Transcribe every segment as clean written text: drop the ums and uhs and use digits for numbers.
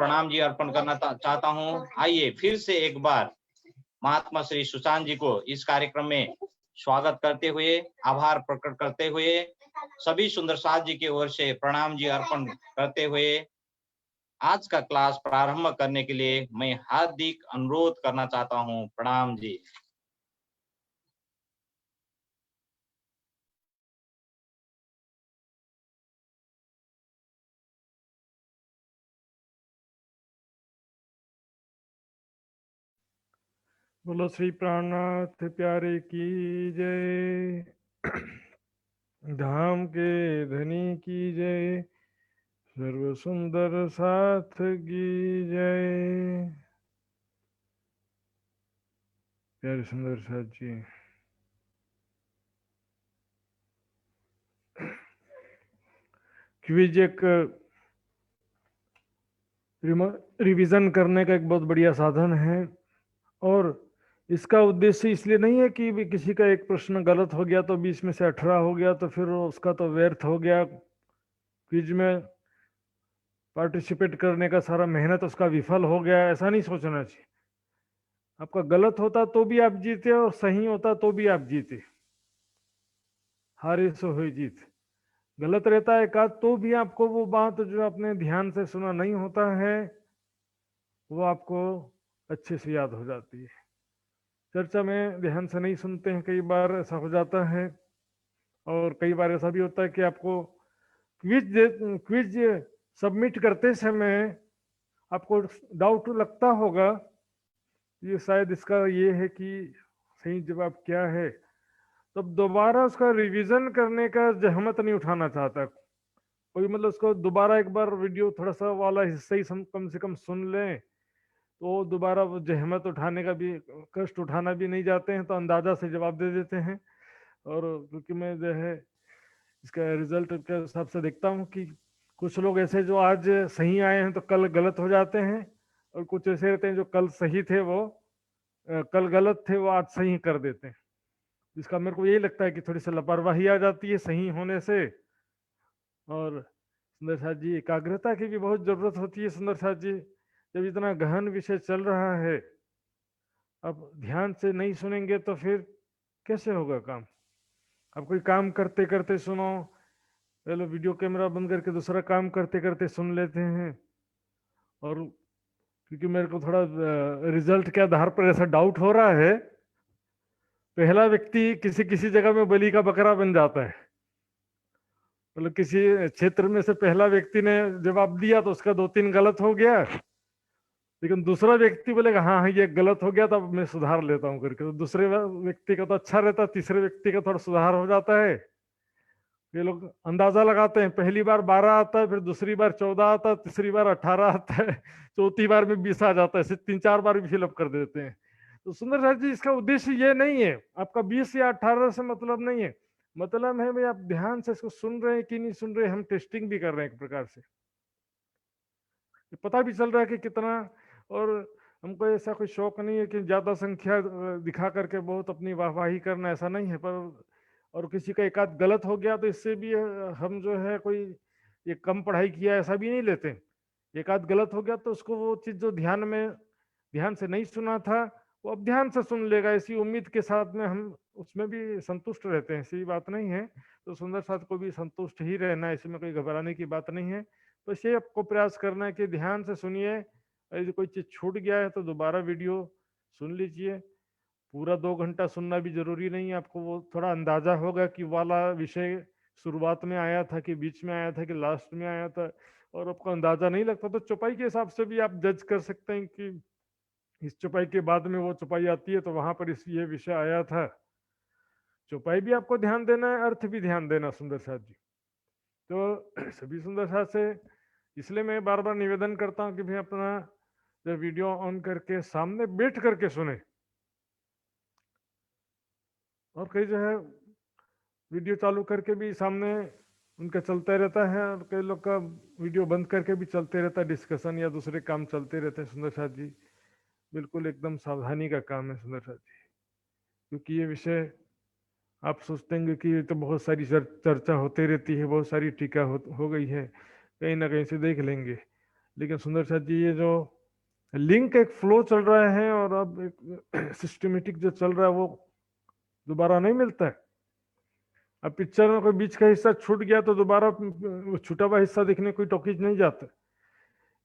प्रणाम जी अर्पण करना चाहता हूँ। आइए फिर से एक बार महात्मा श्री सुशांत जी को इस कार्यक्रम में स्वागत करते हुए, आभार प्रकट करते हुए, सभी सुंदर साथ जी की ओर से प्रणाम जी अर्पण करते हुए आज का क्लास प्रारंभ करने के लिए मैं हार्दिक अनुरोध करना चाहता हूँ। प्रणाम जी। बोलो श्री प्राणनाथ प्यारे की जय। धाम के धनी की जय। सर्व सुंदर साथ की जय। प्यारे सुंदर साथ जी, क्विज एक रिवीजन करने का एक बहुत बढ़िया साधन है, और इसका उद्देश्य इसलिए नहीं है कि भी किसी का एक प्रश्न गलत हो गया तो 20 में से 18 हो गया तो फिर उसका तो व्यर्थ हो गया, क्विज में पार्टिसिपेट करने का सारा मेहनत उसका विफल हो गया, ऐसा नहीं सोचना चाहिए। आपका गलत होता तो भी आप जीते और सही होता तो भी आप जीते। हारे सो हुई जीत। गलत रहता है का तो भी आपको वो बात जो आपने ध्यान से सुना नहीं होता है वो आपको अच्छे से याद हो जाती है। चर्चा में ध्यान से नहीं सुनते हैं, कई बार ऐसा हो जाता है, और कई बार ऐसा भी होता है कि आपको क्विज सबमिट करते समय आपको डाउट लगता होगा ये शायद इसका ये है कि सही जवाब क्या है, तब दोबारा उसका रिवीजन करने का जहमत नहीं उठाना चाहता कोई। मतलब उसको दोबारा एक बार वीडियो थोड़ा सा वाला हिस्सा ही कम से कम सुन लें, तो दोबारा वो जहमत उठाने का भी, कष्ट उठाना भी नहीं जाते हैं, तो अंदाजा से जवाब दे देते हैं। और क्योंकि मैं जो है इसका रिजल्ट के हिसाब से देखता हूँ कि कुछ लोग ऐसे जो आज सही आए हैं तो कल गलत हो जाते हैं, और कुछ ऐसे रहते हैं जो कल सही थे वो कल गलत थे वो आज सही कर देते हैं। इसका मेरे को यही लगता है कि थोड़ी सी लापरवाही आ जाती है सही होने से। और सुंदर साथ जी, एकाग्रता की भी बहुत जरूरत होती है सुंदर साथ जी। जब इतना गहन विषय चल रहा है, अब ध्यान से नहीं सुनेंगे तो फिर कैसे होगा काम। अब कोई काम करते करते सुनो, पहले वीडियो कैमरा बंद करके दूसरा काम करते करते सुन लेते हैं। और क्योंकि मेरे को थोड़ा रिजल्ट के आधार पर ऐसा डाउट हो रहा है, पहला व्यक्ति किसी किसी जगह में बलि का बकरा बन जाता है। मतलब किसी क्षेत्र में से पहला व्यक्ति ने जवाब दिया तो उसका 2-3 गलत हो गया, लेकिन दूसरा व्यक्ति बोलेगा हाँ हाँ ये गलत हो गया, तब मैं सुधार लेता हूँ करके, तो दूसरे व्यक्ति का तो अच्छा रहता, तीसरे व्यक्ति का थोड़ा सुधार हो जाता है। ये लोग अंदाजा लगाते हैं, पहली बार 12 आता है, फिर दूसरी बार 14 आता है, तीसरी बार 18 आता है, चौथी बार में 20 आ जाता है, 3-4 बार भी फिलअप कर देते हैं। तो सुंदर साथ जी, इसका उद्देश्य ये नहीं है, आपका 20 या 18 से मतलब नहीं है। मतलब है भाई आप ध्यान से इसको सुन रहे हैं कि नहीं सुन रहे, हम टेस्टिंग भी कर रहे हैं एक प्रकार से, पता भी चल रहा है कि कितना। और हमको ऐसा कोई शौक नहीं है कि ज्यादा संख्या दिखा करके बहुत अपनी वाहवाही करना, ऐसा नहीं है। पर और किसी का एक आध गलत हो गया तो इससे भी हम जो है कोई ये कम पढ़ाई किया ऐसा भी नहीं लेते। एक आध गलत हो गया तो उसको वो चीज जो ध्यान से नहीं सुना था वो अब ध्यान से सुन लेगा, इसी उम्मीद के साथ में हम उसमें भी संतुष्ट रहते हैं, ऐसी बात नहीं है। तो सुंदर साथ को भी संतुष्ट ही रहना है, इसमें कोई घबराने की बात नहीं है। बस ये आपको प्रयास करना है कि ध्यान से सुनिए, यदि कोई चीज छूट गया है तो दोबारा वीडियो सुन लीजिए। पूरा 2 घंटा सुनना भी जरूरी नहीं है, आपको वो थोड़ा अंदाजा होगा कि वाला विषय शुरुआत में आया था कि बीच में आया था कि लास्ट में आया था, और आपको अंदाजा नहीं लगता तो चौपाई के हिसाब से भी आप जज कर सकते हैं कि इस चौपाई के बाद में वो चौपाई आती है तो वहां पर इस ये विषय आया था। चौपाई भी आपको ध्यान देना है, अर्थ भी ध्यान देना सुंदर साथ जी। तो सभी सुंदर साथ से इसलिए मैं बार बार निवेदन करता हूँ कि भाई अपना जब वीडियो ऑन करके सामने बैठ करके सुने। और कई जो है वीडियो चालू करके भी सामने उनका चलता रहता है, और कई लोग का वीडियो बंद करके भी चलते रहता है, डिस्कशन या दूसरे काम चलते रहते हैं सुंदर साथ जी। बिल्कुल एकदम सावधानी का काम है सुंदर साथ जी, क्योंकि ये विषय आप सोचते हैं कि ये तो बहुत सारी चर्चा होती रहती है, बहुत सारी टीका हो गई है, कहीं ना कहीं से देख लेंगे। लेकिन सुंदर साथ जी ये जो लिंक एक फ्लो चल रहा है और अब एक सिस्टमेटिक जो चल रहा है वो दोबारा नहीं मिलता है। अब पिक्चर में कोई बीच का हिस्सा छूट गया तो दोबारा वो छूटा हुआ हिस्सा देखने कोई टॉकीज नहीं जाता।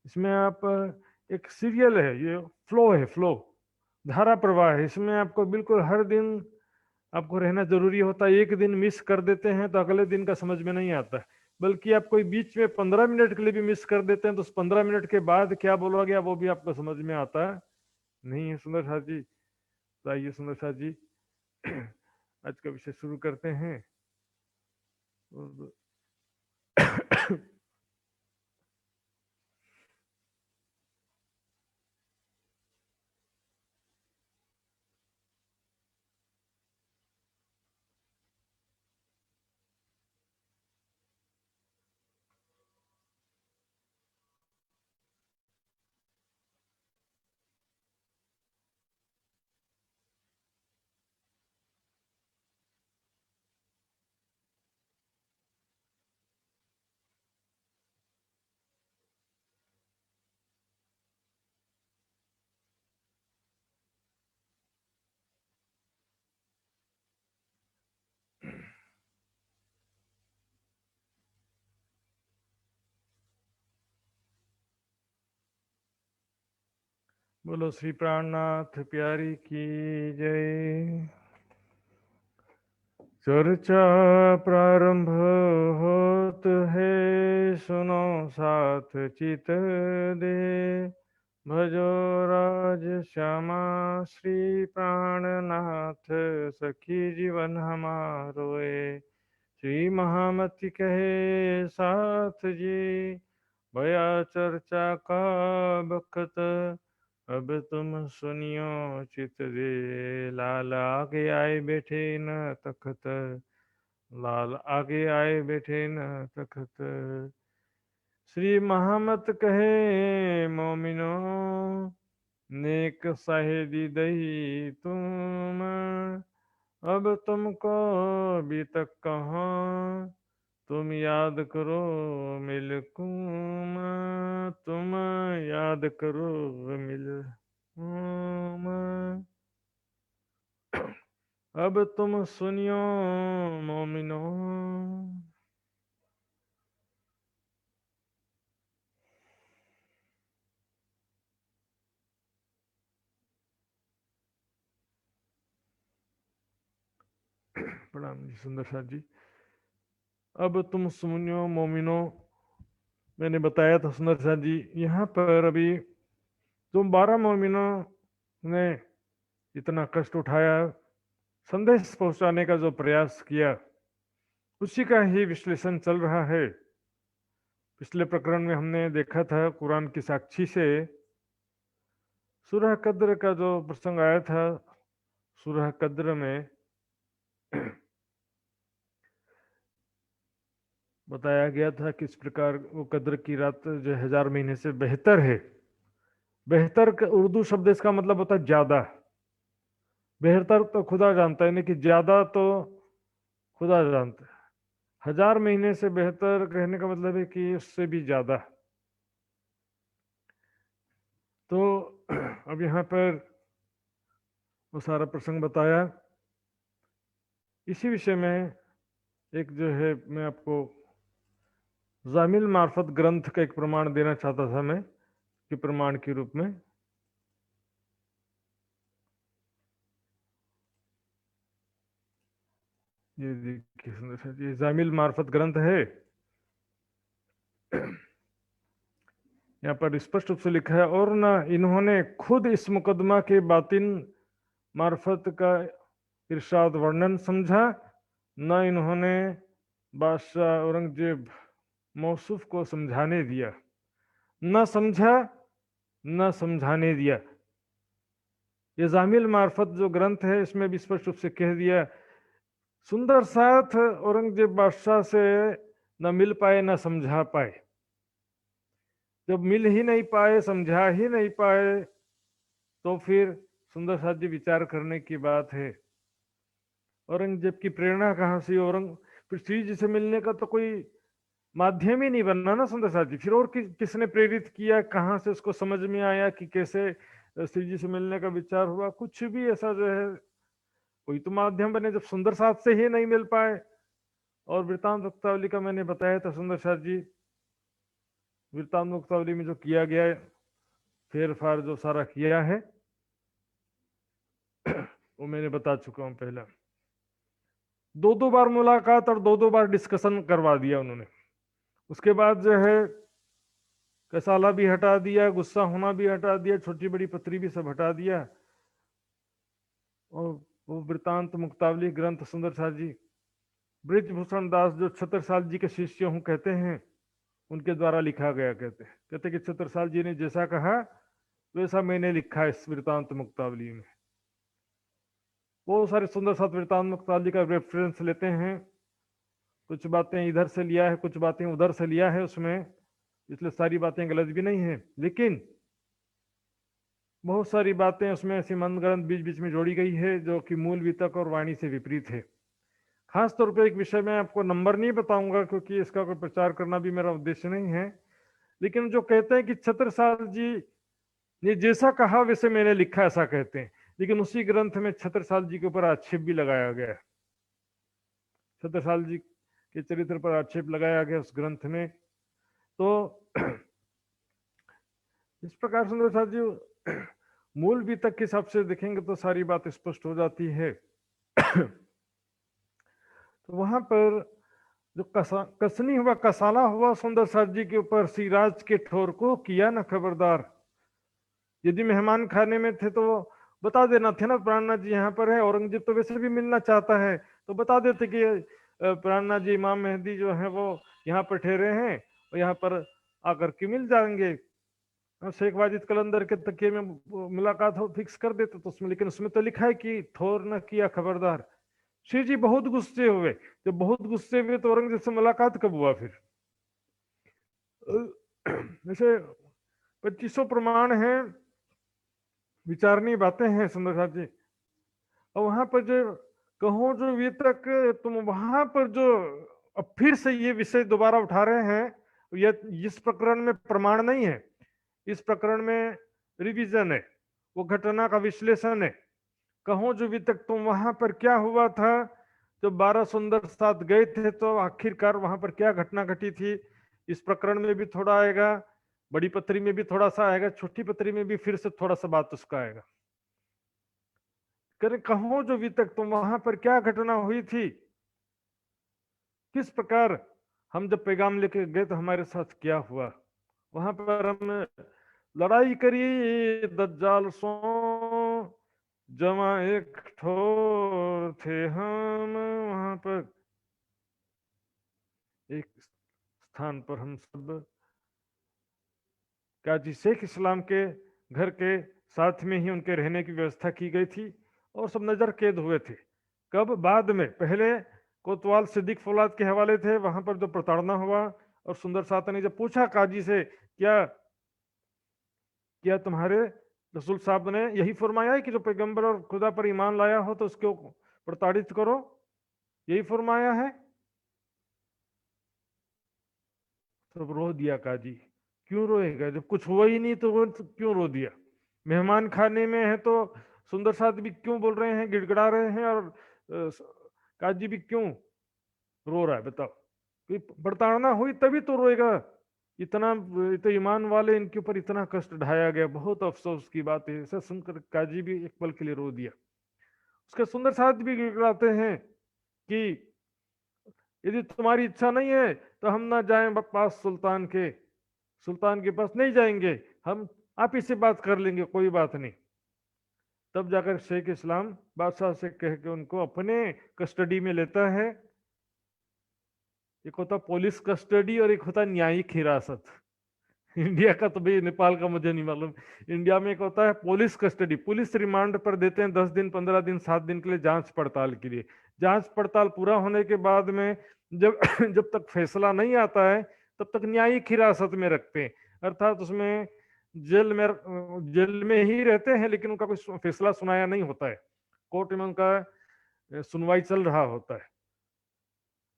इसमें आप एक सीरियल है, ये फ्लो है, फ्लो धारा प्रवाह है। इसमें आपको बिल्कुल हर दिन आपको रहना जरूरी होता है। एक दिन मिस कर देते हैं तो अगले दिन का समझ में नहीं आता, बल्कि आप कोई बीच में 15 मिनट के लिए भी मिस कर देते हैं तो उस 15 मिनट के बाद क्या बोला गया वो भी आपको समझ में आता नहीं है। सुंदर साथ जी, तो आइए सुंदर साथ जी आज का विषय शुरू करते हैं। बोलो श्री प्राणनाथ प्यारी की जय। चर्चा प्रारंभ होत है, सुनो साथ चित दे। भजो राज श्यामा श्री प्राणनाथ, सखी जीवन हमारोए। श्री महामति कहे साथ जी, भया चर्चा का बखत। अब तुम सुनियो चित दे, लाल आगे आए बैठे न तखत। लाल आगे आए बैठे न तखत। श्री महामत कहे मोमिनो, नेक साहेदी दही तुम। अब तुमको भी तक कहाँ, तुम याद करो मिल कुम। तुम याद करो मिल कुम। अब तुम सुनियो मोमिनो। प्रणाम जी सुंदर साथ जी। अब तुम सुनियो मोमिनो, मैंने बताया था सुंदर साथ जी, यहाँ पर अभी तुम 12 मोमिनों ने इतना कष्ट उठाया, संदेश पहुंचाने का जो प्रयास किया, उसी का ही विश्लेषण चल रहा है। पिछले प्रकरण में हमने देखा था कुरान की साक्षी से सूरह कद्र का जो प्रसंग आया था। सूरह कद्र में बताया गया था किस प्रकार वो कद्र की रात जो 1000 महीने से बेहतर है। बेहतर का उर्दू शब्द इसका मतलब होता है ज्यादा। बेहतर तो खुदा जानता है, नहीं कि ज्यादा तो खुदा जानता है। 1000 महीने से बेहतर कहने का मतलब है कि उससे भी ज्यादा। तो अब यहाँ पर वो सारा प्रसंग बताया। इसी विषय में एक जो है मैं आपको जामिल मार्फत ग्रंथ का एक प्रमाण देना चाहता था मैं, कि प्रमाण के रूप में। ये देखिए सुंदर सा, ये जामिल मार्फत ग्रंथ है। यहाँ पर स्पष्ट रूप से लिखा है, और ना इन्होंने खुद इस मुकदमा के बातिन मार्फत का इरशाद वर्णन समझा, न इन्होंने बादशाह औरंगजेब मौसूफ को समझाने दिया। न समझा न समझाने दिया। ये जामिल मार्फत जो ग्रंथ है इसमें भी स्पष्ट रूप से कह दिया, सुंदर साथ औरंगजेब बादशाह से न मिल पाए न समझा पाए। जब मिल ही नहीं पाए, समझा ही नहीं पाए, तो फिर सुंदर साथ जी विचार करने की बात है। औरंगजेब की प्रेरणा कहाँ से? पृथ्वी जी से मिलने का तो कोई माध्यम ही नहीं बनना ना सुंदर साथ जी। फिर और किसने प्रेरित किया, कहाँ से उसको समझ में आया कि कैसे श्री जी से मिलने का विचार हुआ, कुछ भी ऐसा जो है कोई तो माध्यम बने। जब सुंदर साथ से ही नहीं मिल पाए, और वृत्तांत मुक्तावली का मैंने बताया था सुंदर साथ जी, वृत्तांत मुक्तावली में जो किया गया है, फेर फार जो सारा किया है वो मैंने बता चुका हूं पहले। दो दो बार मुलाकात और दो दो बार डिस्कशन करवा दिया उन्होंने। उसके बाद जो है कसाला भी हटा दिया, गुस्सा होना भी हटा दिया, छोटी बड़ी पत्री भी सब हटा दिया। और वो वृत्तांत मुक्तावली ग्रंथ सुंदर साथ जी ब्रिजभूषण दास जो छत्रसाल जी के शिष्य हूं कहते हैं, उनके द्वारा लिखा गया। कहते कि छत्रसाल जी ने जैसा कहा वैसा मैंने लिखा है इस वृत्तांत मुक्तावली में। बहुत सारे सुंदर साथ वृत्तांत मुक्तावली का रेफरेंस लेते हैं, कुछ बातें इधर से लिया है, कुछ बातें उधर से लिया है उसमें, इसलिए सारी बातें गलत भी नहीं है, लेकिन बहुत सारी बातें उसमें ऐसी मनगढ़ंत बीच बीच में जोड़ी गई है जो कि मूल वितक और वाणी से विपरीत है। खास तौर पे एक विषय में आपको नंबर नहीं बताऊंगा क्योंकि इसका कोई प्रचार करना भी मेरा उद्देश्य नहीं है, लेकिन जो कहते हैं कि छत्रसाल जी ने जैसा कहा वैसे मैंने लिखा, ऐसा कहते हैं, लेकिन उसी ग्रंथ में छत्रसाल जी के ऊपर आक्षेप भी लगाया गया है। छत्रसाल जी के चरित्र पर आक्षेप लगाया गया उस ग्रंथ में। तो इस प्रकार सुंदर साथ जी मूल वितक के हिसाब से देखेंगे तो सारी बात स्पष्ट हो जाती है। तो वहां पर जो कसनी हुआ, कसाला हुआ सुंदर साथ जी के ऊपर सिराज के ठोर को किया ना खबरदार। यदि मेहमान खाने में थे तो बता देना थे ना, प्राणनाथ जी यहाँ पर है, औरंगजेब तो वैसे भी मिलना चाहता है, तो बता देते कि प्राणनाथ जी इमाम मेहदी जो है वो यहाँ पर ठहरे हैं और यहाँ पर आकर के मिल जाएंगे। शेख वाजिद कलंदर के तकिए में मुलाकात हो फिक्स कर देते तो उसमें, लेकिन उसमें तो लिखा है कि थोर न किया खबरदार। श्री जी बहुत गुस्से हुए। जब बहुत गुस्से हुए तो औरंगजेब से मुलाकात कब हुआ फिर? जैसे 2500 प्रमाण हैं, विचारणीय बातें हैं सुंदर साथ जी। और वहां पर जो कहो जो वितक, तुम वहां पर जो अब फिर से ये विषय दोबारा उठा रहे हैं, ये इस प्रकरण में प्रमाण नहीं है, इस प्रकरण में रिवीजन है, वो घटना का विश्लेषण है। कहो जो वितक तुम वहां पर क्या हुआ था जब 12 सुंदर साथ गए थे, तो आखिरकार वहां पर क्या घटना घटी थी, इस प्रकरण में भी थोड़ा आएगा, बड़ी पत्री में भी थोड़ा सा आएगा, छोटी पत्री में भी फिर से थोड़ा सा बात उसका आएगा। करे कहो जो वितक तुम वहां पर क्या घटना हुई थी, किस प्रकार हम जब पैगाम लेके गए तो हमारे साथ क्या हुआ, वहां पर हम लड़ाई करी दज्जाल सो जमा एक ठोर थे हम। वहां पर एक स्थान पर हम सब काजी शेख इस्लाम के घर के साथ में ही उनके रहने की व्यवस्था की गई थी और सब नजर कैद हुए थे। कब? बाद में। पहले कोतवाल सिद्दीक फौलाद के हवाले थे, वहां पर जो प्रताड़ना हुआ, और सुंदर साथ ने जब पूछा काजी से क्या क्या तुम्हारे रसूल साहब ने यही फरमाया है कि जो पैगंबर और खुदा पर ईमान लाया हो तो उसको प्रताड़ित करो, यही फरमाया है? सब रो दिया काजी। क्यों रोएगा, जब कुछ हुआ ही नहीं तो वो क्यों रो दिया? मेहमान खाने में है तो सुंदर साथ भी क्यों बोल रहे हैं, गिड़गिड़ा रहे हैं, और काजी भी क्यों रो रहा है? बताओ, कोई प्रताड़ना हुई तभी तो रोएगा। इतना तो ईमान वाले, इनके ऊपर इतना कष्ट ढाया गया, बहुत अफसोस की बात है। ऐसा सुनकर काजी भी एक पल के लिए रो दिया। उसके सुंदर साथ भी गिड़गिड़ाते हैं कि यदि तुम्हारी इच्छा नहीं है तो हम ना जाएं पास सुल्तान के, सुल्तान के पास नहीं जाएंगे, हम आप ही से बात कर लेंगे, कोई बात नहीं। तब जाकर शेख इस्लाम बादशाह से कह के उनको अपने कस्टडी में लेता है। एक होता पुलिस कस्टडी और एक होता न्यायिक हिरासत। इंडिया का तो भाई, नेपाल का मुझे नहीं मालूम। इंडिया में एक होता है पुलिस कस्टडी, पुलिस रिमांड पर देते हैं 10 दिन 15 दिन 7 दिन के लिए जांच पड़ताल के लिए। जांच पड़ताल पूरा होने के बाद में जब जब तक फैसला नहीं आता है तब तक न्यायिक हिरासत में रखते हैं, अर्थात उसमें जेल में ही रहते हैं, लेकिन उनका कोई फैसला सुनाया नहीं होता है, कोर्ट में उनका सुनवाई चल रहा होता है।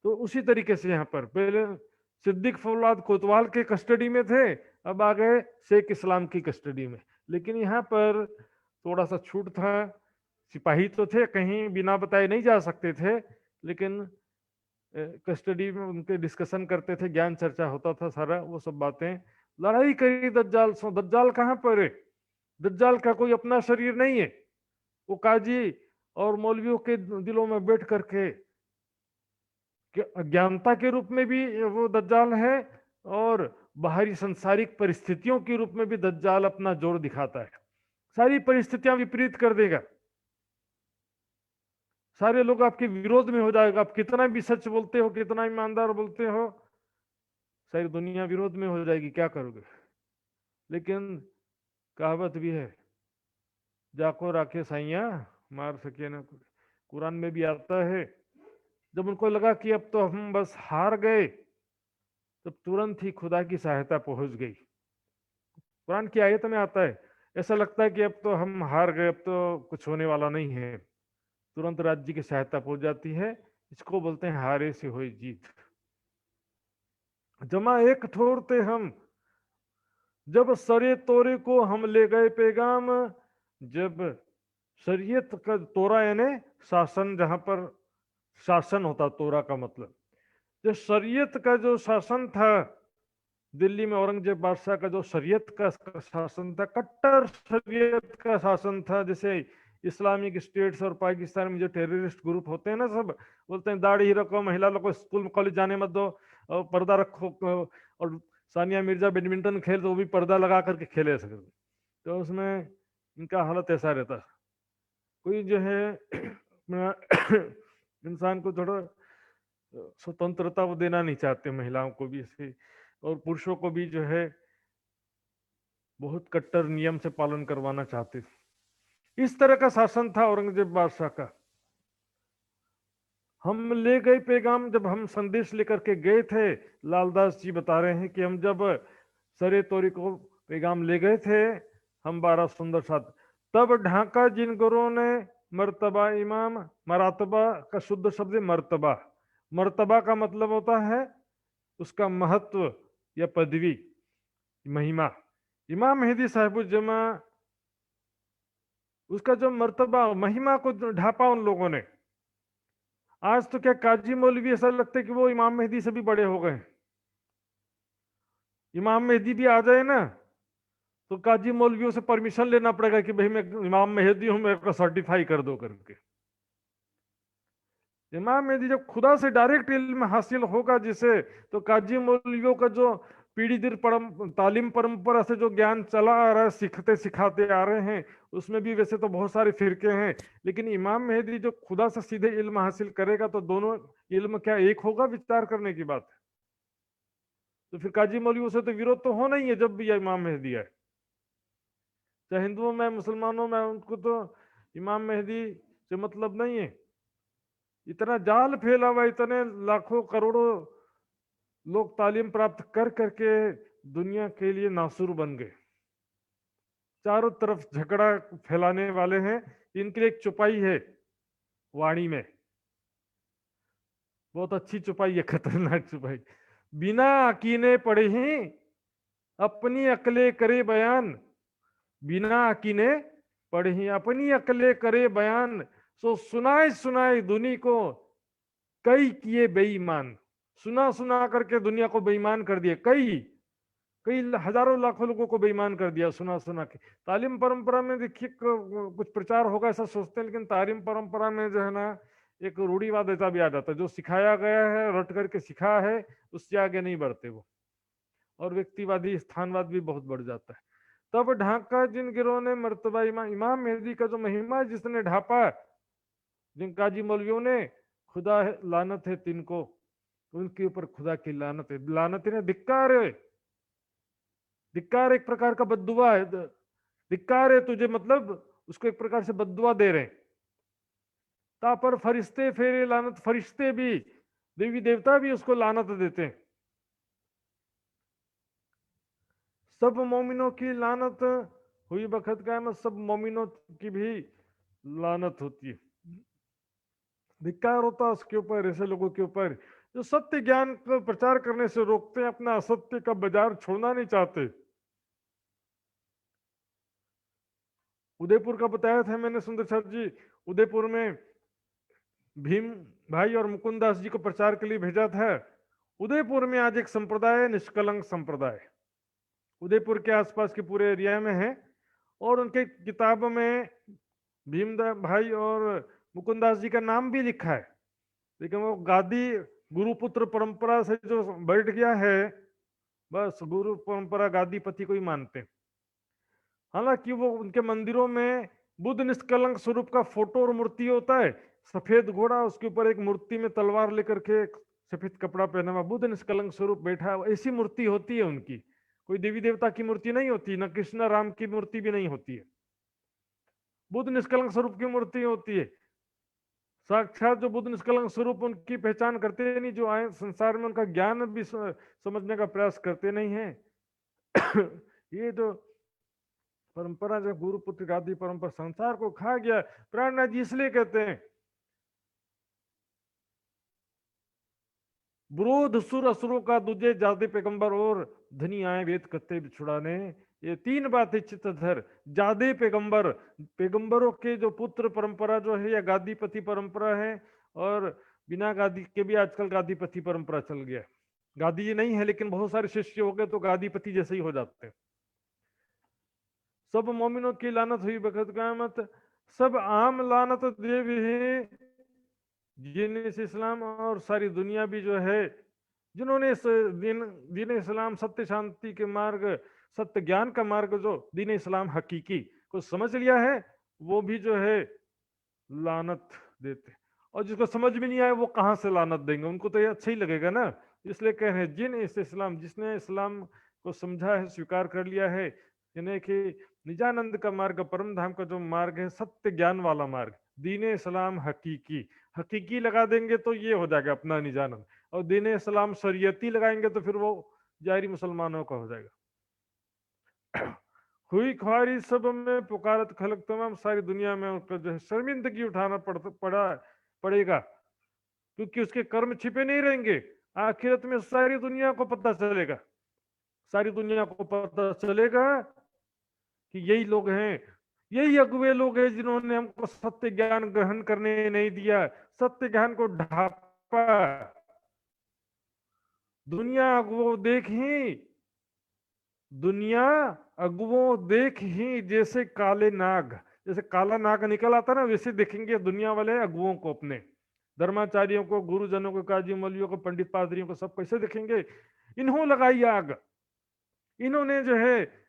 तो उसी तरीके से यहाँ पर पहले सिद्दीक फौलाद कोतवाल के कस्टडी में थे, अब आ गए शेख इस्लाम की कस्टडी में। लेकिन यहाँ पर थोड़ा सा छूट था, सिपाही तो थे, कहीं बिना बताए नहीं जा सकते थे, लेकिन कस्टडी में उनके डिस्कशन करते थे, ज्ञान चर्चा होता था सारा, वो सब बातें। लड़ाई करी दज्जाल से। दज्जाल कहाँ पर है? दज्जाल का कोई अपना शरीर नहीं है, वो काजी और मौलवियों के दिलों में बैठ करके अज्ञानता के रूप में भी वो दज्जाल है, और बाहरी संसारिक परिस्थितियों के रूप में भी दज्जाल अपना जोर दिखाता है। सारी परिस्थितियां विपरीत कर देगा, सारे लोग आपके विरोध में हो जाएगा। आप कितना भी सच बोलते हो, कितना ईमानदार बोलते हो, सारी दुनिया विरोध में हो जाएगी, क्या करोगे? लेकिन कहावत भी है, जाको राखे साइया मार सके ना कोई। कुरान में भी आता है, जब उनको लगा कि अब तो हम बस हार गए, तब तुरंत ही खुदा की सहायता पहुंच गई। कुरान की आयत में आता है, ऐसा लगता है कि अब तो हम हार गए, अब तो कुछ होने वाला नहीं है, तुरंत राज्य की सहायता पहुंच जाती है। इसको बोलते हैं हारे से हुई जीत। जमा एक ठोरते हम, जब सरे तोरे को हम ले गए पैगाम। जब शरीयत का तोरा यानी शासन, जहां पर शासन होता, तोरा का मतलब जो शरीयत का जो शासन था, दिल्ली में औरंगजेब बादशाह का जो शरीयत का शासन था, कट्टर शरीयत का शासन था। जैसे इस्लामिक स्टेट्स और पाकिस्तान में जो टेररिस्ट ग्रुप होते हैं ना, सब बोलते हैं दाढ़ी रखो, महिला लोग को स्कूल कॉलेज जाने मत दो, और पर्दा रखो, और सानिया मिर्जा बैडमिंटन खेल तो वो भी पर्दा लगा करके खेले सके। तो उसमें इनका हालत ऐसा रहता। कोई जो है इंसान को थोड़ा स्वतंत्रता वो देना नहीं चाहते, महिलाओं को भी ऐसे, और पुरुषों को भी जो है बहुत कट्टर नियम से पालन करवाना चाहते थे। इस तरह का शासन था औरंगजेब बादशाह का। हम ले गए पैगाम, जब हम संदेश लेकर के गए थे, लालदास जी बता रहे हैं कि हम जब सरे तोरी को पैगाम ले गए थे, हम 12 सुंदर साथ, तब ढाका जिन गुरुओं ने मर्तबा इमाम, मरातबा का शुद्ध शब्द मर्तबा। मर्तबा का मतलब होता है उसका महत्व या पदवी, महिमा। इमाम मेहदी साहिबुज्जमा, उसका जो मर्तबा महिमा को ढापा उन लोगों ने। आज तो क्या काजी मौलवी ऐसा लगता है कि वो इमाम मेहदी से भी बड़े हो गए। इमाम मेहदी भी आ जाए ना, तो काजी मौलवियों से परमिशन लेना पड़ेगा कि भाई मैं इमाम मेहदी हूं, मेरे को सर्टिफाई कर दो करके। इमाम मेहदी जब खुदा से डायरेक्ट इल्म हासिल होगा जिसे, तो काजी मौलवियों का जो पीढ़ी दर तालीम परंपरा से जो ज्ञान चला आ रहा है, सीखते सिखाते आ रहे हैं, उसमें भी वैसे तो बहुत सारे फिरके हैं, लेकिन इमाम मेहदी जो खुदा से सीधे इल्म हासिल करेगा, तो दोनों इल्म क्या एक होगा? विचार करने की बात है। तो फिर काजी मौलवियों से तो विरोध तो होना ही है जब भी यह इमाम मेहदी है। चाहे हिंदुओं में, मुसलमानों में, उनको तो इमाम मेहदी से मतलब नहीं है। इतना जाल फैला हुआ, इतने लाखों करोड़ों लोग तालीम प्राप्त कर करके दुनिया के लिए नासुर बन गए, चारों तरफ झगड़ा फैलाने वाले हैं। इनके लिए एक चुपाई है वाणी में, बहुत अच्छी चुपाई है, खतरनाक चुपाई। बिना अकीने पढ़े ही अपनी अकले करे बयान, बिना अकीने पढ़े ही अपनी अकले करे बयान, सो सुनाए सुनाए दुनी को कई किए बेईमान। सुना सुना करके दुनिया को बेईमान कर दिया, कई कई हजारों लाखों लोगों को बेईमान कर दिया सुना सुना के। तालीम परंपरा में देखिए कुछ प्रचार होगा ऐसा सोचते हैं, लेकिन तालीम परंपरा में जो है ना, एक रूढ़ीवाद ऐसा भी आ जाता है, जो सिखाया गया है, रट करके सिखा है, उससे आगे नहीं बढ़ते वो, और व्यक्तिवादी स्थानवाद भी बहुत बढ़ जाता है। तब ढाका जिन गिरोह ने मर्तबा इमाम मेहदी का जो महिमा जिसने ढापा, जिन काजी मौलवियों ने, खुदा है लानत है तिनको, उनके ऊपर खुदा की लानत है। लानत है, धिक्कार है। धिक्कार एक प्रकार का बद्दुआ है, धिक्कार है तुझे, मतलब उसको एक प्रकार से बद्दुआ दे रहे हैं। ता पर फरिश्ते फेरे लानत, फरिश्ते भी, देवी देवता भी उसको लानत देते हैं। सब मोमिनों की लानत हुई बखत क़यामत, सब मोमिनों की भी लानत होती है। धिक्कार होता है उसके ऊपर, ऐसे लोगों के ऊपर जो सत्य ज्ञान को प्रचार करने से रोकते हैं, अपना असत्य का बाजार छोड़ना नहीं चाहते। उदयपुर का बताया था मैंने सुंदर सर जी, उदयपुर में भीम भाई और मुकुंद दास जी को प्रचार के लिए भेजा था। उदयपुर में आज एक संप्रदाय है, निष्कलंक संप्रदाय, उदयपुर के आसपास के पूरे एरिया में है, और उनके किताबों में भीम भाई और मुकुंद दास जी का नाम भी लिखा है, लेकिन वो गादी गुरुपुत्र परंपरा से जो बैठ गया है, बस गुरु परंपरा गादीपति को ही मानते हैं। हालांकि वो उनके मंदिरों में बुद्ध निष्कलंक स्वरूप का फोटो और मूर्ति होता है, सफेद घोड़ा, उसके ऊपर एक मूर्ति में तलवार लेकर के सफेद कपड़ा पहना हुआ बुद्ध निष्कलंक स्वरूप बैठा है, ऐसी मूर्ति होती है उनकी। कोई देवी देवता की मूर्ति नहीं होती, न कृष्ण राम की मूर्ति भी नहीं होती है, बुद्ध निष्कलंक स्वरूप की मूर्ति होती है। साक्षात जो बुद्ध निष्कलंक स्वरूप उनकी पहचान करते नहीं, जो आए संसार में उनका ज्ञान भी समझने का प्रयास करते नहीं है। ये जो परंपरा, जो गुरुपुत्र गादी परंपरा संसार को खा गया, प्राणनाथ जी इसलिए कहते हैं विरोध सुर असुरों का दूजे जाति पैगंबर और धनी आए वेद कत्ते छुड़ाने। ये तीन बातें चित्त धर, जादे पैगंबर, पैगंबरों के जो पुत्र परंपरा जो है, या गादीपति परंपरा है, और बिना गादी के भी आजकल गादीपति परंपरा चल गया। गादी ये नहीं है, लेकिन बहुत सारे शिष्य हो गए तो गादीपति जैसे ही हो जाते हैं। सब मोमिनों की लानत हुई बखत क़यामत, सब आम लानत देव है दीन इस्लाम, और सारी दुनिया भी जो है, जिन्होंने इस दीन इस्लाम सत्य शांति के मार्ग, सत्य ज्ञान का मार्ग, जो दीन इस्लाम हकीकी को समझ लिया है, वो भी जो है लानत देते, और जिसको समझ में नहीं आए वो कहाँ से लानत देंगे, उनको तो ये अच्छा ही लगेगा ना। इसलिए कह रहे हैं जिन इस इस्लाम, जिसने इस्लाम को समझा है, स्वीकार कर लिया है, यानी कि निजानंद का मार्ग, परम धाम का जो मार्ग है, सत्य ज्ञान वाला मार्ग, दीन इस्लाम हकीकी, हकीकी लगा देंगे तो ये हो जाएगा अपना निजानंद, और दीन इस्लाम शरीयती लगाएंगे तो फिर वो जारी मुसलमानों का हो जाएगा। हुई ख्वारी सब में पुकारत खलक तमाम, सारी दुनिया में उसको जो है शर्मिंदगी उठाना पड़ेगा, क्योंकि उसके कर्म छिपे नहीं रहेंगे। आखिरत में सारी दुनिया को पता चलेगा, सारी दुनिया को पता चलेगा कि यही लोग हैं, यही अगुवे लोग हैं जिन्होंने हमको सत्य ज्ञान ग्रहण करने नहीं दिया, सत्य ज्ञान को ढापा। दुनिया अगुवो देख ही, दुनिया अगुवो देख ही, जैसे काले नाग, जैसे काला नाग निकल आता ना, वैसे देखेंगे दुनिया वाले अगुवों को, अपने धर्माचार्यों को, गुरुजनों को, काजी मौलवियों को, पंडित पादरियों को, सब कैसे देखेंगे, इन्हों लगाई आग, इन्होंने जो है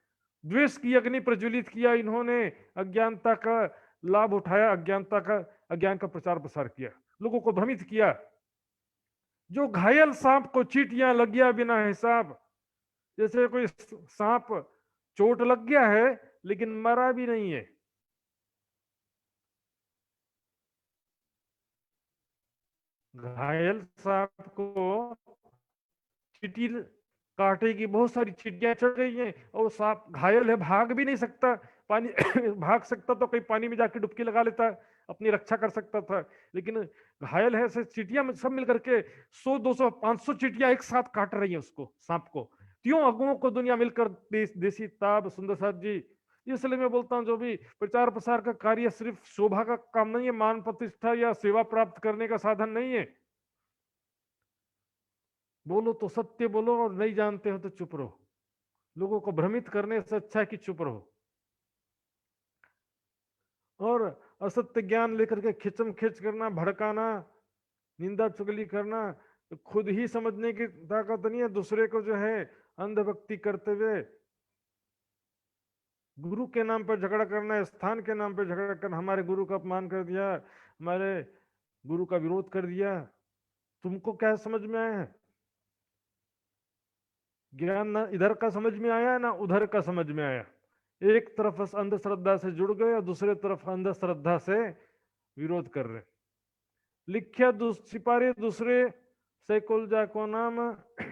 द्वेष की अग्नि प्रज्वलित किया, इन्होंने अज्ञानता का लाभ उठाया, अज्ञान का प्रचार प्रसार किया, लोगों को भ्रमित किया। जो घायल सांप को चींटियां लग गया बिना हिसाब, जैसे कोई सांप चोट लग गया है लेकिन मरा भी नहीं है, घायल सांप को चींटी काटेगी, बहुत सारी चींटियां चढ़ गई हैं, और सांप घायल है, भाग भी नहीं सकता, पानी भाग सकता तो कहीं पानी में जाके डुबकी लगा लेता, अपनी रक्षा कर सकता था, लेकिन घायल है, ऐसे चींटियां सब मिलकर के 100 200 500 चींटियां एक साथ काट रही हैं उसको, सांप को। त्यों अगुओं को दुनिया मिलकर देसी ताब सुंदर साथ जी। इसलिए मैं बोलता हूँ जो भी प्रचार प्रसार का कार्य सिर्फ शोभा का काम नहीं है, मान प्रतिष्ठा या सेवा प्राप्त करने का साधन नहीं है। बोलो तो सत्य बोलो, और नहीं जानते हो तो चुप रहो, लोगों को भ्रमित करने से अच्छा है कि चुप रहो। और असत्य ज्ञान लेकर के खिचम खिच करना, भड़काना, निंदा चुगली करना, तो खुद ही समझने की ताकत नहीं है, दूसरे को जो है अंधभक्ति करते हुए गुरु के नाम पर झगड़ा करना, स्थान के नाम पर झगड़ा करना, हमारे गुरु का अपमान कर दिया, हमारे गुरु का विरोध कर दिया, तुमको क्या समझ में आया है? ज्ञान ना इधर का समझ में आया ना उधर का समझ में आया, एक तरफ अंधश्रद्धा से जुड़ गए और दूसरे तरफ अंधश्रद्धा से विरोध कर रहे। लिख्या सिपारे दूसरे सैकुल जाको नाम,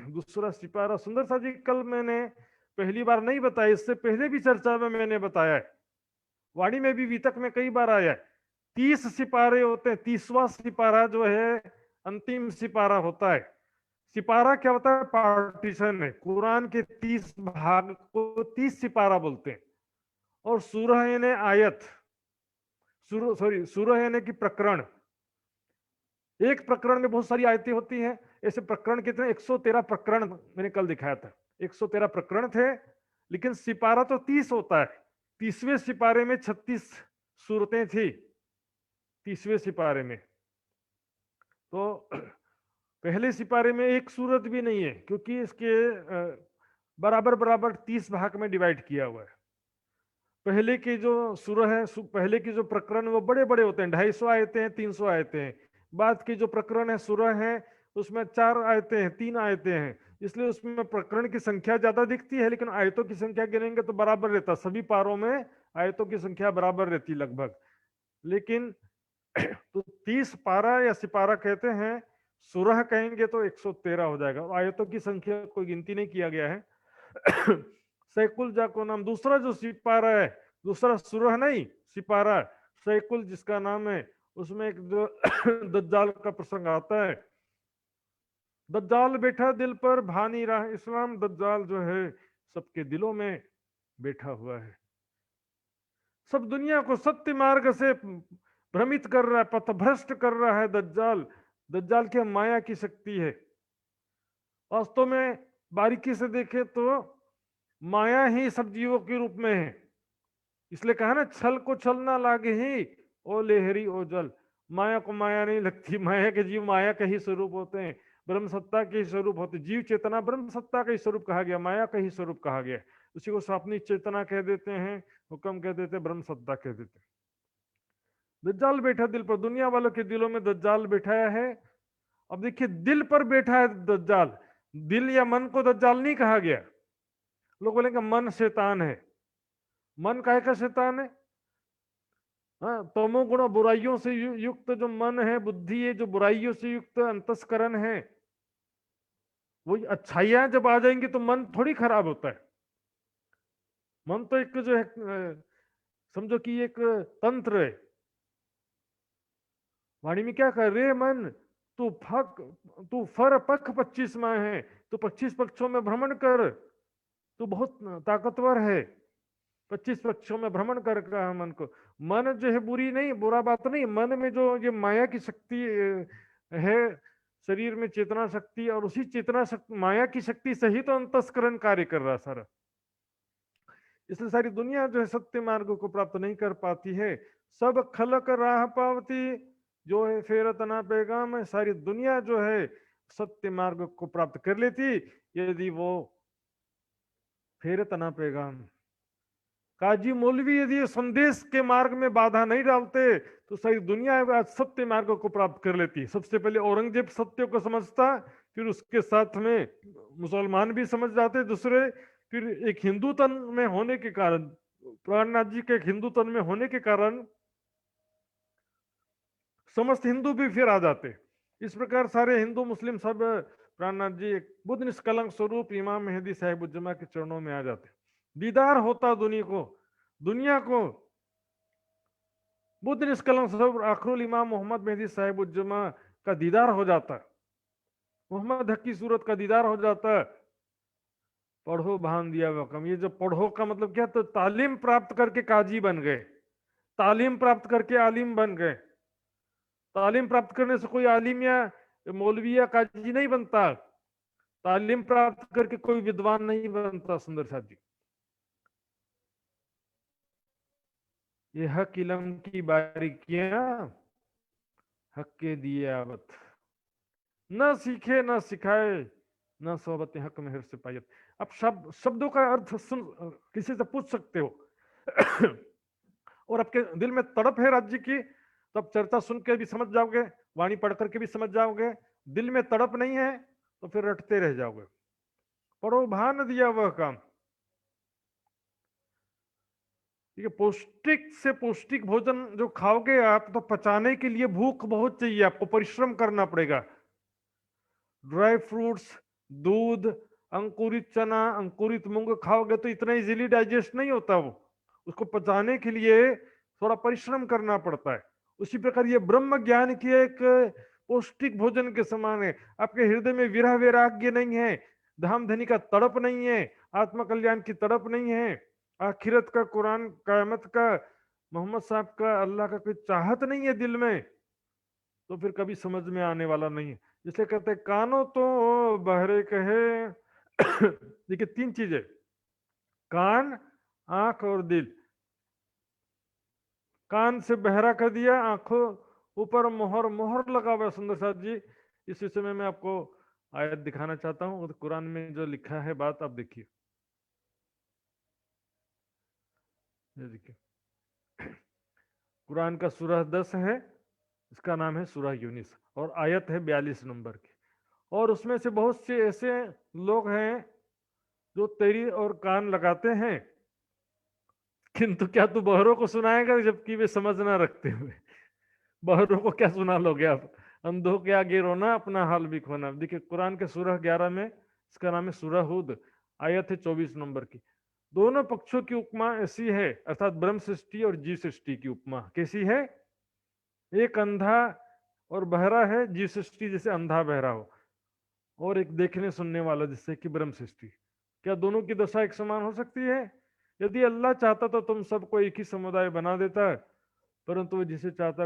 दूसरा सिपारा। सुंदर सा जी कल मैंने पहली बार नहीं बताया, इससे पहले भी चर्चा में मैंने बताया है, वाणी में भी वितक में कई बार आया है। 30 सिपारे होते हैं, 30वां सिपारा जो है अंतिम सिपारा होता है, सिपारा क्या होता है? पार्टीशन है। कुरान के 30 भाग को 30 सिपारा बोलते हैं। और सूरह यानी आयत, सूरह यानी कि प्रकरण। एक प्रकरण में बहुत सारी आयतें होती हैं। ऐसे प्रकरण कितने? 113 प्रकरण मैंने कल दिखाया था। 113 प्रकरण थे, लेकिन सिपारा तो 30 होता है। 30वें सिपारे में 36 सूरतें थी। 30वें सिपारे में तो पहले सिपारे में एक सूरत भी नहीं है, क्योंकि इसके बराबर बराबर 30 भाग में डिवाइड किया हुआ है। पहले की जो सूरह है, पहले की जो प्रकरण वो बड़े बड़े होते हैं, 250 आयतें हैं, 300 आयतें हैं। बाद की जो प्रकरण है, सूरह है, उसमें 4 आयतें हैं, 3 आयतें हैं। इसलिए उसमें प्रकरण की संख्या ज्यादा दिखती है, लेकिन आयतों की संख्या गिनेंगे तो बराबर रहता। सभी पारों में आयतों की संख्या बराबर रहती लगभग। लेकिन तो 30 पारा या सिपारा कहते हैं। सूरह कहेंगे तो 113 हो जाएगा। आयतों की संख्या कोई गिनती नहीं किया गया है। सैकुल जाको नाम दूसरा जो सिपारा है, दूसरा सूरह नहीं, सिपारा सैकुल जिसका नाम है, उसमें एक जो दज्जाल का प्रसंग आता है। दज्जाल बैठा दिल पर भानी रहा इस्लाम। दज्जाल जो है सबके दिलों में बैठा हुआ है, सब दुनिया को सत्य मार्ग से भ्रमित कर रहा है, पथभ्रष्ट कर रहा है दज्जाल। दज्जाल की माया की शक्ति है। वास्तव में बारीकी से देखे तो माया ही सब जीवों के रूप में है। इसलिए कहा ना, छल को छल ना लागे ही ओ लेहरी ओ जल। माया को माया नहीं लगती। माया के जीव माया के ही स्वरूप होते हैं, ब्रह्म सत्ता के ही स्वरूप होते हैं। जीव चेतना ब्रह्म सत्ता का ही स्वरूप कहा गया, माया का ही स्वरूप कहा गया। उसी को स्वाप्निक चेतना कह देते हैं, हुक्म कह देते हैं, ब्रह्म सत्ता कह देते हैं। दज्जाल बैठा दिल पर, दुनिया वालों के दिलों में दज्जाल बैठाया है। अब देखिए, दिल पर बैठा है दज्जाल। दिल या मन को दज्जाल नहीं कहा गया। लोग बोलेंगे मन शैतान है। मन काहे का शैतान है? हाँ, तमोगुण बुराइयों से युक्त जो मन है, बुद्धि है, जो बुराइयों से युक्त अंतस्करण है, वो अच्छाइयां जब आ जाएंगी तो मन थोड़ी खराब होता है। मन तो एक जो है, समझो कि एक तंत्र है। वाणी में क्या कर रहे मन, तू फर पख 25 माह है, तू 25 पक्षों में भ्रमण कर, तू बहुत ताकतवर है। 25 पक्षों में भ्रमण कर रहा मन को। मन जो है बुरी नहीं, बुरा बात नहीं। मन में जो ये माया की शक्ति है, शरीर में चेतना शक्ति, और उसी चेतना शक्ति माया की शक्ति से ही तो अंतस्करण कार्य कर रहा सारा। इसलिए सारी दुनिया जो है सत्य मार्ग को प्राप्त नहीं कर पाती है। सब खलक राह पावती जो है फेरत ना पैगाम है। सारी दुनिया जो है सत्य मार्ग को प्राप्त कर लेती यदि वो फेरत ना पैगाम। काजी मौलवी यदि संदेश के मार्ग में बाधा नहीं डालते तो सारी दुनिया आज सत्य मार्ग को प्राप्त कर लेती। सबसे पहले औरंगजेब सत्य को समझता, फिर उसके साथ में मुसलमान भी समझ जाते दूसरे, फिर एक हिंदू तन में होने के कारण, प्राणनाथ जी के एक हिंदू तन में होने के कारण समस्त हिंदू भी फिर आ जाते। इस प्रकार सारे हिंदू मुस्लिम सब प्राणनाथ जी एक बुद्ध निष्कलंक स्वरूप इमाम मेहदी साहिब उज्जमा के चरणों में आ जाते। दीदार होता दुनिया को बुद्ध निष्कलंक स्वरूप आखरुल इमाम मोहम्मद मेहदी साहिब उज्जमा का दीदार हो जाता, मोहम्मद हक की सूरत का दीदार हो जाता। पढ़ो भान दिया वकम। ये जो पढ़ो का मतलब क्या, तो तालीम प्राप्त करके काजी बन गए, तालीम प्राप्त करके आलिम बन गए। तालीम प्राप्त करने से कोई आलिम या मौलवी या काजी नहीं बनता। तालीम प्राप्त करके कोई विद्वान नहीं बनता। सुंदर साथ जी, ये हक इलम की बारीकियां हक के दिए आवत, न सीखे न सिखाए, न सोहबत हक में हर सिपाहियत। अब शब्दों का अर्थ सुन किसी से पूछ सकते हो और आपके दिल में तड़प है राज्य की, तब चर्चा सुन के भी समझ जाओगे, वाणी पढ़ करके भी समझ जाओगे। दिल में तड़प नहीं है तो फिर रटते रह जाओगे। पढ़ो भान दिया वह काम। ठीक है, पौष्टिक से पौष्टिक भोजन जो खाओगे आप, तो पचाने के लिए भूख बहुत चाहिए, आपको परिश्रम करना पड़ेगा। ड्राई फ्रूट्स, दूध, अंकुरित चना, अंकुरित मूंग खाओगे तो इतना इजीली डाइजेस्ट नहीं होता। वो उसको पचाने के लिए थोड़ा परिश्रम करना पड़ता है। उसी प्रकार ये ब्रह्म ज्ञान की एक पौष्टिक भोजन के समान है। आपके हृदय में विरह वैराग्य नहीं है, धाम धनी का तड़प नहीं है, आत्म कल्याण की तड़प नहीं है, आखिरत का, कुरान, कयामत का, मोहम्मद साहब का, अल्लाह का कोई चाहत नहीं है दिल में, तो फिर कभी समझ में आने वाला नहीं है। जिसे कहते हैं कानों तो बहरे कहे देखिए 3 चीजें, कान, आंख और दिल। कान से बहरा कर दिया, आंखों ऊपर मोहर मोहर लगा हुआ है। सुंदर साथ जी, इस विषय में मैं आपको आयत दिखाना चाहता हूं, कुरान में जो लिखा है बात आप देखिए। ये देखिए, कुरान का सूरह 10 है, इसका नाम है सूरह यूनिस, और आयत है 42 नंबर की। और उसमें से बहुत से ऐसे लोग हैं जो तेरी और कान लगाते हैं, किंतु क्या तू बहरों को सुनाएगा जबकि वे समझ ना रखते हुए। बहरों को क्या सुना लोगे आप? अंधों के आगे रोना, अपना हाल भी खोना। देखिए कुरान के सूरह 11 में, इसका नाम है सूरह हुद, आयत है 24 नंबर की। दोनों पक्षों की उपमा ऐसी है, अर्थात ब्रह्म सृष्टि और जीव सृष्टि की उपमा कैसी है? एक अंधा और बहरा है, जीव सृष्टि जैसे अंधा बहरा हो, और एक देखने सुनने वाला जिससे कि ब्रह्म सृष्टि। क्या दोनों की दशा एक समान हो सकती है? यदि अल्लाह चाहता तो तुम सबको एक ही समुदाय बना देता, परंतु वो जिसे चाहता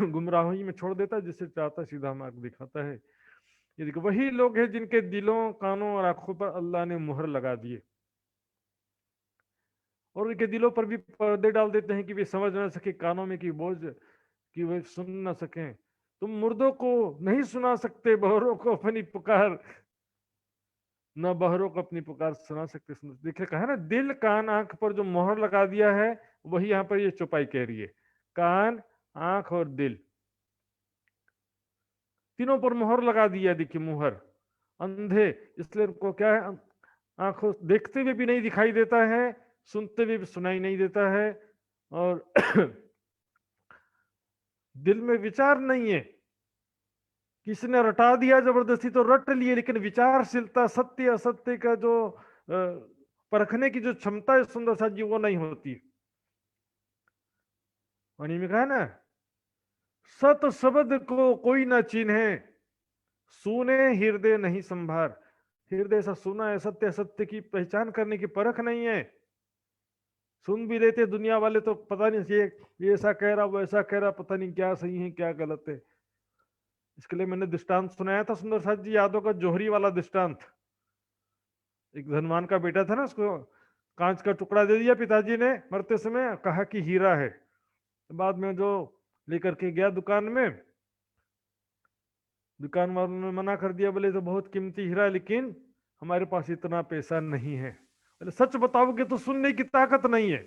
गुमराही में छोड़ देता, जिसे चाहता सीधा मार्ग दिखाता है। ये देखो, वही लोग हैं जिनके दिलों, कानों और आंखों पर अल्लाह ने मुहर लगा दिए, और उनके दिलों पर भी पर्दे डाल देते हैं कि वे समझ ना सके, कानों में की बोझ कि वे सुन ना सकें। तुम मुर्दों को नहीं सुना सकते बहरों को अपनी पुकार, न बहरों को अपनी पुकार सुना सकते। देखिए कहा ना, दिल, कान, आंख पर जो मोहर लगा दिया है, वही यहाँ पर ये चौपाई कह रही है। कान, आंख और दिल, तीनों पर मोहर लगा दिया। देखिए मुहर, अंधे इसलिए उनको क्या है, आंखों देखते हुए भी नहीं दिखाई देता है, सुनते हुए भी सुनाई नहीं देता है, और दिल में विचार नहीं है। किसी ने रटा दिया जबरदस्ती तो रट लिए, लेकिन विचारशीलता, सत्य असत्य का जो परखने की जो क्षमता है सुंदर साथ जी, वो नहीं होती। वाणी में कहा ना, सत शब्द को कोई ना चीन्हे, सुने हृदय नहीं संभार। हृदय ऐसा सुना है, सत्य असत्य की पहचान करने की परख नहीं है। सुन भी लेते दुनिया वाले तो पता नहीं ये ऐसा कह रहा, वो ऐसा कह रहा, पता नहीं क्या सही है क्या गलत है। इसके लिए मैंने दृष्टांत सुनाया था सुंदर साथ जी, यादों का जोहरी वाला दृष्टांत। एक धनवान का बेटा था ना, उसको कांच का टुकड़ा दे दिया पिताजी ने मरते समय, कहा कि हीरा है। बाद में जो लेकर के गया दुकान में, दुकान वालों ने मना कर दिया, बोले तो बहुत कीमती हीरा है, लेकिन हमारे पास इतना पैसा नहीं है। बोले सच बताओगे तो सुनने की ताकत नहीं है,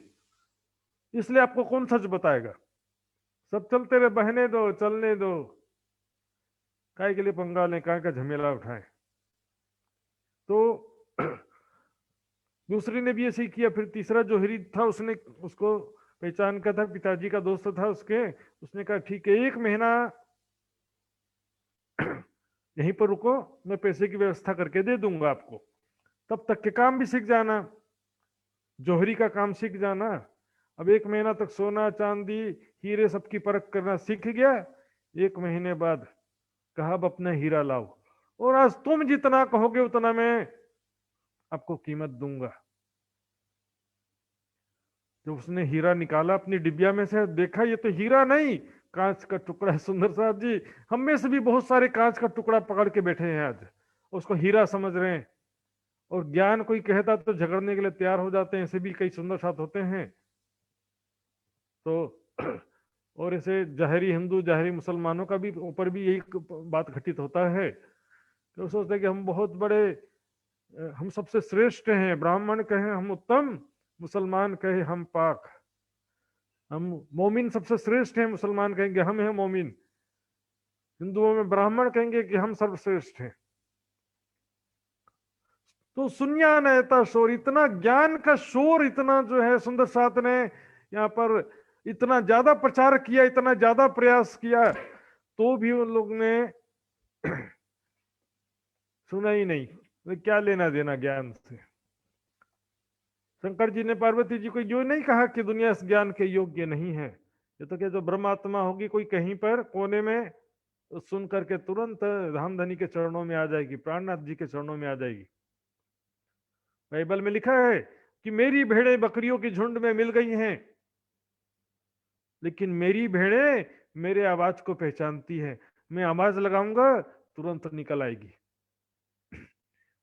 इसलिए आपको कौन सच बताएगा। सब चलते रहे, बहने दो, चलने दो, काय के लिए पंगा लें, काय का झमेला उठाएं। तो दूसरे ने भी ऐसे ही किया। फिर तीसरा जो जोहरी था, उसने उसको पहचान का था, पिताजी का दोस्त था उसके, उसने कहा ठीक है 1 महीना यहीं पर रुको, मैं पैसे की व्यवस्था करके दे दूंगा आपको, तब तक के काम भी सीख जाना, जोहरी का काम सीख जाना। अब 1 महीना तक सोना चांदी हीरे सबकी परख करना सीख गया। 1 महीने बाद कहा अब अपना हीरा लाओ, और आज तुम जितना कहोगे उतना मैं आपको कीमत दूंगा। जब उसने हीरा निकाला अपनी डिबिया में से, देखा ये तो हीरा नहीं, कांच का टुकड़ा है। सुंदर साहब जी, हम में से भी बहुत सारे कांच का टुकड़ा पकड़ के बैठे हैं आज, उसको हीरा समझ रहे हैं, और ज्ञान कोई कहता तो झगड़ने के लिए तैयार हो जाते हैं। ऐसे भी कई सुंदर साथ होते हैं। तो और ऐसे जाहिरी हिंदू, जाहिरी मुसलमानों का भी ऊपर भी यही बात घटित होता है, तो सोचते हैं कि हम बहुत बड़े, हम सबसे श्रेष्ठ हैं। ब्राह्मण कहे हम उत्तम, मुसलमान कहे हम पाक। हम मोमिन सबसे श्रेष्ठ हैं, मुसलमान कहेंगे हम हैं मोमिन। हिंदुओं में ब्राह्मण कहेंगे कि हम सर्वश्रेष्ठ हैं। तो सुनिया नहता शोर, इतना ज्ञान का शोर, इतना जो है सुंदर साथ ने यहाँ पर इतना ज्यादा प्रचार किया, इतना ज्यादा प्रयास किया, तो भी उन लोग ने सुना ही नहीं। तो क्या लेना देना ज्ञान से। शंकर जी ने पार्वती जी को यो नहीं कहा कि दुनिया इस ज्ञान के योग्य नहीं है। ये तो क्या जो ब्रह्मात्मा होगी कोई कहीं पर कोने में तो सुन करके तुरंत धामधनी के चरणों में आ जाएगी, प्राणनाथ जी के चरणों में आ जाएगी। बाइबल में लिखा है कि मेरी भेड़ें बकरियों की झुंड में मिल गई हैं, लेकिन मेरी भेड़ें मेरे आवाज को पहचानती है, मैं आवाज लगाऊंगा तुरंत निकल आएगी।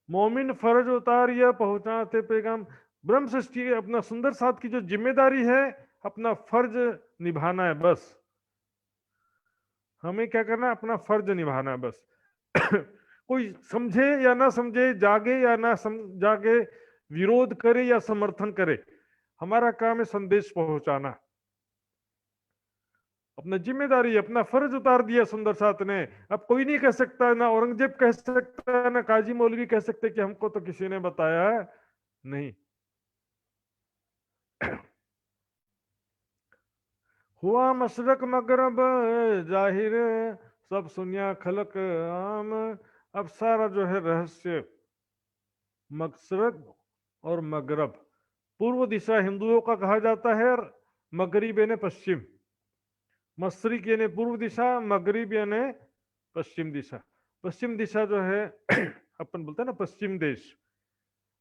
मोमिन फर्ज उतार या पहुंचाते पैगाम। ब्रह्म सृष्टि अपना सुंदर साथ की जो जिम्मेदारी है, अपना फर्ज निभाना है बस। हमें क्या करना है? अपना फर्ज निभाना है बस। कोई समझे या ना समझे, जागे या ना जागे, विरोध करे या समर्थन करे, हमारा काम है संदेश पहुंचाना। अपना जिम्मेदारी, अपना फर्ज उतार दिया सुंदर साथ ने। अब कोई नहीं कह सकता, ना औरंगजेब कह सकता है, ना काजी मौलवी कह सकते कि हमको तो किसी ने बताया नहीं। हुआ मशरक मगरब जाहिर, सब सुनिया खलक आम। अब सारा जो है रहस्य, मशरक और मगरब, पूर्व दिशा हिंदुओं का कहा जाता है, और मगरिब यानी पश्चिम। मशरिक यानी पूर्व दिशा, मगरिब यानी पश्चिम दिशा। पश्चिम दिशा जो है अपन बोलते हैं ना पश्चिम देश,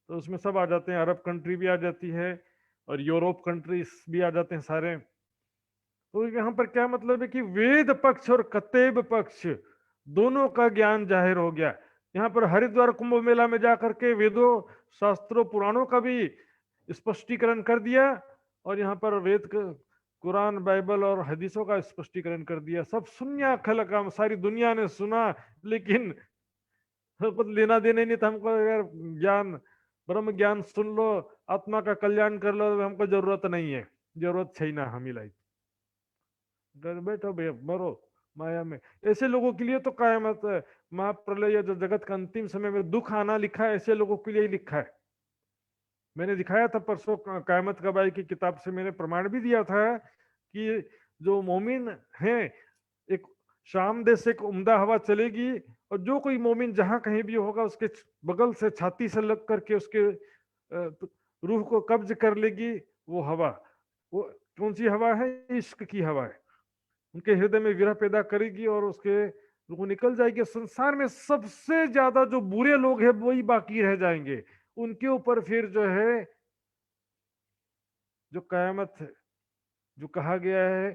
तो उसमें सब आ जाते हैं, अरब कंट्री भी आ जाती है और यूरोप कंट्रीज भी आ जाते हैं सारे। तो यहाँ पर क्या मतलब है कि वेद पक्ष और कतेब पक्ष दोनों का ज्ञान जाहिर हो गया। यहाँ पर हरिद्वार कुंभ मेला में जाकर के वेदों, शास्त्रों, पुराणों का भी स्पष्टीकरण कर दिया, और यहाँ पर वेद, कुरान, बाइबल और हदीसों का स्पष्टीकरण कर दिया। सब सुनिया खलका, सारी दुनिया ने सुना, लेकिन कुछ लेना देना नहीं था हमको। यार ज्ञान, ब्रह्म ज्ञान सुन लो, आत्मा का कल्याण कर लो, हमको जरूरत नहीं है, जरूरत है ना हमी लाई, घर बैठो भैया, मरो माया में। ऐसे लोगों के लिए तो कायमत, महाप्रलय या जो जगत का अंतिम समय में दुख आना लिखा है, ऐसे लोगों के लिए ही लिखा है। मैंने दिखाया था परसों कायमत कब आई की किताब से, मैंने प्रमाण भी दिया था कि जो मोमिन हैं, एक शाम देश से एक उम्दा हवा चलेगी, और जो कोई मोमिन जहां कहीं भी होगा उसके बगल से, छाती से लग करके उसके रूह को कब्ज कर लेगी वो हवा। वो कौन सी हवा है? इश्क की हवा है। उनके हृदय में विरह पैदा करेगी और उसके वो निकल जाएगी। संसार में सबसे ज्यादा जो बुरे लोग हैं वही बाकी रह जाएंगे, उनके ऊपर फिर जो है जो कयामत है, जो कहा गया है,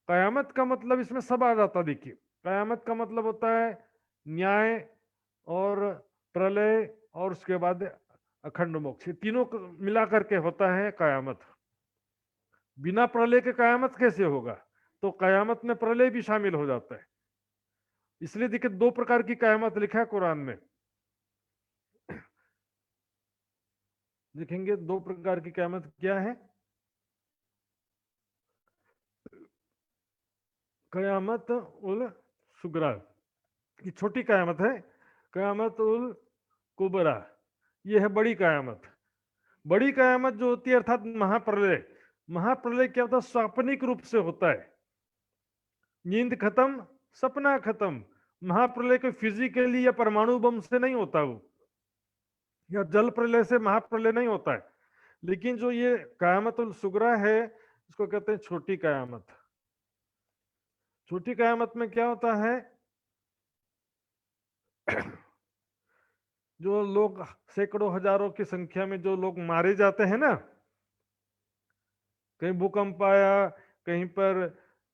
कयामत का मतलब इसमें सब आ जाता। देखिए, कयामत का मतलब होता है न्याय और प्रलय और उसके बाद अखंड मोक्ष, तीनों को मिला करके होता है कयामत। बिना प्रलय के कयामत कैसे होगा? तो कयामत में प्रलय भी शामिल हो जाता है। इसलिए देखिए, दो प्रकार की कयामत लिखा है कुरान में। देखेंगे दो प्रकार की कयामत क्या है। कयामत उल सुगरा, ये छोटी कयामत है। कयामत उल कुबरा, ये है बड़ी कयामत। बड़ी कयामत जो होती है अर्थात महाप्रलय। महाप्रलय क्या होता है? स्वाप्निक रूप से होता है, नींद खत्म, सपना खत्म। महाप्रलय को फिजिकली या परमाणु बम से नहीं होता वो, या जल प्रलय से महाप्रलय नहीं होता है। लेकिन जो ये कयामतुल सुगरा है, इसको कहते हैं छोटी कयामत। छोटी कयामत में क्या होता है? जो लोग सैकड़ों हजारों की संख्या में जो लोग मारे जाते हैं ना, कहीं भूकंप आया, कहीं पर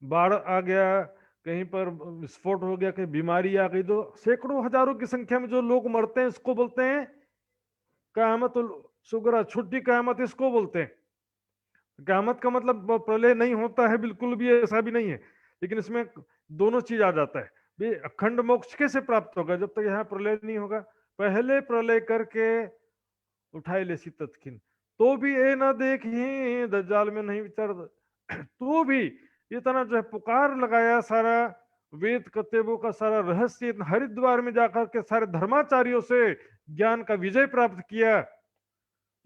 बाढ़ आ गया, कहीं पर विस्फोट हो गया, कहीं बीमारी आ गई, तो सैकड़ों हजारों की संख्या में जो लोग मरते हैं, इसको बोलते हैं कयामतुल सुगरा, छोटी कयामत इसको बोलते हैं। कयामत का मतलब प्रलय नहीं होता है, बिल्कुल भी ऐसा भी नहीं है, लेकिन इसमें दोनों चीज आ जाता है। भाई अखंड मोक्ष कैसे प्राप्त होगा जब तक यहाँ प्रलय नहीं होगा? पहले प्रलय करके उठाए ले तत्किन, तो भी ए ना देख ही दज्जाल में नहीं विचार। तो भी इतना जो है पुकार लगाया, सारा वेद कतेबों का सारा रहस्य हरिद्वार में जाकर के सारे धर्माचार्यों से ज्ञान का विजय प्राप्त किया।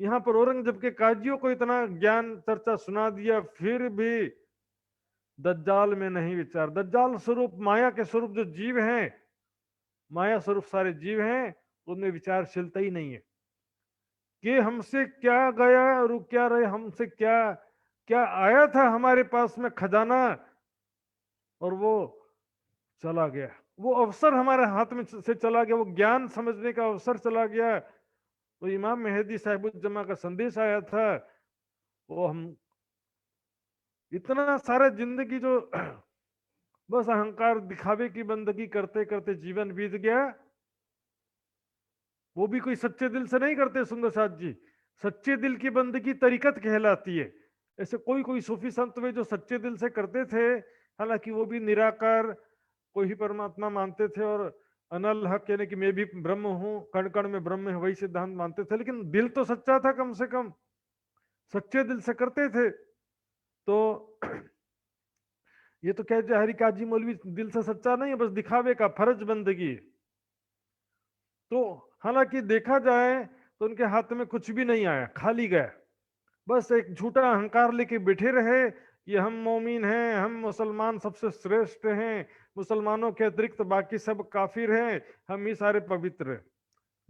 यहाँ पर औरंगजेब के काजियों को इतना ज्ञान चर्चा सुना दिया, फिर भी दज्जाल में नहीं विचार। दज्जाल स्वरूप, माया के स्वरूप जो जीव हैं, माया स्वरूप सारे जीव हैं, उनमें विचारशीलता ही नहीं है कि हमसे क्या गया और क्या रहे, हमसे क्या क्या आया था हमारे पास में खजाना और वो चला गया, वो अवसर हमारे हाथ में से चला गया, वो ज्ञान समझने का अवसर चला गया। तो इमाम मेहदी साहिबुज्जमा का संदेश आया था, वो हम इतना सारा जिंदगी जो बस अहंकार दिखावे की बंदगी करते करते जीवन बीत गया, वो भी कोई सच्चे दिल से नहीं करते सुंदर साथ जी। सच्चे दिल की बंदगी तरीकत कहलाती है। ऐसे कोई कोई सूफी संत वे जो सच्चे दिल से करते थे, हालांकि वो भी निराकार कोई ही परमात्मा मानते थे और अनल हक यानी कि मैं भी ब्रह्म हूं, कण कण में ब्रह्म है, वही सिद्धांत मानते थे, लेकिन दिल तो सच्चा था, कम से कम सच्चे दिल से करते थे। तो ये तो कहते हरि काजी मौलवी दिल से सच्चा नहीं है, बस दिखावे का फर्ज बंदगी। तो हालांकि देखा जाए तो उनके हाथ में कुछ भी नहीं आया, खाली गया, बस एक झूठा अहंकार लेके बैठे रहे कि हम मोमिन हैं, हम मुसलमान सबसे श्रेष्ठ हैं, मुसलमानों के अतिरिक्त बाकी सब काफिर हैं, हम ही सारे पवित्र हैं।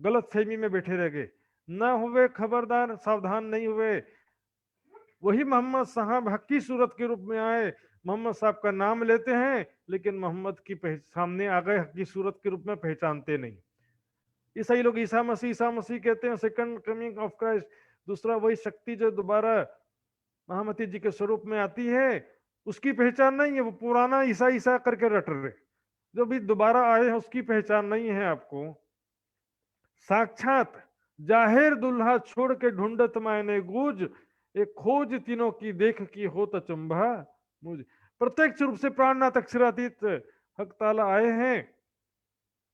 गलत फहमी में बैठे रह गए, ना हुए खबरदार, सावधान नहीं हुए। वही मोहम्मद साहब हक्की सूरत के रूप में आए, मोहम्मद साहब का नाम लेते हैं, लेकिन मोहम्मद की सामने आ गए हक्की सूरत के रूप में, पहचानते नहीं। ईसाई लोग ईसा मसीह कहते हैं, सेकंड कमिंग ऑफ क्राइस्ट, दूसरा वही शक्ति जो दोबारा महामती जी के स्वरूप में आती है, उसकी पहचान नहीं है। वो पुराना ईसा ईसा करके रट रहे, जो भी दोबारा आए हैं उसकी पहचान नहीं है आपको। साक्षात जाहिर दुल्हा छोड़ के ढूंढत मायने गूंज, एक खोज तीनों की देख की होत अचंभा मुझ। प्रत्यक्ष रूप से प्राणनाथ अक्षरातीत हक ताला आए हैं,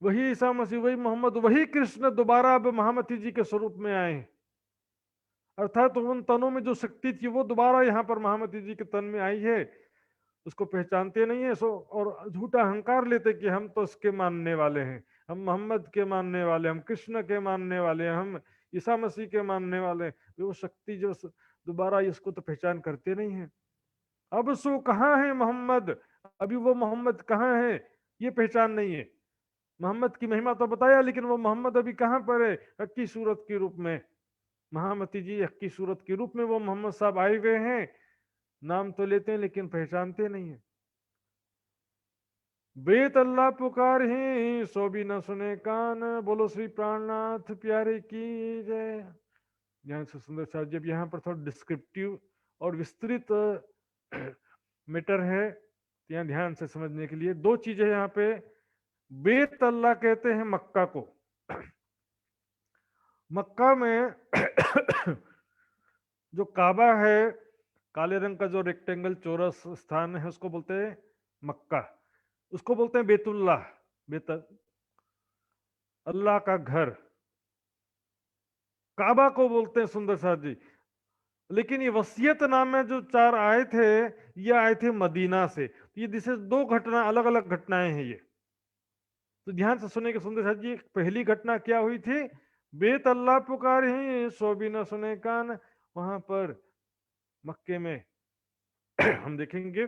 वही ईसा मसीह, वही मोहम्मद, वही कृष्ण दोबारा अब महामती जी के स्वरूप में आए हैं। अर्थात उन तनों में जो शक्ति थी वो दोबारा यहाँ पर महामती जी के तन में आई है, उसको पहचानते नहीं है। सो और झूठा अहंकार लेते कि हम तो इसके मानने वाले हैं, हम मोहम्मद के मानने वाले, हम कृष्ण के मानने वाले, हम ईसा मसीह के मानने वाले। वो शक्ति जो दोबारा इसको तो पहचान करते नहीं है। अब सो कहाँ है मोहम्मद, अभी वो मोहम्मद कहाँ है, ये पहचान नहीं है। मोहम्मद की महिमा तो बताया, लेकिन वो मोहम्मद अभी कहाँ पर है, हक्की सूरत के रूप में। महामती जी हक्की सूरत के रूप में वो मोहम्मद साहब आए हुए हैं, नाम तो लेते हैं लेकिन पहचानते नहीं है। बेत अल्लाह पुकार ही सो भी न सुने कान, बोलो श्री प्राणनाथ प्यारे की जय। यहाँ से सुंदर साहब जब यहाँ पर थोड़ा डिस्क्रिप्टिव और विस्तृत मैटर है, तो यहाँ ध्यान से समझने के लिए दो चीजें यहाँ पे। बेत अल्लाह कहते हैं मक्का को। मक्का में जो काबा है, काले रंग का जो रेक्टेंगल चौरस स्थान है, उसको बोलते हैं मक्का, उसको बोलते हैं बेतुल्लाह, बेत अल्लाह का घर। काबा को बोलते हैं सुंदर साथ जी। लेकिन ये वसीयत नामे जो चार आए थे, ये आए थे मदीना से। ये जिसे दो घटना, अलग अलग घटनाएं हैं ये, तो ध्यान से सुने के सुंदर साथ जी। पहली घटना क्या हुई थी, बेत अल्लाह पुकार ही सो भी न सुने कान, वहां पर मक्के में हम देखेंगे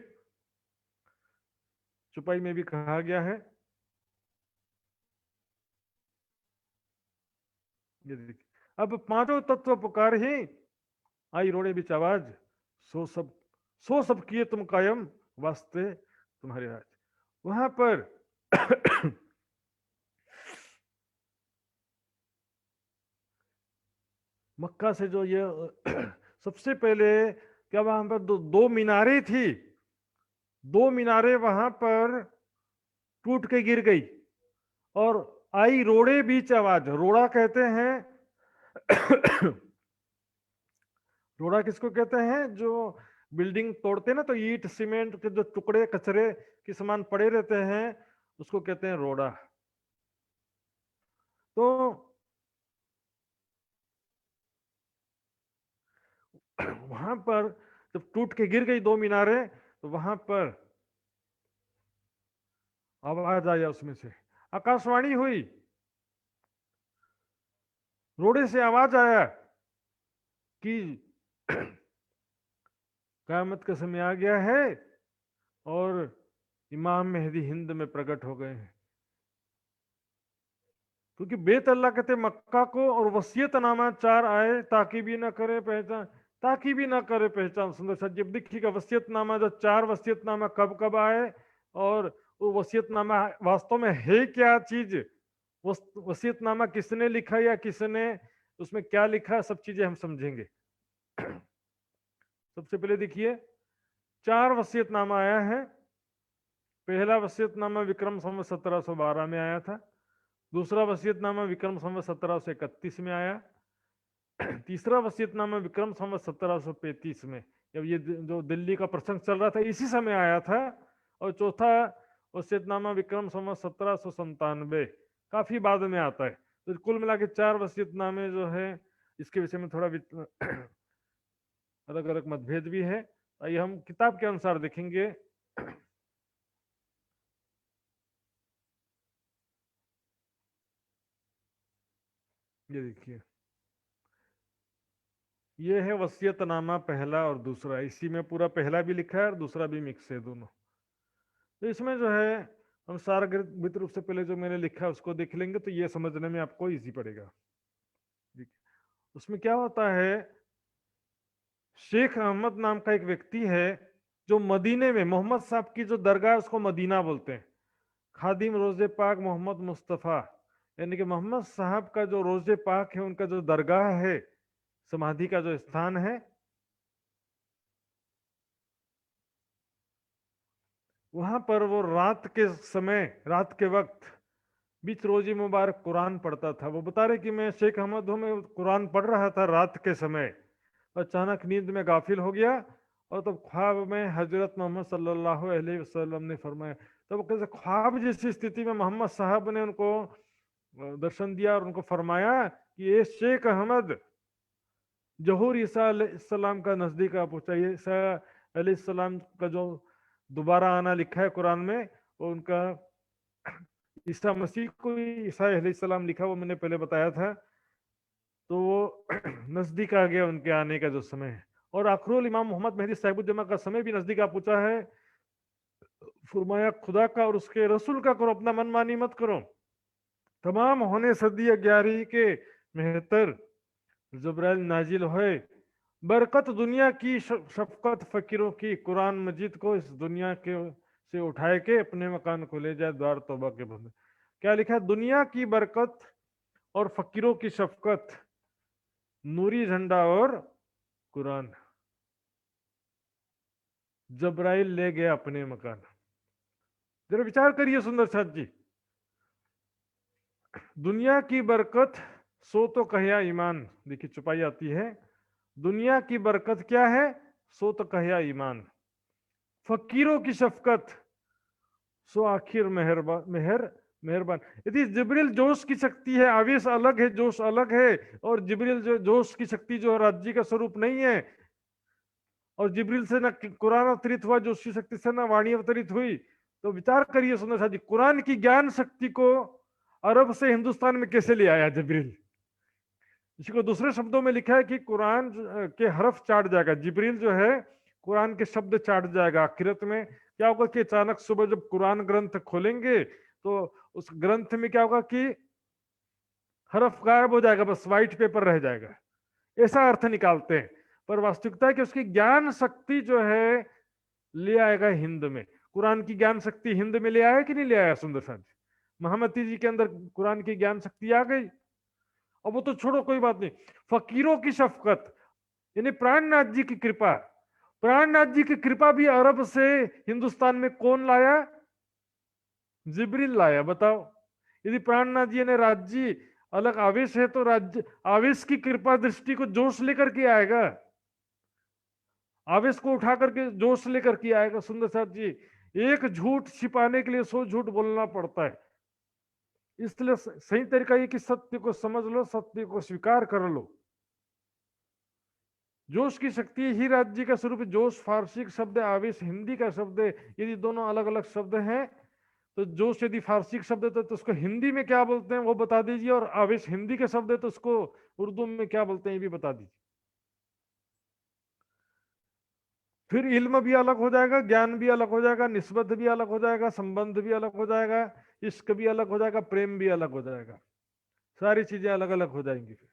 चुपाई में भी कहा गया है, ये देखिए, अब पांचों तत्व पुकार ही आई रोड़े बिच आवाज, सो सब किए तुम कायम वास्ते तुम्हारे राज। वहां पर मक्का से जो ये सबसे पहले क्या वहां पर दो मीनारें थी, दो मीनारें वहां पर टूट के गिर गई और आई रोड़े बीच आवाज। रोड़ा कहते हैं रोड़ा किसको कहते हैं, जो बिल्डिंग तोड़ते हैं ना, तो ईंट सीमेंट के जो टुकड़े कचरे के समान पड़े रहते हैं, उसको कहते हैं रोड़ा। तो वहां पर जब टूट के गिर गई दो मीनारें, तो वहां पर आवाज आया, उसमें से आकाशवाणी हुई, रोड़े से आवाज आया कि क़यामत का समय आ गया है और इमाम मेहदी हिंद में प्रकट हो गए हैं। क्योंकि बेत अल्लाह कहते मक्का को, और वसीयत नामा चार आए, ताकि भी ना करे पहचान, ताकि भी ना करे पहचान। सुंदर सा जब देखिएगा वसीयत नामा, जो चार वसीयत नामा कब कब आए और वो वसीयतनामा वास्तव में है क्या चीज, वसीयतनामा किसने लिखा या किसने उसमें क्या लिखा, सब चीजें हम समझेंगे। सबसे पहले देखिए 4 वसीयतनामा आया है। पहला वसीयतनामा विक्रम संवत 1712 में आया था। दूसरा वसीयतनामा विक्रम संवत 1731 में आया। तीसरा वसीयतनामा विक्रम संवत 1735 में, जब ये जो दिल्ली का प्रसंग चल रहा था इसी समय आया था। और चौथा वसीयतनामा विक्रम संवत 1797 काफी बाद में आता है। तो कुल मिला के 4 वसीयतनामे जो है, इसके विषय में थोड़ा अलग अलग मतभेद भी है। आइए हम किताब के अनुसार देखेंगे। ये देखिए, ये है वसीयतनामा पहला और दूसरा, इसी में पूरा पहला भी लिखा है और दूसरा भी मिक्स है दोनों। तो इसमें जो है हम सारगर्भित रूप से पहले जो मैंने लिखा है उसको देख लेंगे तो ये समझने में आपको इजी पड़ेगा। उसमें क्या होता है, शेख अहमद नाम का एक व्यक्ति है जो मदीने में, मोहम्मद साहब की जो दरगाह है उसको मदीना बोलते हैं। खादिम रोजे पाक मोहम्मद मुस्तफ़ा, यानी कि मोहम्मद साहब का जो रोजे पाक है, उनका जो दरगाह है, समाधि का जो स्थान है, वहां पर वो रात के समय, रात के वक्त बीच रोजी मुबारक कुरान पढ़ता था। वो बता रहे कि मैं शेख अहमद हूं, मैं कुरान पढ़ रहा था रात के समय, अचानक नींद में गाफिल हो गया और तब ख्वाब में हजरत मोहम्मद सल्लल्लाहु अलैहि वसल्लम ने फरमाया। तब कैसे ख्वाब जैसी स्थिति में मोहम्मद साहब ने उनको दर्शन दिया और उनको फरमाया कि ये शेख अहमद जहूर ईसा अलैहिस्सलाम का नजदीक आ पहुंचा। ईसा अलैहिस्सलाम का जो दोबारा आना लिखा है कुरान में, वो उनका ईसा मसीह को ईसा अलैहिस्सलाम लिखा, वो मैंने पहले बताया था। तो वो नजदीक आ गया उनके आने का जो समय है। और आखिरुल इमाम मोहम्मद मेहदी साहिबुज्जमा का समय भी नजदीक आ पहुंचा है। फरमाया खुदा का और उसके रसूल का करो, अपना मनमानी मत करो। तमाम होने सदी 11 के मेहतर जबराइल नाजिल होए, बरकत दुनिया की शफकत फकीरों की, कुरान मजीद को इस दुनिया के से उठाए के अपने मकान को ले जाए, द्वार तौबा के बंद। क्या लिखा है, दुनिया की बरकत और फकीरों की शफकत, नूरी झंडा और कुरान, जबराइल ले गया अपने मकान। जरा विचार करिए सुंदर साथ जी, दुनिया की बरकत सो तो कहया ईमान, देखिए चुपाई आती है, दुनिया की बरकत क्या है, सो तो कहया ईमान, फकीरों की शफकत सो आखिर मेहरबान। यदि जिब्रील जोश की शक्ति है, आवेश अलग है, जोश अलग है, और जिब्रील जो जोश की शक्ति जो राज्य का स्वरूप नहीं है, और जिब्रील से ना कुरान अवतरित हुआ, जोश की शक्ति से ना वाणी अवतरित हुई, तो विचार करिए सुंदर साथ जी, कुरान की ज्ञान शक्ति को अरब से हिंदुस्तान में कैसे ले आया जिब्रील। इसको दूसरे शब्दों में लिखा है कि कुरान के हरफ चाट जाएगा, जिब्रील जो है कुरान के शब्द चाट जाएगा। आखिरत में क्या होगा कि अचानक सुबह जब कुरान ग्रंथ खोलेंगे तो उस ग्रंथ में क्या होगा कि हरफ गायब हो जाएगा, बस व्हाइट पेपर रह जाएगा, ऐसा अर्थ निकालते हैं। पर वास्तविकता है कि उसकी ज्ञान शक्ति जो है ले आएगा हिंद में। कुरान की ज्ञान शक्ति हिंद में ले आया कि नहीं ले आया सुंदर साथ जी? महमदी जी के अंदर कुरान की ज्ञान शक्ति आ गई। और वो तो छोड़ो, कोई बात नहीं, फकीरों की शफकत यानी प्राणनाथ जी की कृपा, प्राणनाथ जी की कृपा भी अरब से हिंदुस्तान में कौन लाया, जिब्रील लाया। बताओ, यदि प्राणनाथ जी ने राज्य अलग आवेश है तो राज्य आवेश की कृपा दृष्टि को जोश लेकर के आएगा, आवेश को उठा करके जोश लेकर के आएगा। सुंदर साथ जी, एक झूठ छिपाने के लिए 100 झूठ बोलना पड़ता है। इसलिए सही तरीका ये कि सत्य को समझ लो, सत्य को स्वीकार कर लो। जोश की शक्ति ही राज्य का स्वरूप है। जोश फारसी का शब्द है, आवेश हिंदी का शब्द है। यदि दोनों अलग अलग शब्द हैं तो जोश यदि फारसी का शब्द है तो उसको हिंदी में क्या बोलते हैं वो बता दीजिए, और आवेश हिंदी का शब्द है तो उसको उर्दू में क्या बोलते हैं ये भी बता दीजिए। फिर इल्म भी अलग हो जाएगा, ज्ञान भी अलग हो जाएगा, निस्बत भी अलग हो जाएगा, संबंध भी अलग हो जाएगा, इश्क भी अलग हो जाएगा, प्रेम भी अलग हो जाएगा, सारी चीजें अलग अलग हो जाएंगी फिर।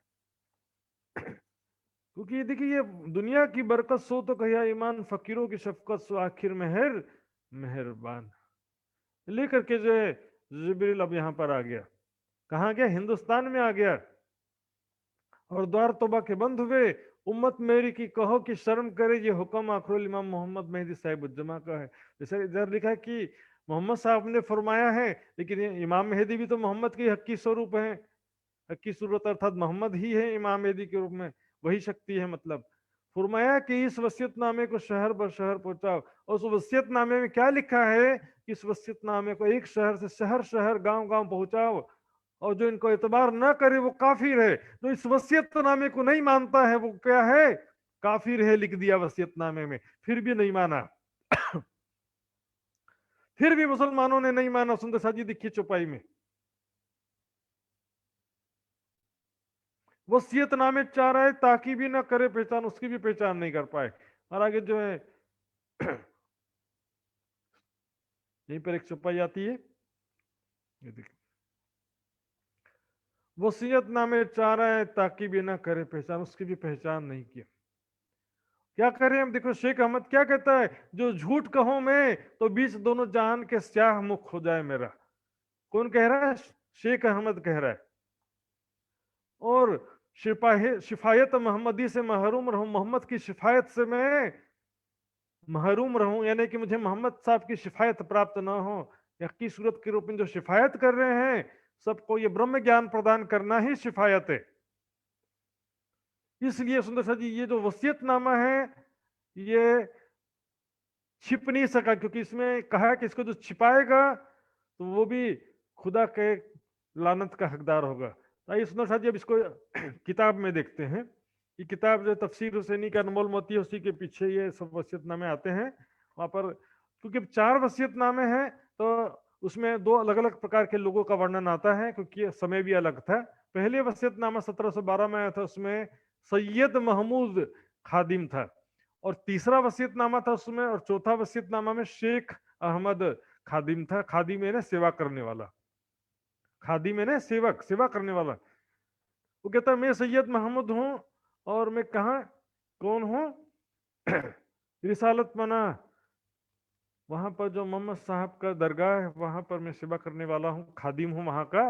क्योंकि देखिए, ये दुनिया की बरकत सो तो कहिया ईमान, फकीरों की शफकत सो आखिर मेहरबान। लेकर के जो है जिब्रील अब यहाँ पर आ गया। कहाँ गया? हिंदुस्तान में आ गया। और द्वार तौबा के बंद हुए। उम्मत मेरी की कहो कि शर्म करे, ये हुक्म आखिरुल इमाम मोहम्मद मेहदी साहिबुज्जमा का है। जैसे इधर लिखा है कि मोहम्मद साहब ने फरमाया है, लेकिन ये इमाम मेहदी भी तो मोहम्मद के हक्की स्वरूप है, हक्की सूरत, अर्थात मोहम्मद ही है इमाम मेहदी के रूप में, वही शक्ति है। मतलब फरमाया कि इस वसीयतनामे को शहर बर शहर पहुंचाओ। और उस वसीयतनामे में क्या लिखा है कि इस वसीयतनामे को एक शहर से शहर शहर गांव गांव पहुंचाओ, और जो इनको एतबार न करे वो काफिर है। जो इस वसीयतनामे को नहीं मानता है वो क्या है? काफिर है, लिख दिया वसीयतनामे में। फिर भी नहीं माना। फिर भी मुसलमानों ने नहीं माना। सुंदर साजी दिखी चौपाई में वसीयतनामे चाह रहा है ताकि भी ना करे पहचान, उसकी भी पहचान नहीं कर पाए। और आगे जो है यहीं पर एक चौपाई आती है, ये देखिए, वसीयतनामे चाह रहा है ताकि भी ना करे पहचान, उसकी भी पहचान नहीं की। क्या करें हम? देखो शेख अहमद क्या कहता है, जो झूठ कहूं मैं तो बीच दोनों जहान के स्याह मुख हो जाए मेरा। कौन कह रहा है? शेख अहमद कह रहा है। और शिफायत मोहम्मदी से महरूम रहूं, मोहम्मद की शिफायत से मैं महरूम रहूं, यानी कि मुझे मोहम्मद साहब की शिफायत प्राप्त ना हो। यक्की सूरत के रूप में जो शिफायत कर रहे हैं, सबको ये ब्रह्म ज्ञान प्रदान करना ही शिफायत है। इसलिए सुंदर सा जी ये जो वसीयतनामा है ये छिप नहीं सका, क्योंकि इसमें कहा कि इसको जो छिपाएगा तो वो भी खुदा के लानत का हकदार होगा। तो आइए सुंदर सा जी अब इसको किताब में देखते हैं। ये किताब जो तफसीर हुसैनी का अनमोल मोती है, उसी के पीछे ये सब वसीयतनामे आते हैं। वहां पर क्योंकि 4 वसीयतनामे हैं तो उसमें 2 अलग अलग प्रकार के लोगों का वर्णन आता है, क्योंकि समय भी अलग था। पहले वसीयतनामा 1712 में आया था, उसमें सैयद महमूद खादिम था। और तीसरा वसीयतनामा था उसमें, और चौथा वसीयतनामा में शेख अहमद खादिम था। खादिम है ना सेवा करने वाला, खादिम है ना सेवक, सेवा करने वाला। वो कहता है मैं सैयद महमूद हूं, और मैं कहा कौन हूं? रिसालत मना, वहां पर जो मोहम्मद साहब का दरगाह है वहां पर मैं सेवा करने वाला हूं, खादिम हूं वहां का।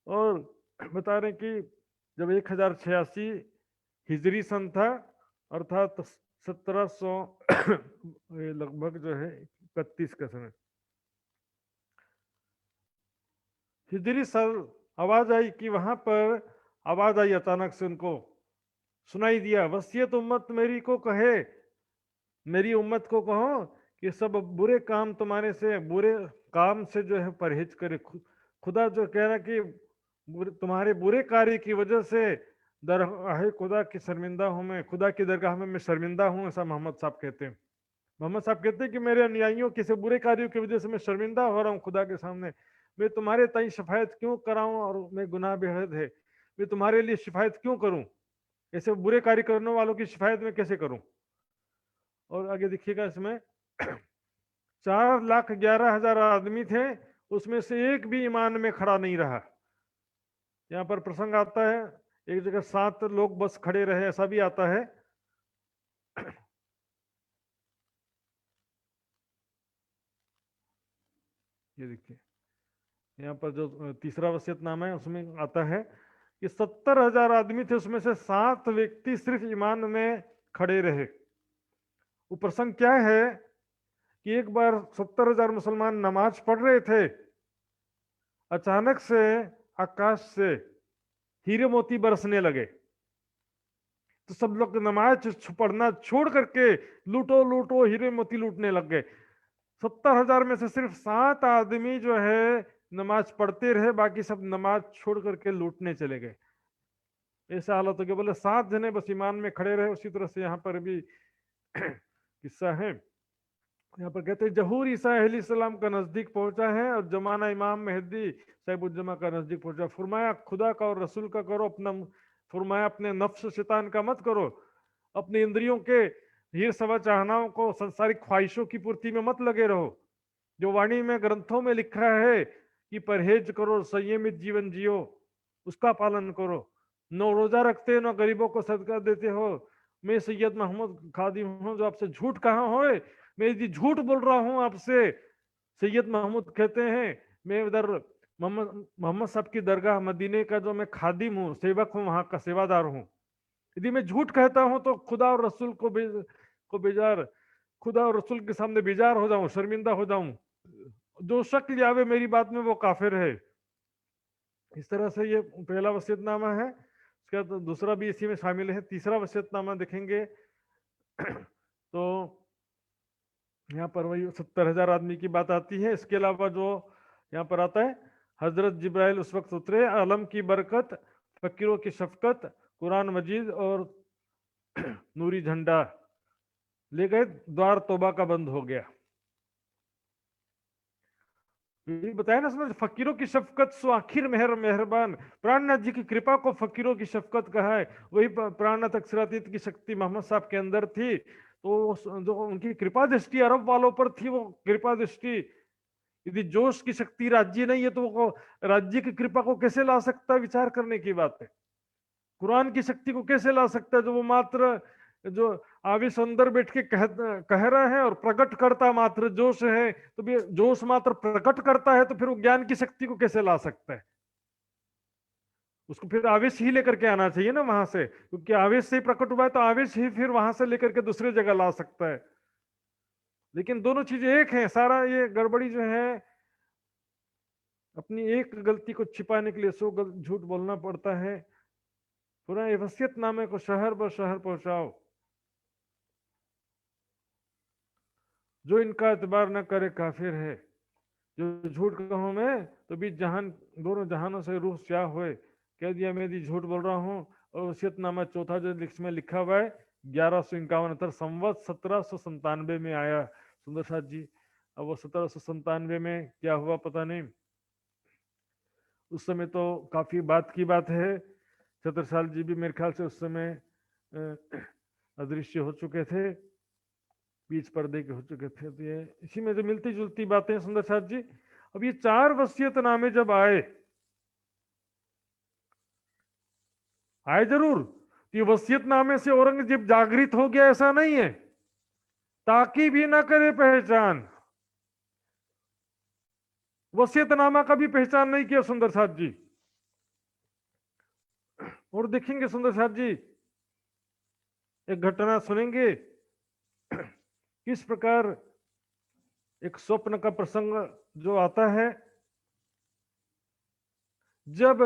और बता रहे कि जब 1086 हिजरी सन था, अर्थात 1700 लगभग जो है 31 का समय, हिजरी साल आवाज आई कि वहां पर आवाज आई, अचानक से उनको सुनाई दिया, वसीयत उम्मत मेरी को कहे, मेरी उम्मत को कहो कि सब बुरे काम तुम्हारे से, बुरे काम से जो है परहेज करे। खुदा जो कह रहा कि तुम्हारे बुरे कार्य की वजह से दरगाह खुदा की शर्मिंदा हूं मैं, खुदा की दरगाह में मैं शर्मिंदा हूं, ऐसा मोहम्मद साहब कहते हैं। मोहम्मद साहब कहते हैं कि मेरे अनुयायियों के से बुरे कार्यों की वजह से मैं शर्मिंदा हो रहा हूँ खुदा के सामने। मैं तुम्हारे ताई शिफायत क्यों कराऊं, और मैं गुनाह बेहद है, मैं तुम्हारे लिए शिफायत क्यों करूं? ऐसे बुरे कार्य करने वालों की शिफायत में कैसे करूं? और आगे देखिएगा इसमें 4,11,000 आदमी थे, उसमें से एक भी ईमान में खड़ा नहीं रहा। यहाँ पर प्रसंग आता है एक जगह 7 लोग बस खड़े रहे, ऐसा भी आता है। ये देखिए यहाँ पर जो तीसरा वसीयतनामा है उसमें आता है कि 70,000 आदमी थे, उसमें से 7 व्यक्ति सिर्फ ईमान में खड़े रहे। वो प्रसंग क्या है कि एक बार 70,000 मुसलमान नमाज पढ़ रहे थे, अचानक से आकाश से हीरे मोती बरसने लगे। तो सब लोग नमाज पढ़ना छोड़ करके लूटो लूटो हीरे मोती लूटने लग गए। 70,000 में से सिर्फ 7 आदमी जो है नमाज पढ़ते रहे, बाकी सब नमाज छोड़ करके लूटने चले गए। ऐसा हालत हो गया। बोले 7 जने बस ईमान में खड़े रहे। उसी तरह से यहाँ पर भी किस्सा है। यहाँ पर कहते हैं जहूर ईसा अलैहिस्सलाम का नजदीक पहुंचा है और जमाना इमाम मेहदी साहिबुज्जमा का नजदीक पहुंचा। फरमाया खुदा का और रसूल का करो, अपना फरमाया अपने नफ्स शैतान का मत करो, अपने इंद्रियों के हीर सवा चाहनाओं को संसारिक ख्वाहिशों की पूर्ति में मत लगे रहो। जो वाणी में ग्रंथों में लिखा है कि परहेज करो, संयमित जीवन जियो, उसका पालन करो। न रोजा रखते न गरीबों को सदका देते हो। मैं सैयद मोहम्मद खादिम हूँ जो आपसे झूठ कहा हो, मैं यदि झूठ बोल रहा हूँ आपसे सैयद महमूद कहते हैं, मैं उधर मोहम्मद साहब की दरगाह मदीने का जो मैं खादिम हूँ, सेवक हूँ, वहां का सेवादार हूँ। यदि मैं झूठ कहता हूँ तो खुदा और रसूल को बेजार, खुदा और रसूल के सामने बेजार हो जाऊं, शर्मिंदा हो जाऊं। जो शक ले आवे मेरी बात में वो काफिर है। इस तरह से ये पहला वसीयतनामा है। उसके बाद दूसरा भी इसी में शामिल है। तीसरा वसीयतनामा देखेंगे तो यहाँ पर वही 70,000 आदमी की बात आती है। इसके अलावा जो यहाँ पर आता है, हजरत जिब्राइल उस वक्त उतरे, आलम की बरकत, फकीरों की शफकत, कुरान मजीद और नूरी झंडा ले गए, द्वार तौबा का बंद हो गया। ये बताया ना समझ, फकीरों की शफकत सो आखिर मेहरबान। प्राणनाथ जी की कृपा को फकीरों की शफकत कहा है। वही प्राणनाथ अक्षरातीत की शक्ति मोहम्मद साहब के अंदर थी, तो जो उनकी कृपा दृष्टि अरब वालों पर थी, वो कृपा दृष्टि, यदि जोश की शक्ति राज्य नहीं है तो वो राज्य की कृपा को कैसे ला सकता है? विचार करने की बात है। कुरान की शक्ति को कैसे ला सकता है? जो वो मात्र जो आवेश अंदर बैठ के कह रहा है और प्रकट करता मात्र जोश है, तो भी जोश मात्र प्रकट करता है, तो फिर वो ज्ञान की शक्ति को कैसे ला सकता है? उसको फिर आवेश ही लेकर के आना चाहिए ना वहां से, क्योंकि आवेश से ही प्रकट हुआ है, तो आवेश ही फिर वहां से लेकर के दूसरी जगह ला सकता है। लेकिन दोनों चीजें एक है। सारा ये गड़बड़ी जो है, अपनी एक गलती को छिपाने के लिए 100 झूठ बोलना पड़ता है। पूरा ये वसीयतनामे को शहर ब शहर पहुंचाओ। जो इनका एतबार न करे काफिर है। जो झूठ कहूं मैं तो बीच जहान, दोनों जहानों से रूह स्याह हुए। कह दिया मैं भी झूठ बोल रहा हूँ। और वसीयतनामा चौथा जो इसमें लिखा हुआ है 1151 संवत 1797 में आया सुंदर साथ जी। अब वो 1797 में क्या हुआ पता नहीं। उस समय तो काफी बात की बात है। छत्रसाल जी भी मेरे ख्याल से उस समय अदृश्य हो चुके थे, बीच पर्दे के हो चुके थे। तो ये इसी में जो मिलती जुलती बातें सुंदर साथ जी। अब ये 4 वसीयतनामे जब आए जरूर, तो ये वसीयतनामे से औरंगजेब जागृत हो गया ऐसा नहीं है। ताकि भी ना करे पहचान, वसीयतनामा का भी पहचान नहीं किया सुंदर साथ जी। और देखेंगे सुंदर साथ जी, एक घटना सुनेंगे किस प्रकार एक स्वप्न का प्रसंग जो आता है। जब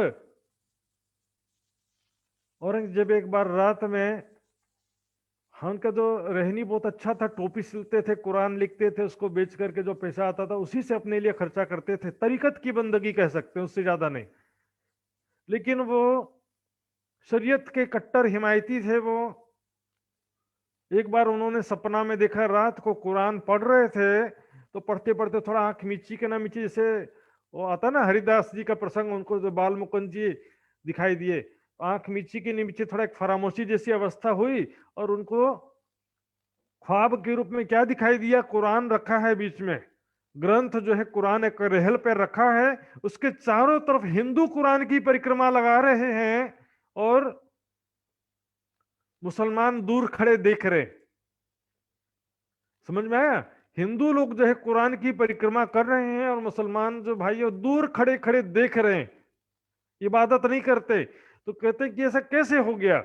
औरंगजेब एक बार रात में, उनका जो रहनी बहुत अच्छा था, टोपी सिलते थे, कुरान लिखते थे, उसको बेच करके जो पैसा आता था उसी से अपने लिए खर्चा करते थे। तरीकत की बंदगी कह सकते हैं, उससे ज्यादा नहीं। लेकिन वो शरीयत के कट्टर हिमायती थे। वो एक बार उन्होंने सपना में देखा, रात को कुरान पढ़ रहे थे, तो पढ़ते पढ़ते थोड़ा आंख मीची के ना मीची, जैसे वो आता ना हरिदास जी का प्रसंग, उनको जो बाल मुकुंद जी दिखाई दिए, आंख मीची के नीचे थोड़ा एक फरामोशी जैसी अवस्था हुई। और उनको ख्वाब के रूप में क्या दिखाई दिया? कुरान रखा है बीच में, ग्रंथ जो है कुरान एक रेहल पर रखा है, उसके चारों तरफ हिंदू कुरान की परिक्रमा लगा रहे हैं और मुसलमान दूर खड़े देख रहे। समझ में आया? हिंदू लोग जो है कुरान की परिक्रमा कर रहे हैं और मुसलमान जो भाई है दूर खड़े खड़े देख रहे हैं, इबादत नहीं करते। तो कहते हैं कि ऐसा कैसे हो गया?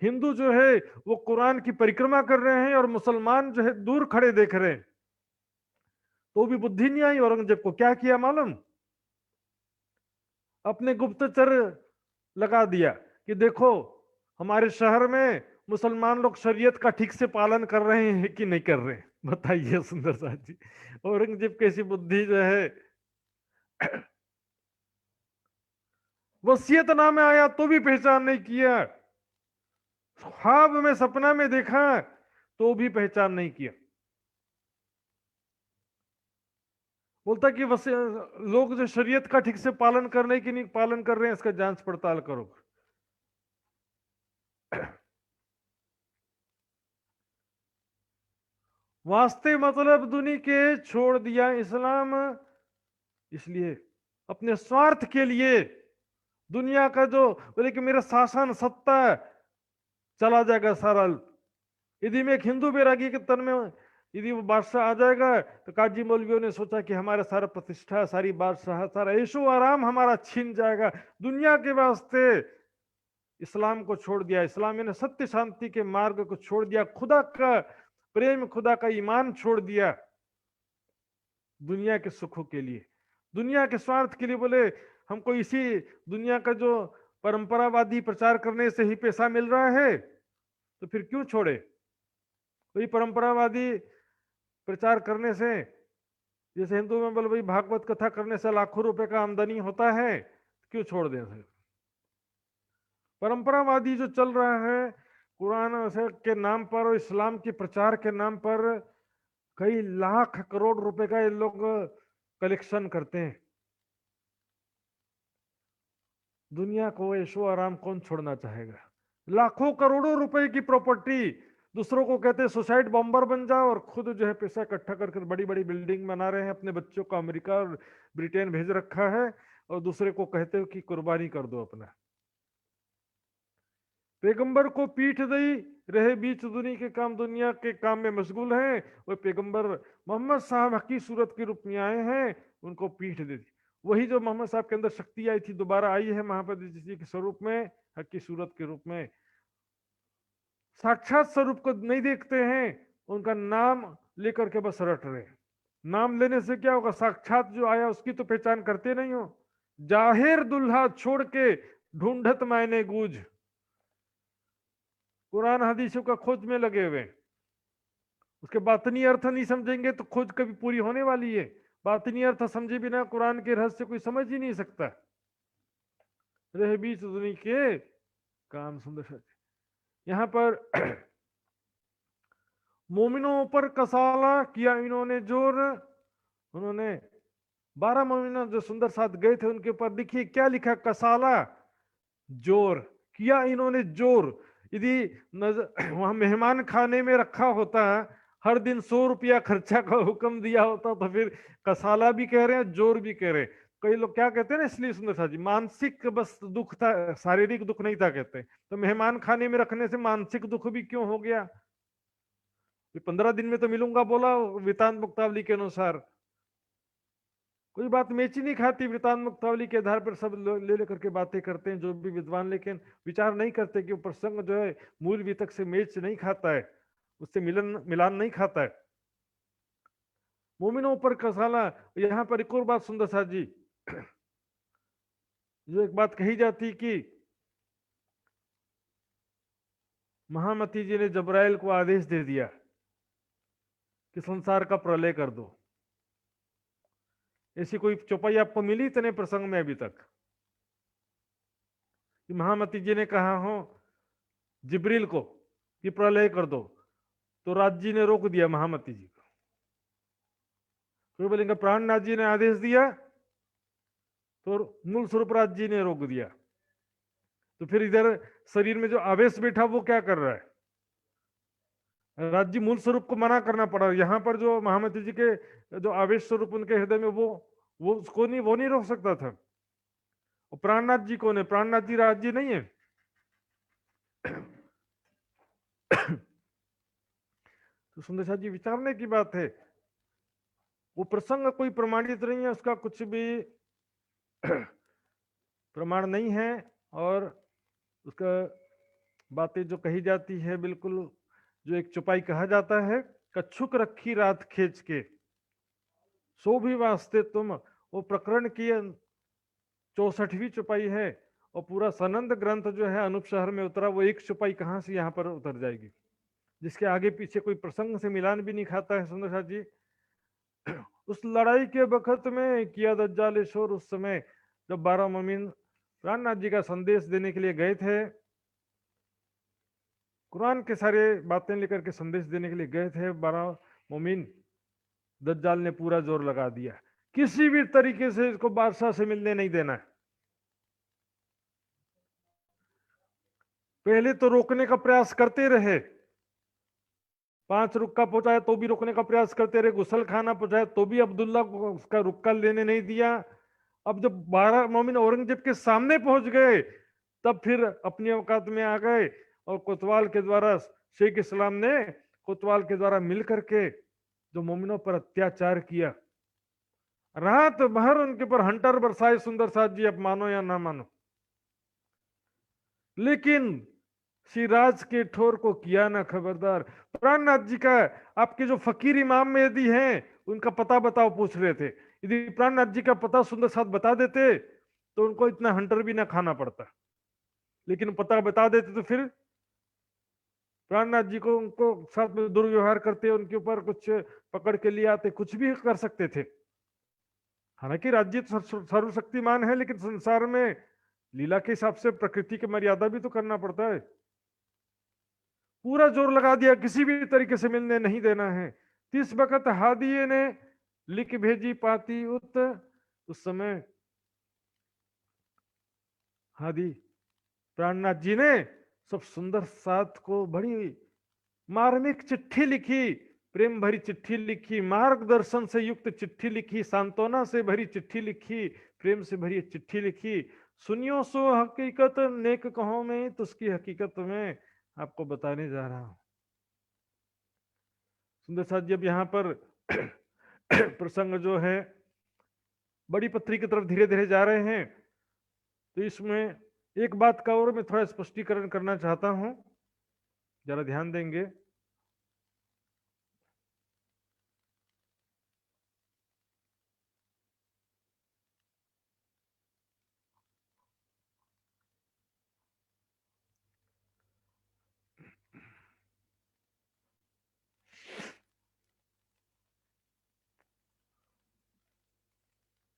हिंदू जो है वो कुरान की परिक्रमा कर रहे हैं और मुसलमान जो है दूर खड़े देख रहे हैं। तो भी बुद्धि नहीं आई औरंगजेब को। क्या किया मालूम? अपने गुप्तचर लगा दिया कि देखो हमारे शहर में मुसलमान लोग शरीयत का ठीक से पालन कर रहे हैं कि नहीं कर रहे हैं। बताइए सुंदर साथ जी, औरंगजेब कैसी बुद्धि जो है। वसीयतनामा आया तो भी पहचान नहीं किया, ख्वाब में सपना में देखा तो भी पहचान नहीं किया। बोलता कि लोग जो शरीयत का ठीक से पालन करने की नहीं पालन कर रहे हैं, इसका जांच पड़ताल करो। वास्ते मतलब दुनिया के छोड़ दिया इस्लाम, इसलिए अपने स्वार्थ के लिए दुनिया का जो बोले कि मेरा शासन सत्ता चला जाएगा सारा। यदि मैं एक हिंदू बैरागी के तन में यदि वो बादशाह आ जाएगा तो काजी मौलवियों ने सोचा कि हमारा सारा प्रतिष्ठा, सारी बादशाह, सारा ऐशो आराम हमारा छीन जाएगा। दुनिया के वास्ते इस्लाम को छोड़ दिया, इस्लाम यानी सत्य शांति के मार्ग को छोड़ दिया, खुदा का प्रेम, खुदा का ईमान छोड़ दिया दुनिया के सुखों के लिए, दुनिया के स्वार्थ के लिए। बोले हमको इसी दुनिया का जो परंपरावादी प्रचार करने से ही पैसा मिल रहा है, तो फिर क्यों छोड़े। कोई परंपरावादी प्रचार करने से, जैसे हिंदू में बोले भाई भागवत कथा करने से लाखों रुपए का आमदनी होता है, क्यों छोड़ दें। परंपरावादी जो चल रहा है कुरान के नाम पर और इस्लाम के प्रचार के नाम पर, कई लाख करोड़ रुपए का ये लोग कलेक्शन करते हैं। दुनिया को ऐशो आराम कौन छोड़ना चाहेगा। लाखों करोड़ों रुपए की प्रॉपर्टी दूसरों को कहते हैं सुसाइड बॉम्बर बन जाओ, और खुद जो है पैसा इकट्ठा करके बड़ी बड़ी बिल्डिंग बना रहे हैं, अपने बच्चों को अमेरिका और ब्रिटेन भेज रखा है, और दूसरे को कहते हो कि कुर्बानी कर दो अपना। पैगंबर को पीठ दई रहे बीच दुनिया के काम में मशगूल हैं, और पैगंबर मोहम्मद साहब हकी सूरत के रूप में आए हैं, उनको पीठ दे दी। वही जो मोहम्मद साहब के अंदर शक्ति आई थी दोबारा आई है महापति जी के स्वरूप में, हकी सूरत के रूप में। साक्षात स्वरूप को नहीं देखते हैं, उनका नाम लेकर के बस रट रहे। नाम लेने से क्या होगा, साक्षात जो आया उसकी तो पहचान करते नहीं हो। जाहिर दुल्हा छोड़ के ढूंढत मायने गूंज, कुरान हदीसों का खोज में लगे हुए, उसके बातनी अर्थ नहीं समझेंगे तो खोज कभी पूरी होने वाली है। बातनी अर्थ समझे बिना कुरान के रहस्य कोई समझ ही नहीं सकता। रहे बीच दुनिया के काम सुंदर। यहां पर मोमिनों पर कसाला किया इन्होंने जोर, उन्होंने 12 मोमिनों जो सुंदर साथ गए थे उनके ऊपर देखिए क्या लिखा, कसाला जोर किया इन्होंने जोर। यदि वहां मेहमान खाने में रखा होता, हर दिन 100 रुपया खर्चा का हुक्म दिया होता, तो फिर कसाला भी कह रहे हैं, जोर भी कह रहे हैं। कई लोग क्या कहते हैं ना, इसलिए सुंदर साथ जी मानसिक बस दुख था, शारीरिक दुख नहीं था कहते हैं। तो मेहमान खाने में रखने से मानसिक दुख भी क्यों हो गया। 15 दिन में तो मिलूंगा बोला वृतांत मुक्तावली के अनुसार, कोई बात मेची नहीं खाती। वृतांत मुक्तावली के आधार पर सब ले लेकर के बातें करते हैं जो भी विद्वान, लेकिन विचार नहीं करते कि वो प्रसंग जो है मूल वितक से मेच नहीं खाता है, उससे मिलान नहीं खाता है। मोमिनों पर कसाला। यहां पर एक और बात सुंदर साथ जी, जो एक बात कही जाती कि महामती जी ने जबराइल को आदेश दे दिया कि संसार का प्रलय कर दो। ऐसी कोई चौपाई आपको मिली इतने प्रसंग में अभी तक कि महामती जी ने कहा हो जिब्रील को कि प्रलय कर दो, तो राज जी ने रोक दिया महामती जी को। तो बोलेंगे प्राणनाथ जी ने आदेश दिया तो मूल स्वरूप राज जी ने रोक दिया। तो फिर इधर शरीर में जो आवेश बैठा वो क्या कर रहा है, राज्य मूल स्वरूप को मना करना पड़ा। यहाँ पर जो महामती जी के जो आवेश स्वरूप उनके हृदय में वो उसको नहीं, वो नहीं रोक सकता था। और प्राणनाथ जी कौन है, प्राणनाथ जी राज जी नहीं है। तो सुंदर जी विचारने की बात है, वो प्रसंग कोई प्रमाणित नहीं है, उसका कुछ भी प्रमाण नहीं है, और उसका बातें जो कही जाती है बिल्कुल जो एक चुपाई कहा जाता है, कच्छुक रखी रात खींच के सो भी वास्ते तुम, वो प्रकरण की 64वीं चुपाई है। और पूरा सनंद ग्रंथ जो है अनूप शहर में उतरा, वो एक चुपाई कहां से यहाँ पर उतर जाएगी, जिसके आगे पीछे कोई प्रसंग से मिलान भी नहीं खाता है। सुंदर साथ जी उस लड़ाई के वक्त में किया दज्जाल शोर, उस समय जब 12 मोमिन प्राणनाथ जी का संदेश देने के लिए गए थे, कुरान के सारे बातें लेकर के संदेश देने के लिए गए थे 12 मोमिन, दज्जाल ने पूरा जोर लगा दिया किसी भी तरीके से इसको बादशाह से मिलने नहीं देना है। पहले तो रोकने का प्रयास करते रहे, 5 रुक्का पहुंचाया तो भी रोकने का प्रयास करते रहे, गुसल खाना पहुंचाया तो भी अब्दुल्ला को उसका रुक्का लेने नहीं दिया। अब जब 12 मोमिन औरंगजेब के सामने पहुंच गए, तब फिर अपनी औकात में आ गए, और कोतवाल के द्वारा शेख इस्लाम ने कोतवाल के द्वारा मिल करके जो मोमिनों पर अत्याचार किया, रात भर उनके ऊपर हंटर बरसाए सुंदर साथ जी, आप मानो या ना मानो, लेकिन सिराज के ठोर को किया ना खबरदार। प्राणनाथ जी का, आपके जो फकीर इमाम मेहदी हैं उनका पता बताओ पूछ रहे थे, यदि प्राणनाथ जी का पता सुंदर साथ बता देते तो उनको इतना हंटर भी ना खाना पड़ता, लेकिन पता बता देते तो फिर प्राणनाथ जी को उनको साथ में दुर्व्यवहार करते, उनके ऊपर कुछ पकड़ के लिए आते, कुछ भी कर सकते थे। हालांकि राज्य तो सर्वशक्तिमान है, लेकिन संसार में लीला के हिसाब से प्रकृति की मर्यादा भी तो करना पड़ता है। पूरा जोर लगा दिया, किसी भी तरीके से मिलने नहीं देना है। तीस वक्त हादिये ने लिख भेजी पाती उत, उस समय हादी प्राणनाथ जी ने सब सुंदर साथ को बड़ी मार्मिक चिट्ठी लिखी, प्रेम भरी चिट्ठी लिखी, मार्गदर्शन से युक्त चिट्ठी लिखी, सांत्वना से भरी चिट्ठी लिखी, प्रेम से भरी चिट्ठी लिखी। सुनियो सो हकीकत नेक कहो में, तो उसकी हकीकत में आपको बताने जा रहा हूं। सुंदर साथ जी अब यहाँ पर प्रसंग जो है बड़ी पत्री की तरफ धीरे धीरे जा रहे हैं, तो इसमें एक बात का और मैं थोड़ा स्पष्टीकरण करना चाहता हूं, जरा ध्यान देंगे।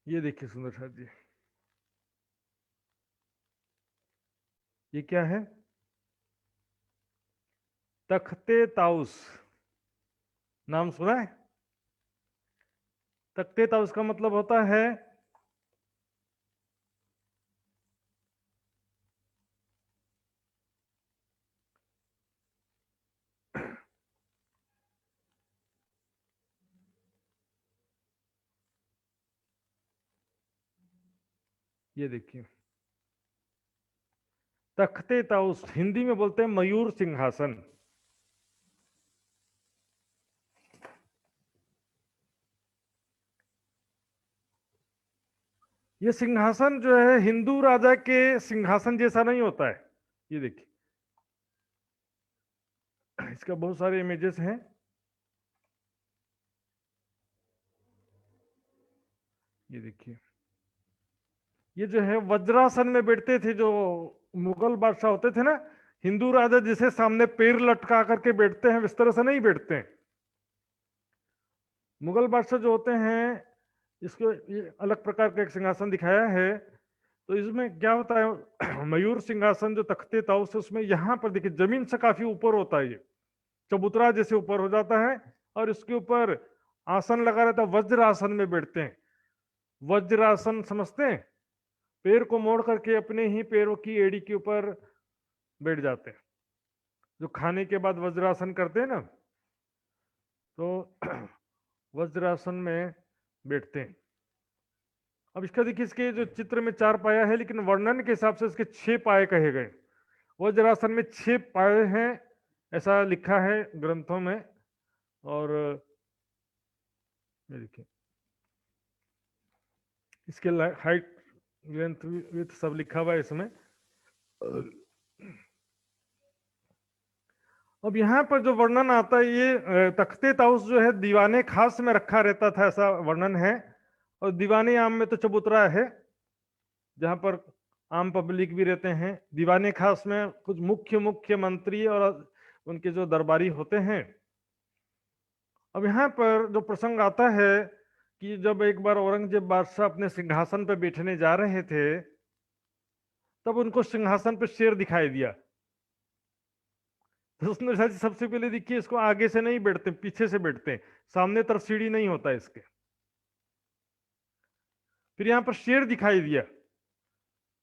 ये देखिए सुंदर साथ जी, ये क्या है? तख्ते ताउस, नाम सुना है? तख्ते ताउस का मतलब होता है ये देखिए, तख्ते ताउस हिंदी में बोलते हैं मयूर सिंहासन। ये सिंहासन जो है हिंदू राजा के सिंहासन जैसा नहीं होता है। ये देखिए, इसका बहुत सारे इमेजेस हैं। ये देखिए, ये जो है वज्रासन में बैठते थे जो मुगल बादशाह होते थे ना, हिंदू राजा जिसे सामने पैर लटका करके बैठते हैं, इस तरह से नहीं बैठते हैं। मुगल बादशाह जो होते हैं, इसको ये अलग प्रकार का एक सिंहासन दिखाया है। तो इसमें क्या होता है, मयूर सिंहासन जो तख्ते ताउस, उसमें यहां पर देखिए जमीन से काफी ऊपर होता है, ये चबूतरा जैसे ऊपर हो जाता है, और इसके ऊपर आसन लगा रहता है, वज्र आसन में बैठते हैं। वज्रासन समझते हैं? पैर को मोड़ करके अपने ही पैरों की एड़ी के ऊपर बैठ जाते हैं, जो खाने के बाद वज्रासन करते हैं ना, तो वज्रासन में बैठते हैं। अब इसका देखिए, इसके जो चित्र में 4 पाया है, लेकिन वर्णन के हिसाब से इसके 6 पाए कहे गए। वज्रासन में 6 पाए हैं, ऐसा लिखा है ग्रंथों में। और देखिए, इसके हाइट, लेंथ, विड्थ सब लिखा हुआ है इसमें। अब यहाँ पर जो वर्णन आता है, ये तख्ते ताउस जो है दीवाने खास में रखा रहता था, ऐसा वर्णन है। और दीवाने आम में तो चबूतरा है, जहां पर आम पब्लिक भी रहते हैं। दीवाने खास में कुछ मुख्य मुख्य मंत्री और उनके जो दरबारी होते हैं। अब यहाँ पर जो प्रसंग आता है कि जब एक बार औरंगजेब बादशाह अपने सिंहासन पर बैठने जा रहे थे, तब उनको सिंहासन पर शेर दिखाई दिया। तो उसने सबसे पहले देखिए, इसको आगे से नहीं बैठते, पीछे से बैठते हैं, सामने तरफ सीढ़ी नहीं होता इसके। फिर यहां पर शेर दिखाई दिया,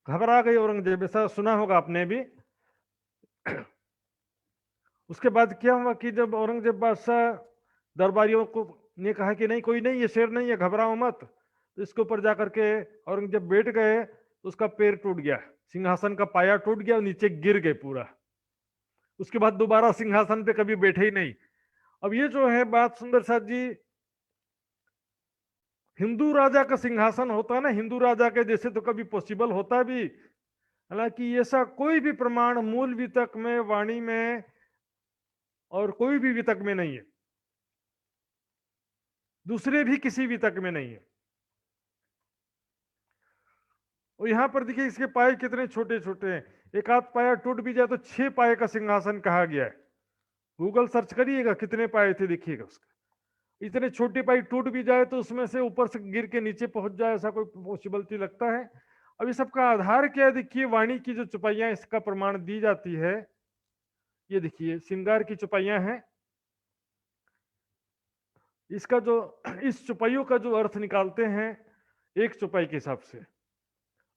घबरा गए औरंगजेब, ऐसा सुना होगा आपने भी। उसके बाद क्या हुआ कि जब औरंगजेब बादशाह दरबारियों को ने कहा कि नहीं, कोई नहीं, ये शेर नहीं है, घबराओ मत, तो इसके ऊपर जाकर के औरंगजेब बैठ गए, तो उसका पैर टूट गया, सिंहासन का पाया टूट गया, नीचे गिर गए पूरा। उसके बाद दोबारा सिंहासन पे कभी बैठे ही नहीं। अब ये जो है बात सुंदर साथ जी हिंदू राजा का सिंहासन होता है ना, हिंदू राजा के जैसे तो कभी पॉसिबल होता भी, हालांकि ऐसा कोई भी प्रमाण मूल वितक में, वाणी में और कोई भी वितक में नहीं है, दूसरे भी किसी वितक में नहीं है। और यहां पर देखिए इसके पाए कितने छोटे छोटे हैं, एक आध पाया टूट भी जाए तो 6 पाए का सिंहासन कहा गया है। गूगल सर्च करिएगा कितने पाए थे, देखिएगा उसका। इतने छोटे पाई टूट भी जाए तो उसमें से ऊपर से गिर के नीचे पहुंच जाए, ऐसा कोई पॉसिबिलिटी लगता है? अब इस सबका आधार क्या है? देखिए वाणी की जो चौपाइयां इसका प्रमाण दी जाती है, ये देखिए श्रृंगार की चौपाइयां हैं। इसका जो इस चौपाइयों का जो अर्थ निकालते हैं एक चौपाई के हिसाब से,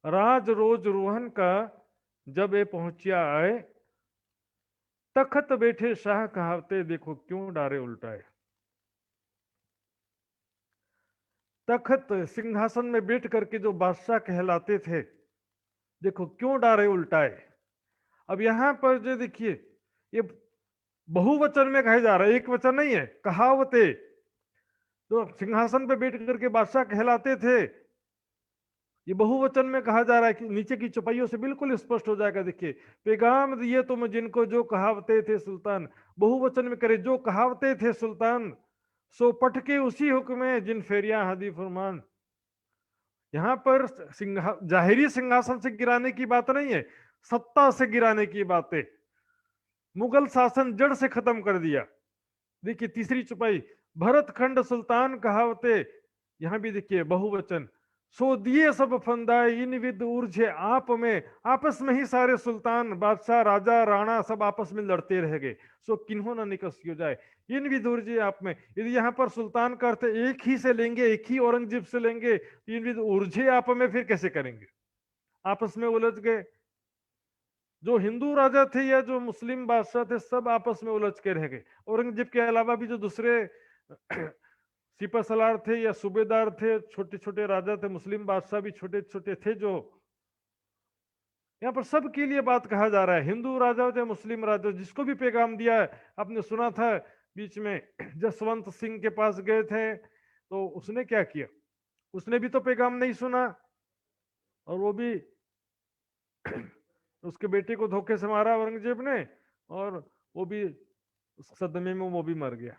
राज रोज रोहन का जब ये पहुंचिया आए, तखत बैठे शाह कहावते देखो क्यों डारे उल्टाए। तखत सिंहासन में बैठ करके जो बादशाह कहलाते थे, देखो क्यों डारे उल्टाए। अब यहां पर जो देखिए ये बहुवचन में कहे जा रहा है, एक वचन नहीं है। कहावते जो सिंहासन पे बैठ करके बादशाह कहलाते थे, ये बहुवचन में कहा जा रहा है कि नीचे की चौपाइयों से बिल्कुल स्पष्ट हो जाएगा। देखिए, पैगाम दिए तुम जिनको जो कहावते थे सुल्तान, बहुवचन में करे जो कहावते थे सुल्तान, सो पट के उसी हुक्म जिन फेरिया हदी फरमान। यहां पर जाहिरी सिंहासन से गिराने की बात नहीं है, सत्ता से गिराने की बात है। मुगल शासन जड़ से खत्म कर दिया। देखिए तीसरी चौपाई, भरत खंड सुल्तान कहावते, यहां भी देखिए बहुवचन, सो दिए सब फंदाए इन विद ऊर्जे आप में, आपस में ही सारे सुल्तान बादशाह राजा राणा सब आपस में लड़ते रह गए, सो किन्हों ना निकस हो जाए इन विद ऊर्जे आप में। यदि यहाँ पर सुल्तान का अर्थ एक ही से लेंगे, एक ही औरंगजेब से लेंगे, इन विद ऊर्जे आप में फिर कैसे करेंगे? आपस में उलझ गए। जो हिंदू राजा थे या जो मुस्लिम बादशाह थे, सब आपस में उलझ के रह गए। औरंगजेब के अलावा भी जो दूसरे सिपह सलार थे या सूबेदार थे, छोटे छोटे राजा थे, मुस्लिम बादशाह भी छोटे छोटे थे, जो यहाँ पर सबके लिए बात कहा जा रहा है। हिंदू राजा हो चाहे मुस्लिम राजा, जिसको भी पैगाम दिया है। आपने सुना था बीच में जसवंत सिंह के पास गए थे, तो उसने क्या किया? उसने भी तो पैगाम नहीं सुना, और वो भी उसके बेटे को धोखे से मारा औरंगजेब ने, और वो भी सदमे में वो भी मर गया।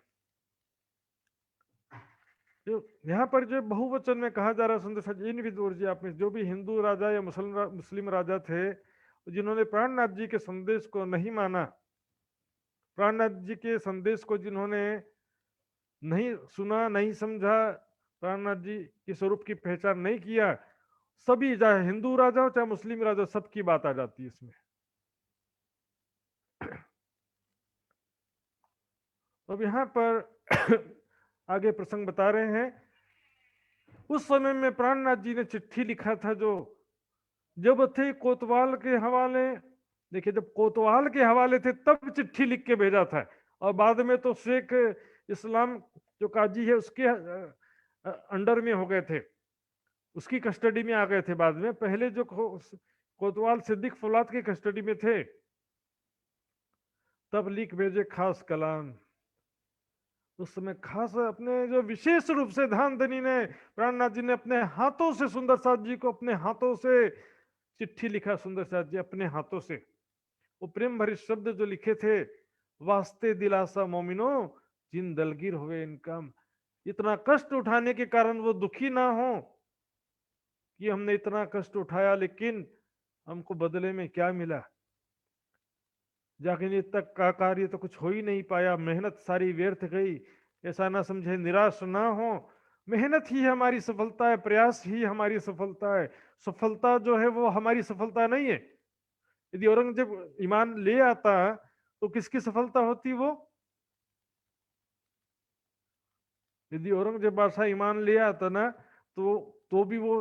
जो यहाँ पर जो बहुवचन में कहा जा रहा है संदेश, इन विदुर जी आप में जो भी हिंदू राजा या मुस्लिम राजा थे, जिन्होंने प्राणनाथ जी के संदेश को नहीं माना, प्राणनाथ जी के संदेश को जिन्होंने नहीं सुना, नहीं समझा, प्राणनाथ जी के स्वरूप की पहचान नहीं किया, सभी चाहे हिंदू राजा हो चाहे मुस्लिम राजा, सबकी बात आ जाती है इसमें। अब यहाँ पर आगे प्रसंग बता रहे हैं, उस समय में प्राणनाथ जी ने चिट्ठी लिखा था, जो जब थे कोतवाल के हवाले। देखिए जब कोतवाल के हवाले थे तब चिट्ठी लिख के भेजा था, और बाद में तो शेख इस्लाम जो काजी है उसके अंडर में हो गए थे, उसकी कस्टडी में आ गए थे बाद में। पहले जो कोतवाल सिद्दीक फौलाद की कस्टडी में थे, तब लिख भेजे खास कलाम। उस समय खास अपने जो विशेष रूप से धानधनी ने, प्राणनाथ जी ने अपने हाथों से सुंदर साथ जी को अपने हाथों से चिट्ठी लिखा। सुंदर साथ जी अपने हाथों से वो प्रेम भरे शब्द जो लिखे थे, वास्ते दिलासा मोमिनो जिन दलगीर हुए इनका। इतना कष्ट उठाने के कारण वो दुखी ना हो कि हमने इतना कष्ट उठाया, लेकिन हमको बदले में क्या मिला? जाकिर तक का कार्य तो कुछ हो ही नहीं पाया, मेहनत सारी व्यर्थ गई। ऐसा ना समझे, निराश ना हो, मेहनत ही हमारी सफलता है, प्रयास ही हमारी सफलता है। सफलता जो है वो हमारी सफलता नहीं है। यदि औरंगजेब ईमान ले आता तो किसकी सफलता होती वो? यदि औरंगजेब बादशाह ईमान ले आता ना, तो भी वो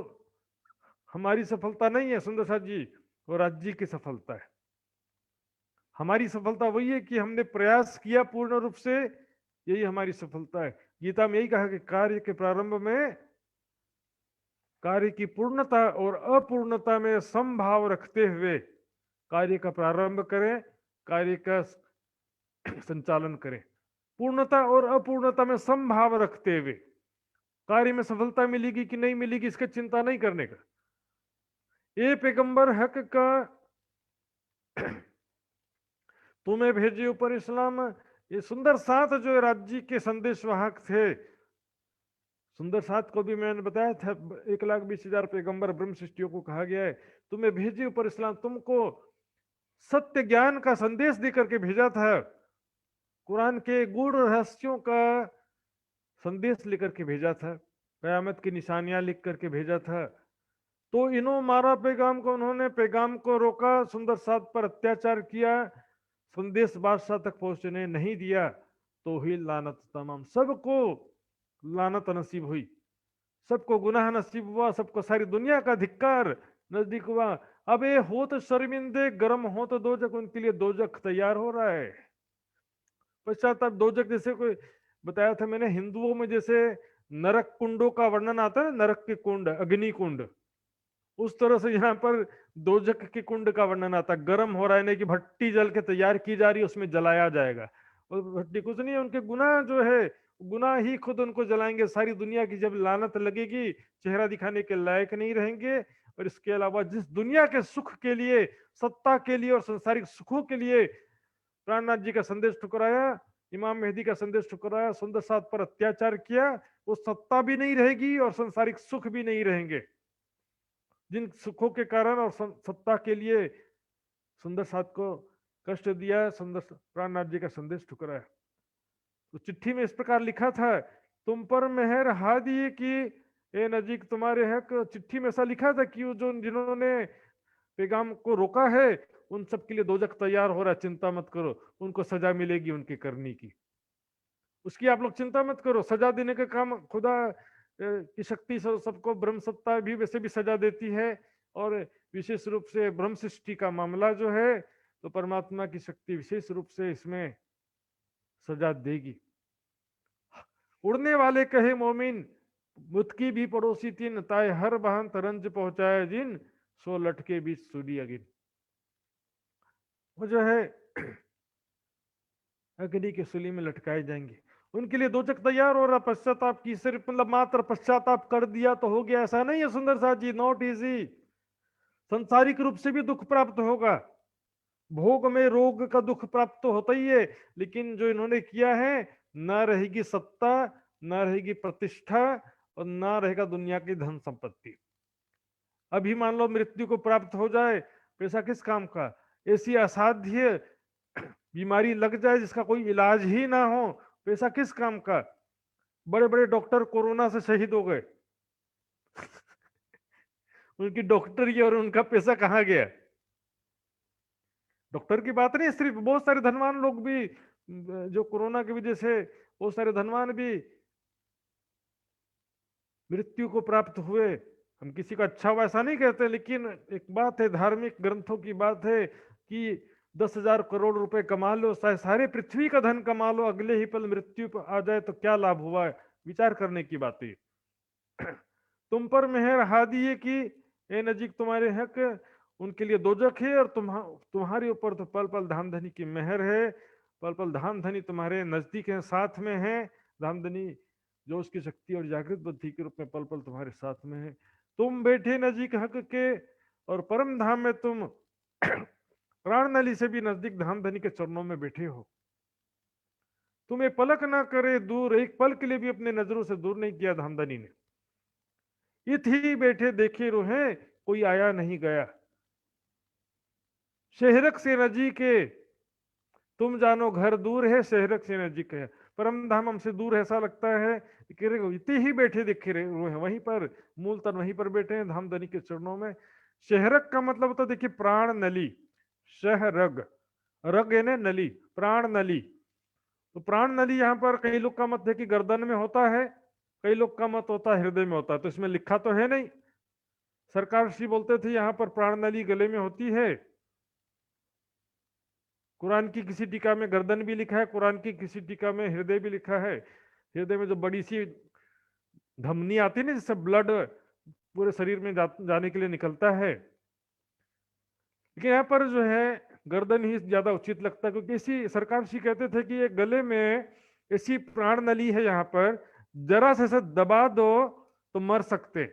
हमारी सफलता नहीं है सुंदर साथ जी, वो राज्य की सफलता है। हमारी सफलता वही है कि हमने प्रयास किया पूर्ण रूप से, यही हमारी सफलता है। गीता में यही कहा कि कार्य के प्रारंभ में कार्य की पूर्णता और अपूर्णता में समभाव रखते हुए कार्य का प्रारंभ करें, कार्य का संचालन करें। पूर्णता और अपूर्णता में समभाव रखते हुए कार्य में सफलता मिलेगी कि नहीं मिलेगी इसका चिंता नहीं करने का। ये पैगंबर हक का तुम्हें भेजे ऊपर इस्लाम, ये सुंदर साथ जो राज्य के संदेश वाहक थे, सुंदर साथ को भी मैंने बताया था 1,20,000 पैगंबर ब्रह्म सृष्टियों को कहा गया है तुम्हें भेजे ऊपर इस्लाम, तुमको सत्य ज्ञान का संदेश देकर के भेजा था, कुरान के गूढ़ रहस्यों का संदेश लेकर के भेजा था, कयामत की निशानियां लिख करके भेजा था। तो इन्हों मारा पैगाम को, उन्होंने पैगाम को रोका, सुंदर साथ पर अत्याचार किया, संदेश बादशाह तक पहुंचने नहीं दिया, तो हुई लानत तमाम, सबको लानत नसीब हुई, सबको गुनाह नसीब हुआ, सबको सारी दुनिया का धिक्कार नजदीक हुआ। अब ये हो तो शर्मिंदे, गर्म हो तो दोजक, उनके लिए दोजक तैयार हो रहा है। पश्चाताप दोजक जैसे कोई बताया था मैंने, हिंदुओं में जैसे नरक कुंडों का वर्णन आता है, नरक के कुंड, अग्नि कुंड, उस तरह से यहाँ पर दोजक के कुंड का वर्णन आता है। गर्म हो रहा है, नहीं कि भट्टी जल के तैयार की जा रही है, उसमें जलाया जाएगा, और भट्टी कुछ नहीं है, उनके गुनाह जो है, गुनाह ही खुद उनको जलाएंगे। सारी दुनिया की जब लानत लगेगी, चेहरा दिखाने के लायक नहीं रहेंगे। और इसके अलावा जिस दुनिया के सुख के लिए, सत्ता के लिए और संसारिक सुखों के लिए प्राणनाथ जी का संदेश ठुकराया, इमाम मेहदी का संदेश ठुकराया, सुंदर साथ पर अत्याचार किया, वो सत्ता भी नहीं रहेगी और संसारिक सुख भी नहीं रहेंगे। जिन सुखों के कारण और सत्ता के लिए सुंदर साथ को कष्ट दिया, सुंदर प्राणनाथ जी का संदेश ठुकराया। तो चिट्ठी में इस प्रकार लिखा था, तुम पर मेहर हादी की ए नजीक तुम्हारे हक। चिट्ठी में ऐसा लिखा था कि जो जिन्होंने पैगाम को रोका है उन सब के लिए दोजख तैयार हो रहा है, चिंता मत करो, उनको सजा मिलेगी उनके करनी की, उसकी आप लोग चिंता मत करो। सजा देने का काम खुदा की शक्ति सबको, ब्रह्म सत्ता भी वैसे भी सजा देती है, और विशेष रूप से ब्रह्म सृष्टि का मामला जो है, तो परमात्मा की शक्ति विशेष रूप से इसमें सजा देगी। उड़ने वाले कहे मोमिन, मुतकी भी पड़ोसी तीन, ताए हर बहन तरंज पहुंचाए जिन, सो लटके बीच सूली अगिन। वो जो है अग्नि की सूली में लटकाए जाएंगे, उनके लिए दोजख तैयार हो रहा। पश्चाताप की सिर्फ मतलब मात्र पश्चाताप कर दिया तो हो गया, ऐसा नहीं है सुंदर साथ जी, नॉट इजी। संसारिक रूप से भी दुख प्राप्त होगा, भोग में रोग का दुख प्राप्त तो होता ही है, लेकिन जो इन्होंने किया है, ना रहेगी सत्ता, ना रहेगी प्रतिष्ठा, और ना रहेगा दुनिया की धन संपत्ति। अभी मान लो मृत्यु को प्राप्त हो जाए, पैसा किस काम का? ऐसी असाध्य बीमारी लग जाए जिसका कोई इलाज ही ना हो, पैसा किस काम का? बड़े बड़े डॉक्टर कोरोना से शहीद हो गए उनकी डॉक्टरी और उनका पैसा कहाँ गया? डॉक्टर की बात नहीं, सिर्फ बहुत सारे धनवान लोग भी जो कोरोना की वजह से, बहुत सारे धनवान भी मृत्यु को प्राप्त हुए। हम किसी का अच्छा हुआ ऐसा नहीं कहते, लेकिन एक बात है, धार्मिक ग्रंथों की बात है कि 10,000 करोड़ रुपए कमा लो, सारे पृथ्वी का धन कमा लो, अगले ही पल मृत्यु आ जाए तो क्या लाभ हुआ है? विचार करने की बात है। तुम पर मेहर हादी है कि ए नजीक तुम्हारे हक, उनके लिए दोजख है, और तुम्हारे ऊपर तो पल पल धाम धनी की मेहर है, पल पल धाम धनी तुम्हारे नजदीक है, साथ में है। धाम धनी जो उसकी शक्ति और जागृत बुद्धि के रूप में पल पल तुम्हारे साथ में है। तुम बैठे नजीक हक के, और परम धाम में तुम प्राण नली से भी नजदीक धाम धनी के चरणों में बैठे हो। तुम्हें पलक ना करे दूर, एक पल के लिए भी अपने नजरों से दूर नहीं किया धामधनी ने। इत ही बैठे देखे रोहे, कोई आया नहीं गया। शहरक से नजीक है, तुम जानो घर दूर है, शहरक से नजीक है। परम धाम हमसे दूर है ऐसा लगता है, इतने ही बैठे दिखे रोहे, वहीं पर मूल तन वहीं पर बैठे हैं धामधनी के चरणों में। शहरक का मतलब होता है, देखिए प्राण नली, शहरग, रग है नली, प्राण नली। तो प्राण नली यहाँ पर कई लोग का मत है कि गर्दन में होता है, कई लोग का मत होता है हृदय में होता है, तो इसमें लिखा तो है नहीं। सरकार श्री बोलते थे यहाँ पर प्राण नली गले में होती है। कुरान की किसी टीका में गर्दन भी लिखा है, कुरान की किसी टीका में हृदय भी लिखा है। हृदय में जो बड़ी सी धमनी आती है ना, जिससे ब्लड पूरे शरीर में जाने के लिए निकलता है, लेकिन यहाँ पर जो है गर्दन ही ज्यादा उचित लगता है, क्योंकि इसी सरकार श्री कहते थे कि ये गले में ऐसी प्राण नली है यहाँ पर, जरा से दबा दो तो मर सकते।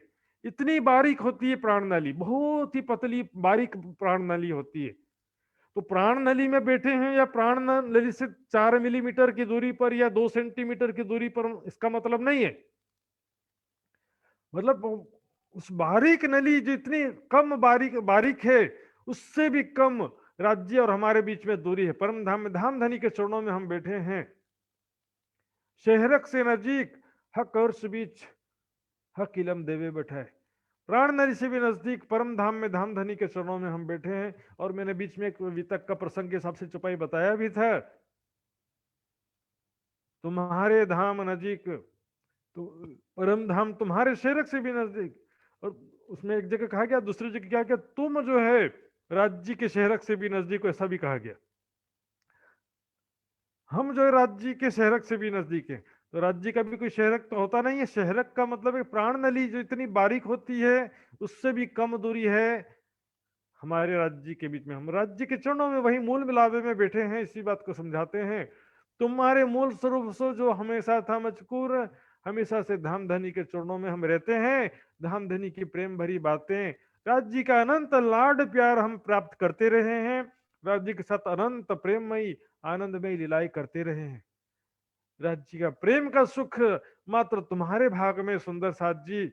इतनी बारीक होती है प्राण नली, बहुत ही पतली बारीक प्राण नली होती है। तो प्राण नली में बैठे हैं या प्राण नली से 4 मिलीमीटर की दूरी पर या 2 सेंटीमीटर की दूरी पर, इसका मतलब नहीं है। मतलब उस बारीक नली जो इतनी कम बारीक बारीक है, उससे भी कम राज्य और हमारे बीच में दूरी है। परम धाम में धाम धनी के चरणों में हम बैठे हैं। शहरक से नजीक हक अर्श बीच हक इलम देवे बैठा है। प्राण नली से भी नजदीक परम धाम में धाम धनी के चरणों में हम बैठे हैं। और मैंने बीच में एक वितक का प्रसंग के हिसाब से चुपाई बताया भी था। तुम्हारे धाम नजीक, तो परम धाम तुम्हारे शहरक से भी नजदीक। और उसमें एक जगह कहा गया, दूसरी जगह क्या गया, तुम जो है राज्य के शहरक से भी नजदीक हो, ऐसा भी कहा गया। हम जो है राज्य के शहरक से भी नजदीक है। तो राज्य का भी कोई शहरक तो होता नहीं है। शहरक का मतलब है प्राण नली जो इतनी बारीक होती है, उससे भी कम दूरी है हमारे राज्य के बीच में। हम राज्य के चरणों में वही मूल मिलावे में बैठे हैं, इसी बात को समझाते हैं। तुम्हारे मूल स्वरूप से जो हमेशा था मजकूर, हमेशा से धाम धनी के चरणों में हम रहते हैं। धाम धनी की प्रेम भरी बातें, राज्य का अनंत लाड प्यार हम प्राप्त करते रहे हैं। राज्य के साथ अनंत प्रेममयी आनंदमयी लीलाएं करते रहे हैं। राज्य का प्रेम का सुख मात्र तुम्हारे भाग में सुंदर साथ जी।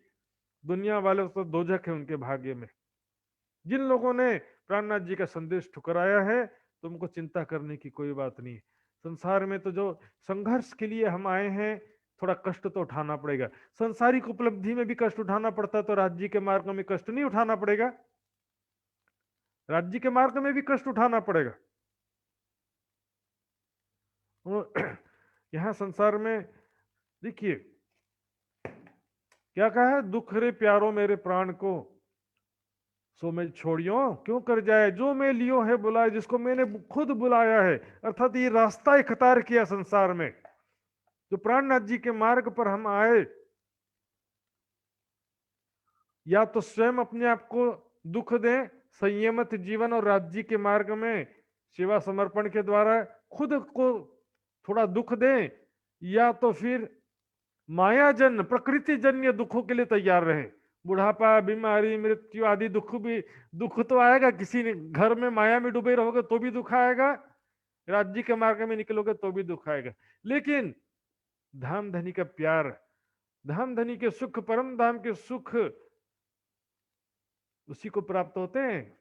दुनिया वाले तो दोजख है उनके भाग्य में। जिन लोगों ने प्राणनाथ जी का संदेश ठुकराया है, तुमको चिंता करने की कोई बात नहीं। संसार में तो जो संघर्ष के लिए हम आए हैं, थोड़ा कष्ट तो उठाना पड़ेगा। संसारिक उपलब्धि में भी कष्ट उठाना पड़ता है, तो राज्य के मार्ग में कष्ट नहीं उठाना पड़ेगा? राज्य के मार्ग में भी कष्ट उठाना पड़ेगा। यहां संसार में देखिए क्या कहा है, दुख रे प्यारो मेरे प्राण को सो मैं छोड़ियो क्यों कर जाए, जो मैं लियो है बुलाए, जिसको मैंने खुद बुलाया है। अर्थात ये रास्ता इख्तियार किया संसार में, जो प्राणनाथ जी के मार्ग पर हम आए, या तो स्वयं अपने आप को दुख दें संयमित जीवन और राज्य के मार्ग में सेवा समर्पण के द्वारा खुद को थोड़ा दुख दें, या तो फिर मायाजन प्रकृति जन्य दुखों के लिए तैयार रहें। बुढ़ापा, बीमारी, मृत्यु आदि दुख भी, दुख तो आएगा। किसी ने घर में माया में डूबे रहोगे तो भी दुख आएगा, राज्य के मार्ग में निकलोगे तो भी दुख आएगा। लेकिन धाम धनी का प्यार, धाम धनी के सुख, परम धाम के सुख उसी को प्राप्त होते हैं।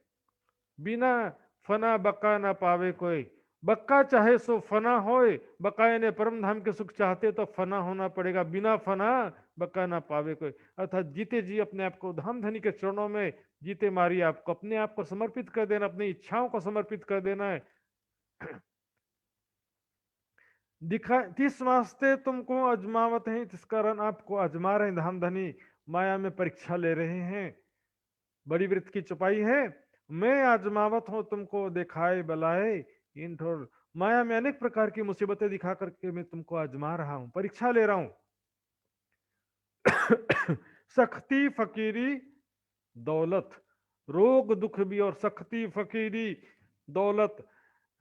बिना फना बका ना पावे कोई, बक्का चाहे सो फना होए, बकाए ने परम धाम के सुख चाहते तो फना होना पड़ेगा। बिना फना बक्का ना पावे कोई, अर्थात जीते जी अपने आप को धाम धनी के चरणों में जीते मारी आपको अपने आप को समर्पित कर देना, अपनी इच्छाओं को समर्पित कर देना है। दिखा किस वास्ते तुमको अजमावत है, जिस कारण आपको अजमा रहे हैं। धाम धनी माया में परीक्षा ले रहे हैं। बड़ी वृत्त की चुपाई है, मैं आजमावत हूं तुमको दिखाए बलाए इन ठोर। माया में अनेक प्रकार की मुसीबतें दिखा करके मैं तुमको आजमा रहा हूं, परीक्षा ले रहा हूं। सख्ती फकीरी दौलत, रोग दुख भी और सख्ती फकीरी दौलत,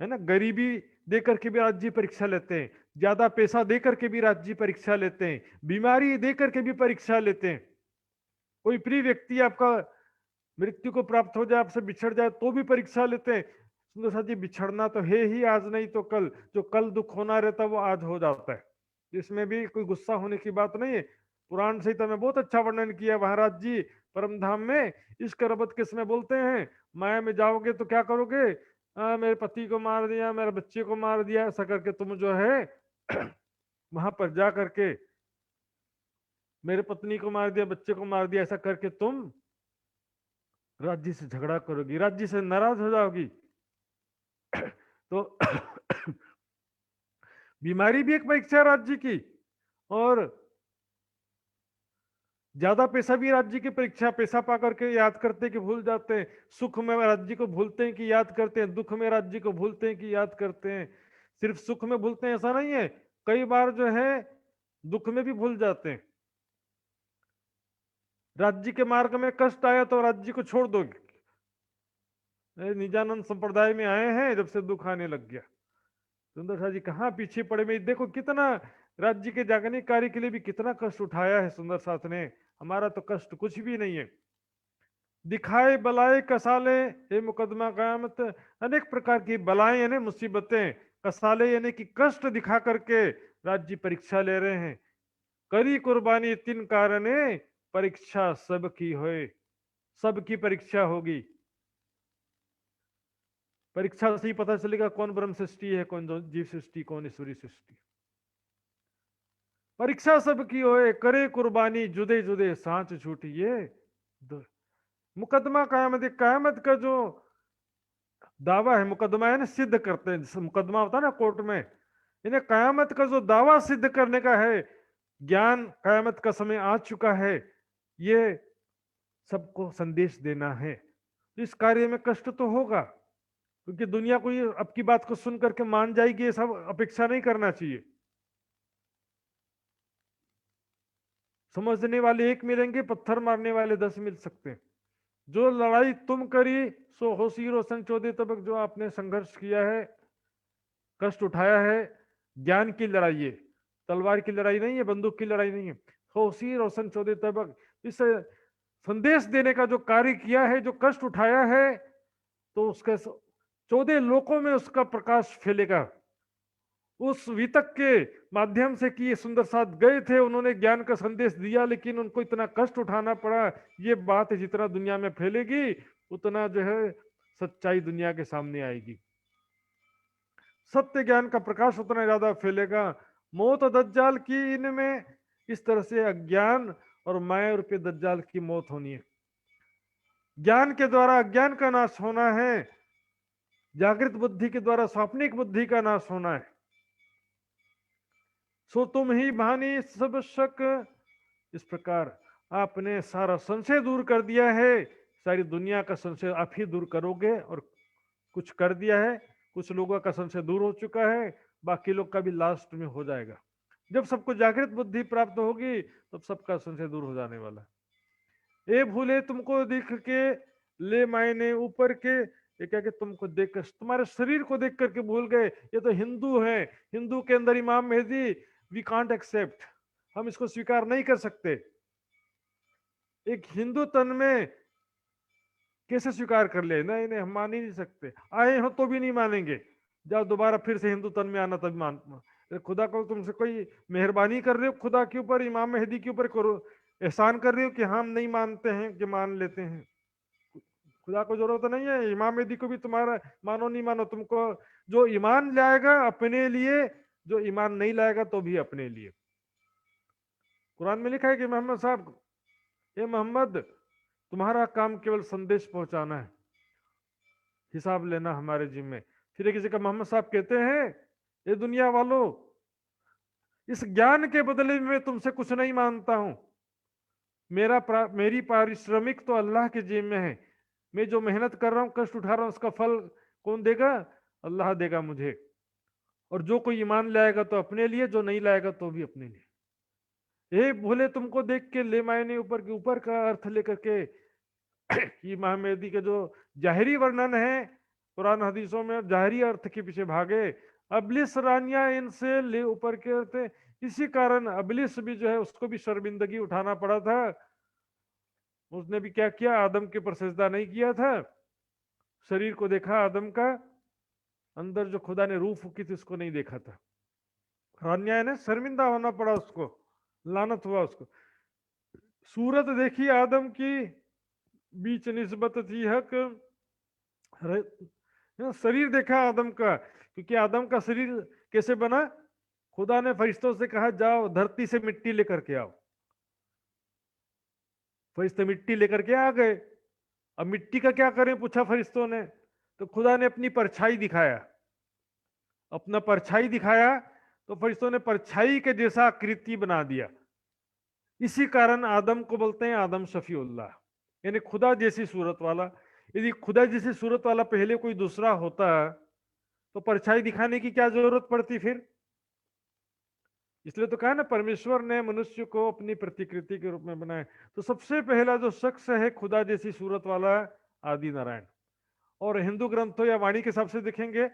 है ना। गरीबी देकर के भी राज्य परीक्षा लेते हैं, ज्यादा पैसा देकर के भी राज्य परीक्षा लेते हैं, बीमारी देकर के भी परीक्षा लेते हैं। कोई प्रिय व्यक्ति आपका मृत्यु को प्राप्त हो जाए, आपसे बिछड़ जाए तो भी परीक्षा लेते हैं। सुंदर साथ जी, बिछड़ना तो है ही आज नहीं तो कल, जो कल दुख होना रहता है वो आज हो जाता है। इसमें भी कोई गुस्सा होने की बात नहीं है। पुराण संहिता में बहुत अच्छा वर्णन किया महाराज जी परम धाम में। इश्क रबत किस में बोलते हैं, माया में जाओगे तो क्या करोगे, मेरे पति को मार दिया, मेरे बच्चे को मार दिया, ऐसा करके तुम जो है वहां पर जा करके मेरे पत्नी को मार दिया, बच्चे को मार दिया, ऐसा करके तुम राज्य से झगड़ा करोगी, राज्य से नाराज हो जाओगी। तो बीमारी भी एक परीक्षा है राज्य की, और ज्यादा पैसा भी राज्य की परीक्षा। पैसा पा करके याद करते कि भूल जाते हैं, सुख में राज्य को भूलते हैं कि याद करते हैं, दुख में राज्य को भूलते हैं कि याद करते हैं। सिर्फ सुख में भूलते हैं ऐसा नहीं है, कई बार जो है दुख में भी भूल जाते हैं। राज्य के मार्ग में कष्ट आया तो राज्य को छोड़ दोगे। निजानंद संप्रदाय में आए हैं, जब से दुख आने लग गया। सुंदर शाह जी कहाँ पीछे पड़े में, देखो कितना राज्य के जागने कार्य के लिए भी कितना कष्ट उठाया है सुंदर साथ ने। हमारा तो कष्ट कुछ भी नहीं है। दिखाए बलाए कसाले ये मुकदमा कयामत, अनेक प्रकार की बलाएं यानी मुसीबतें, कसाले यानी कि कष्ट दिखा करके राज्य परीक्षा ले रहे हैं। करी कुर्बानी तीन कारणे परीक्षा सबकी होए, सबकी परीक्षा होगी। परीक्षा से ही पता चलेगा कौन ब्रह्म सृष्टि है, कौन जीव सृष्टि, कौन ईश्वरी सृष्टि। परीक्षा सबकी होए करे कुर्बानी जुदे जुदे सांच छूटिए। मुकदमा कयामत, कयामत का जो दावा है, मुकदमा है ना, सिद्ध करते हैं, जैसे मुकदमा होता है ना कोर्ट में, इन्हें कयामत का जो दावा सिद्ध करने का है, ज्ञान कयामत का समय आ चुका है, ये सबको संदेश देना है। इस कार्य में कष्ट तो होगा, क्योंकि दुनिया को ये अब की बात को सुन करके मान जाएगी, ये सब अपेक्षा नहीं करना चाहिए। समझने वाले एक मिलेंगे, पत्थर मारने वाले 10 मिल सकते हैं। जो लड़ाई तुम करी सो होशी रोशन चौदह तबक, जो आपने संघर्ष किया है, कष्ट उठाया है, ज्ञान की लड़ाई है, तलवार की लड़ाई नहीं है, बंदूक की लड़ाई नहीं है। होशी रोशन चौदह तबक, इस संदेश देने का जो कार्य किया है, जो कष्ट उठाया है, तो उसके 14 लोकों में उसका प्रकाश फैलेगा। उस वितक के माध्यम से कि ये सुंदर साथ गए थे, उन्होंने ज्ञान का संदेश दिया, लेकिन उनको इतना कष्ट उठाना पड़ा। ये बात जितना दुनिया में फैलेगी, उतना जो है सच्चाई दुनिया के सामने आएगी, सत्य ज्ञान का प्रकाश उतना ज्यादा फैलेगा। मौत दज्जाल की इनमें इस तरह से अज्ञान और माया रूपी दज्जाल की मौत होनी है। ज्ञान के द्वारा अज्ञान का नाश होना है, जागृत बुद्धि के द्वारा स्वाप्निक बुद्धि का नाश होना है। सो तुम ही भानी सब शक, इस प्रकार आपने सारा संशय दूर कर दिया है, सारी दुनिया का संशय आप ही दूर करोगे, और कुछ कर दिया है। कुछ लोगों का संशय दूर हो चुका है, बाकी लोग का भी लास्ट में हो जाएगा। जब सबको जागृत बुद्धि प्राप्त होगी, तब सबका संशय दूर हो जाने वाला है। ए भूले तुमको देख के ले मायने ऊपर के, ये क्या कि तुमको देखकर, तुम्हारे शरीर को देख करके भूल गए, ये तो हिंदू है, हिंदू के अंदर इमाम मेहदी, वी कांट एक्सेप्ट, हम इसको स्वीकार नहीं कर सकते। एक हिंदू तन में कैसे स्वीकार कर ले? नहीं नहीं, हम मान ही नहीं सकते, आए हो तो भी नहीं मानेंगे। जाओ दोबारा फिर से हिंदू तन में आना, तभी मान। खुदा को तुमसे कोई मेहरबानी कर रहे हो, खुदा के ऊपर, इमाम मेहदी के ऊपर करो एहसान कर रहे हो कि हम नहीं मानते हैं कि मान लेते हैं। खुदा को जरूरत नहीं है, इमाम मेहदी को भी तुम्हारा मानो नहीं मानो, तुमको जो ईमान लाएगा अपने लिए, जो ईमान नहीं लाएगा तो भी अपने लिए। कुरान में लिखा है कि मोहम्मद साहब, ये मोहम्मद तुम्हारा काम केवल संदेश पहुंचाना है, हिसाब लेना हमारे जिम्मे। फिर किसी का मोहम्मद साहब कहते हैं, ये दुनिया वालों, इस ज्ञान के बदले में तुमसे कुछ नहीं मांगता हूं, मेरी पारिश्रमिक तो अल्लाह के जेब में है। मैं जो मेहनत कर रहा हूं, कष्ट उठा रहा हूं, उसका फल कौन देगा? अल्लाह देगा मुझे। और जो कोई ईमान लाएगा तो अपने लिए, जो नहीं लाएगा तो भी अपने लिए। ये भूले तुमको देख के ले मायने ऊपर के, ऊपर का अर्थ लेकर के इमाम मेहदी के जो जाहिरी वर्णन है कुरान हदीसों में, जाहिरी अर्थ के पीछे भागे। अबलिस रानिया इनसे ले ऊपर के अर्थ, इसी कारण अबलिस भी जो है, उसको भी शर्मिंदगी उठाना पड़ा था। उसने भी क्या किया? आदम के ऊपर सजदा नहीं किया था। शरीर को देखा आदम का, अंदर जो खुदा ने रूह फूकी थी उसको नहीं देखा था। रानिया ने शर्मिंदा होना पड़ा उसको, लानत हुआ उसको। सूरत देखी आदम की, बीच निस्बत थी हक। शरीर देखा आदम का, क्योंकि आदम का शरीर कैसे बना? खुदा ने फरिश्तों से कहा, जाओ धरती से मिट्टी लेकर के आओ। फरिश्ते मिट्टी लेकर के आ गए। अब मिट्टी का क्या करें, पूछा फरिश्तों ने। तो खुदा ने अपनी परछाई दिखाया, अपना परछाई दिखाया, तो फरिश्तों ने परछाई के जैसा आकृति बना दिया। इसी कारण आदम को बोलते हैं आदम शफीउल्लाह, यानी खुदा जैसी सूरत वाला। यदि खुदा जैसी सूरत वाला पहले कोई दूसरा होता, तो परछाई दिखाने की क्या जरूरत पड़ती फिर? इसलिए तो कहा ना, परमेश्वर ने मनुष्य को अपनी प्रतिकृति के रूप में बनाया। तो सबसे पहला जो शख्स है खुदा जैसी सूरत वाला, आदि नारायण। और हिंदू ग्रंथों या वाणी के हिसाब से देखेंगे,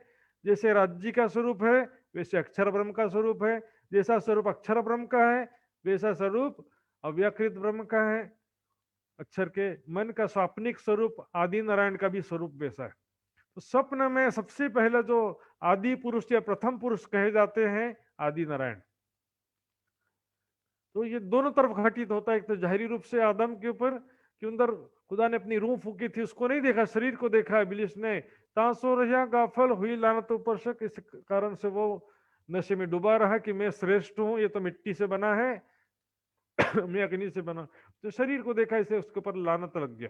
जैसे राज्य का स्वरूप है, वैसे अक्षर ब्रह्म का स्वरूप है। जैसा स्वरूप अक्षर ब्रह्म का है वैसा स्वरूप अव्याकृत ब्रह्म का है। अक्षर के मन का स्वाप्निक स्वरूप आदि नारायण का भी स्वरूप वैसा है। तो स्वप्न में सबसे पहले जो आदि पुरुष या प्रथम पुरुष कहे जाते हैं आदि नारायण। तो ये दोनों तरफ घटित होता है। एक तो जाहिरी रूप से आदम के ऊपर कि अंदर खुदा ने अपनी रूह फूकी थी, उसको नहीं देखा, शरीर को देखा इब्लीस ने। तासो रहा गाफल हुई लानत ऊपर शक, इस कारण से वो नशे में डूबा रहा कि मैं श्रेष्ठ हूं, ये तो मिट्टी से बना है मैं अग्नि से बना। तो शरीर को देखा, इसे उसके ऊपर लानत लग गया।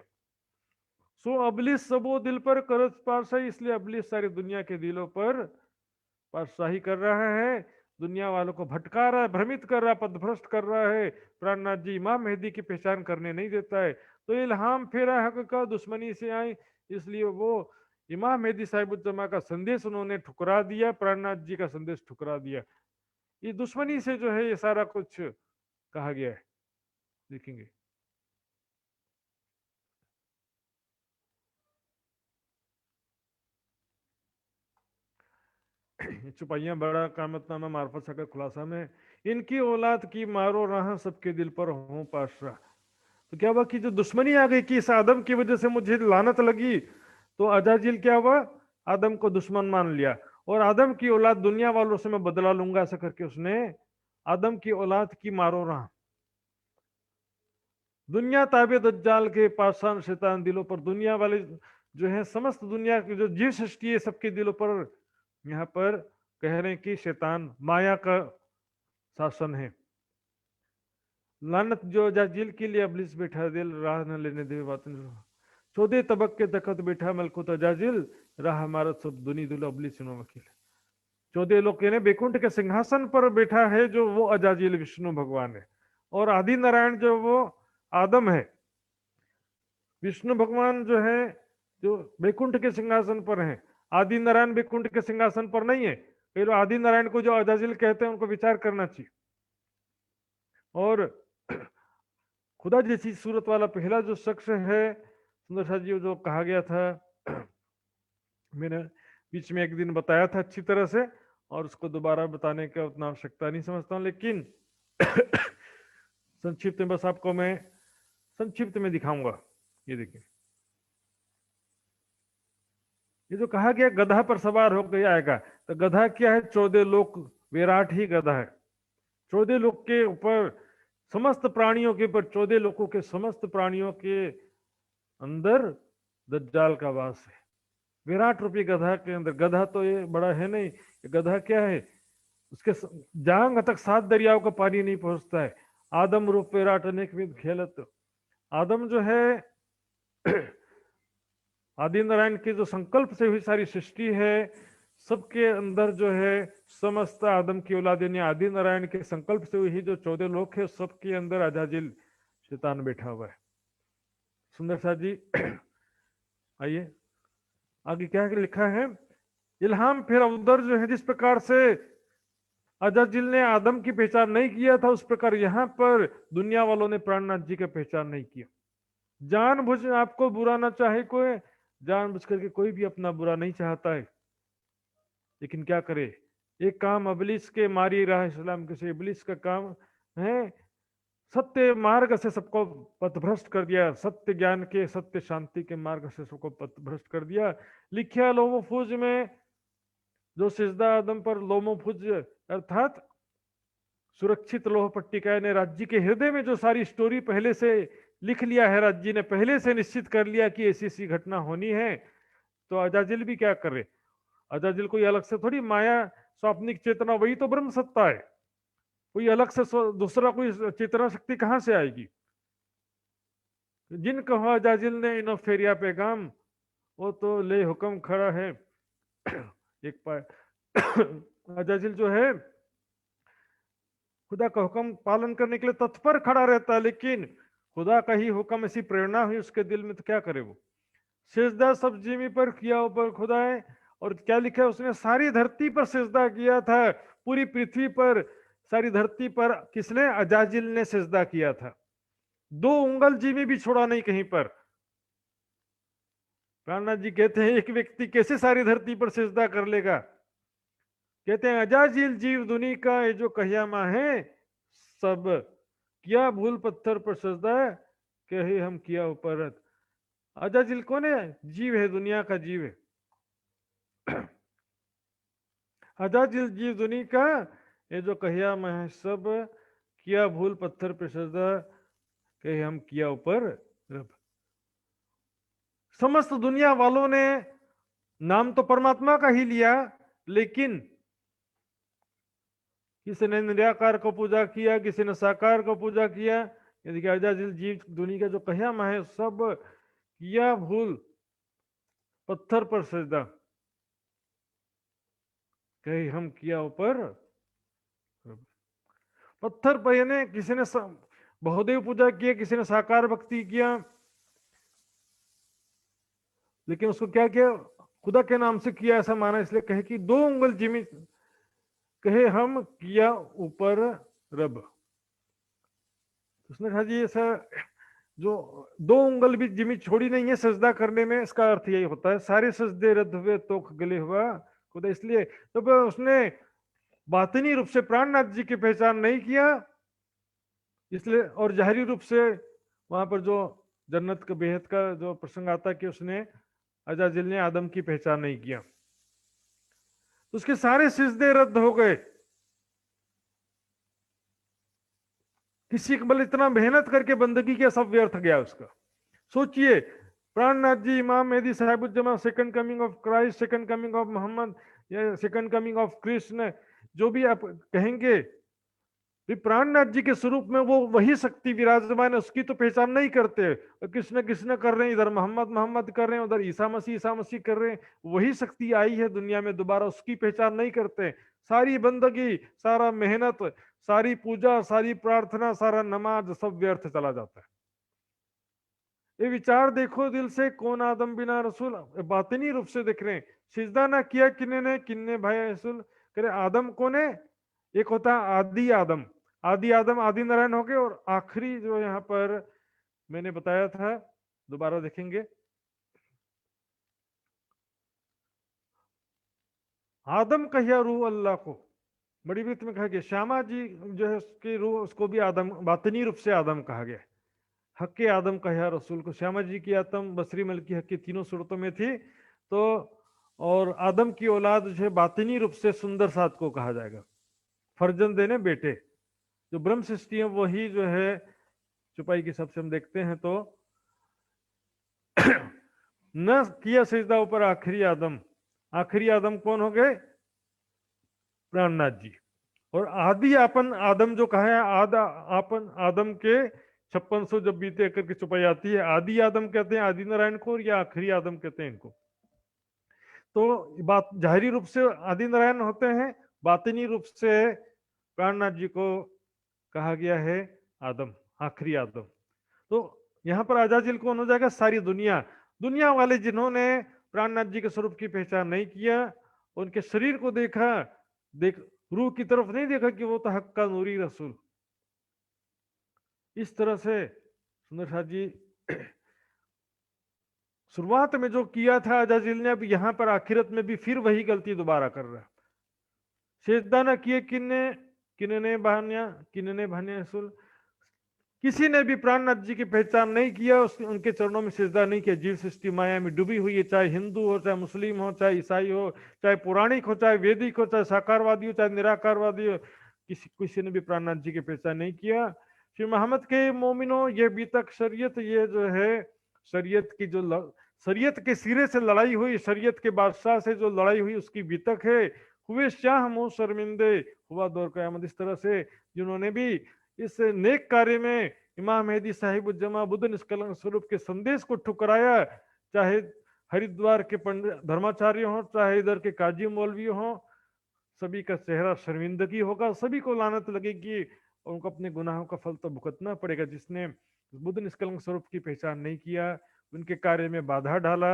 सो अबलिस सबो दिल पर करत पारशाही, इसलिए अबलिस सारी दुनिया के दिलों पर पारशाही कर रहा है, दुनिया वालों को भटका रहा है, भ्रमित कर रहा है, पथभ्रष्ट कर रहा है। प्राणनाथ जी इमाम मेहदी की पहचान करने नहीं देता है। तो इल्हाम फेरा हक का दुश्मनी से आई, इसलिए वो इमाम मेहदी साहिबुज्जमा का संदेश उन्होंने ठुकरा दिया, प्राणनाथ जी का संदेश ठुकरा दिया। ये दुश्मनी से जो है ये सारा कुछ कहा गया है, देखेंगे। चुपाइयां बड़ा कामतनामा मार्फत सकर खुलासा में, इनकी औलाद की मारो राह सबके दिल पर हो पाशा। तो क्या हुआ कि जो दुश्मनी आ गई कि इस आदम की वजह से मुझे लानत लगी, तो अजाजिल क्या हुआ, आदम को दुश्मन मान लिया और आदम की औलाद दुनिया वालों से मैं बदला लूंगा ऐसा करके उसने आदम की औलाद की मारो राह। दुनिया ताबे दज्जाल के पाषाण शैतान दिलों पर, दुनिया वाले जो है समस्त दुनिया की जो जीव सृष्टि है सबके दिलों पर यहाँ पर कह रहे हैं कि शैतान माया का शासन है। लानत जो अजाजिल के लिए अबलिस बैठा दिल राह न लेने दे बात। 14 तबक के तकत बैठा मलकुत अजाजिल राह हमारा सब दुनी दुल अबलिस वकील। 14 लोग कहने बैकुंठ के सिंहासन पर बैठा है जो वो अजाजिल विष्णु भगवान है, और आदि नारायण जो वो आदम है। विष्णु भगवान जो है जो बैकुंठ के सिंहासन पर है, आदि नारायण बैकुंठ के सिंहासन पर नहीं है। कई लोग आदि नारायण को जो अजाजिल कहते हैं उनको विचार करना चाहिए। और खुदा जैसी सूरत वाला पहला जो शख्स है सुंदर शाह जी, जो कहा गया था, मैंने बीच में एक दिन बताया था अच्छी तरह से, और उसको दोबारा बताने का उतना आवश्यकता नहीं समझता हूं, लेकिन संक्षिप्त में बस आपको मैं संक्षिप्त में दिखाऊंगा। ये देखिए, ये जो कहा गया गधा पर सवार होकर आएगा, तो गधा क्या है, 14 लोक विराट ही गधा है। 14 लोक के ऊपर, समस्त प्राणियों के ऊपर, 14 लोकों के समस्त प्राणियों के अंदर दज्जाल का वास है। विराट रूपी गधा के अंदर, गधा तो ये बड़ा है नहीं, गधा क्या है, उसके जांग तक 7 दरियाओं का पानी नहीं पहुंचता है। आदम रूप विराट अनेक विध खेलत, आदम जो है आदि नारायण के जो संकल्प से हुई सारी सृष्टि है, सबके अंदर जो है समस्त आदम की औलाद यानी आदि नारायण के संकल्प से हुई जो 14 लोक है, सबके अंदर अजाजिल शैतान बैठा हुआ है। सुंदर शाह जी आइए आगे क्या लिखा है, इल्हाम फिर उधर जो है जिस प्रकार से अजाजिल ने आदम की पहचान नहीं किया था, उस प्रकार यहाँ पर दुनिया वालों ने प्राणनाथ जी का पहचान नहीं किया। जानबूझ आपको बुरा ना चाहे कोई, जानबूझ करके कोई भी अपना बुरा नहीं चाहता है, लेकिन क्या करे, एक काम अबलिस के मारी राह इस्लाम के से इबलिस का काम है सत्य मार्ग से सबको पथभ्रष्ट कर दिया, सत्य ज्ञान के सत्य शांति के मार्ग से सबको पथभ्रष्ट कर दिया। लिखिया लोमोफुज में जो सिजदा आदम पर लोमोफुज अर्थात सुरक्षित लोह पट्टिका ने राज्य के हृदय में जो सारी स्टोरी पहले से लिख लिया है, राज्य ने पहले से निश्चित कर लिया कि ऐसी ऐसी घटना होनी है। तो अजाजिल भी क्या कर रहे, अजाजिल कोई अलग से थोड़ी माया स्वाप्निक चेतना, वही तो ब्रह्म सत्ता है, कोई अलग से दूसरा कोई चेतना शक्ति कहां से आएगी। जिन कहा अजाजिल ने इनो फेरिया पैगाम, वो तो ले हुक्म खड़ा है एक पाए अजाजिल जो है खुदा का हुक्म पालन करने के लिए तत्पर खड़ा रहता है, लेकिन खुदा का ही हुक्म ऐसी प्रेरणा हुई उसके दिल में, तो क्या करे वो। सिजदा सब जिमी पर किया ऊपर खुदा है, और क्या लिखा है उसने, सारी धरती पर सिजदा किया था, पूरी पृथ्वी पर सारी धरती पर किसने, अजाजिल ने सिजदा किया था। 2 उंगल जिमी भी छोड़ा नहीं कहीं पर। प्राणनाथ जी कहते हैं एक व्यक्ति कैसे सारी धरती पर सिजदा कर लेगा, कहते हैं अजाजिल जीव दुनी का ये जो कहियामा है सब, किया भूल पत्थर पर सजदा कहे हम किया ऊपर। अजाजिल कौन है? जीव है, दुनिया का जीव है। अजाजिल जीव दुनी का ये जो कहियामा है सब, किया भूल पत्थर पर सजदा कहे हम किया ऊपर रब। समस्त दुनिया वालों ने नाम तो परमात्मा का ही लिया, लेकिन किसी ने निराकार को पूजा किया, किसी ने साकार को पूजा किया। यदि अजाजिल जीव दुनिया का जो कहियामा है सब किया भूल पत्थर पर सजदा कहे हम किया ऊपर। पत्थर पर यानी किसी ने बहुदेव पूजा किया, किसी ने साकार भक्ति किया, लेकिन उसको क्या किया? खुदा के नाम से किया, ऐसा माना। इसलिए कहे कि 2 उंगल जिमी कहे हम किया ऊपर रब। उसने कहा जी ऐसा जो 2 उंगल भी जिमी छोड़ी नहीं है सजदा करने में, इसका अर्थ यही होता है सारे सजदे रद्द हुए तो गले हुआ खुदा। इसलिए जब उसने बातिनी रूप से प्राणनाथ जी की पहचान नहीं किया, इसलिए और जाहिरी रूप से वहां पर जो जन्नत का बेहद का जो प्रसंग आता है कि उसने अजाजिल ने आदम की पहचान नहीं किया, तो उसके सारे सिजदे रद्द हो गए। किसी कबल इतना मेहनत करके बंदगी किया, सब व्यर्थ गया उसका। सोचिए, Prannath ji, Imam Mehdi Sahibuzzaman, second coming of Christ, second coming of Mohammed या सेकंड कमिंग ऑफ कृष्ण, जो भी आप कहेंगे, प्राणनाथ जी के स्वरूप में वो वही शक्ति विराजमान है, उसकी तो पहचान नहीं करते। कृष्ण कृष्ण कर रहे हैं, इधर मोहम्मद मोहम्मद कर रहे हैं, उधर ईसा मसीह कर रहे हैं। वही शक्ति आई है दुनिया में दोबारा, उसकी पहचान नहीं करते। सारी बंदगी, सारा मेहनत, सारी पूजा, सारी प्रार्थना, सारा नमाज सब व्यर्थ चला जाता है। ये विचार देखो दिल से, कौन आदम बिना रसूल, बातिनी रूप से देख रहे हैं। सिजदा ना किया किन्ने किन्ने भाई रसूल करे। आदम कौन है? एक होता है आदि आदम, आदि आदम आदि नारायण हो गए, और आखिरी जो यहाँ पर मैंने बताया था, दोबारा देखेंगे, आदम कहिया रूह अल्लाह को। बड़ी वृत्त में कहा गया श्यामा जी जो है उसकी रूह, उसको भी आदम, बातिनी रूप से आदम कहा गया। हक के आदम कहा रसूल को। श्यामा जी की आत्म बसरी मल की हक की तीनों सूरतों में थी। तो और आदम की औलाद जो है बातिनी रूप से सुंदर साथ को कहा जाएगा, फर्जंद देने बेटे। जो ब्रह्म सृष्टि है वही जो है चुपाई के सबसे हम देखते हैं तो न किया सजदा ऊपर आखिरी आदम कौन हो गए? प्राणनाथ जी। और आदि आपन आदम जो कहा है, आदा आपन आदम के 5600 जब बीते करके चुपाई आती है, आदि आदम कहते हैं आदि नारायण को, या आखिरी आदम कहते हैं इनको। तो बात जाहिरी रूप से आदि नारायण होते हैं, बातिनी रूप से प्राणनाथ जी को कहा गया है आदम, आखिरी आदम। तो यहाँ पर अजाजिल कौन हो जाएगा? सारी दुनिया, दुनिया वाले जिन्होंने प्राणनाथ जी के स्वरूप की पहचान नहीं किया, उनके शरीर को देखा, रूह की तरफ नहीं देखा कि वो तो हक का नूरी रसूल। इस तरह से सुंदर साथ जी शुरुआत में जो किया था अजाजिल ने, अब यहां पर आखिरत में भी फिर वही गलती दोबारा कर रहा है। सेजदा न किए किन्ने भान्या रसूल। किसी ने भी प्राणनाथ जी की पहचान नहीं किया, उनके चरणों में सिजदा नहीं किया। जीव सृष्टि माया में डूबी हुई है, चाहे हिंदू हो, चाहे मुस्लिम हो, चाहे ईसाई हो, चाहे पौराणिक हो, चाहे वैदिक हो, चाहे साकारवादी हो, चाहे निराकारवादी हो, किसी ने भी प्राणनाथ जी की पहचान नहीं किया। श्री मोहम्मद के मोमिनो, ये बीतक शरीयत, ये जो है शरीयत की जो शरीयत के सिरे से लड़ाई हुई, शरीयत के बादशाह से जो लड़ाई हुई, उसकी बीतक है। हुए शाह मुंह शर्मिंदे, हुआ दौर कयामत। इस तरह से जिन्होंने भी इस नेक कार्य में इमाम मेहदी साहिबुज्जमा बुद्ध निष्कलंक स्वरूप के संदेश को ठुकराया, चाहे हरिद्वार के पंडित धर्माचार्य हो, चाहे इधर के काजी मौलवी हो, सभी का चेहरा शर्मिंदगी होगा, सभी को लानत लगेगी, और उनको अपने गुनाहों का फल तो भुगतना पड़ेगा। जिसने बुद्ध निष्कलंक स्वरूप की पहचान नहीं किया, उनके कार्य में बाधा डाला,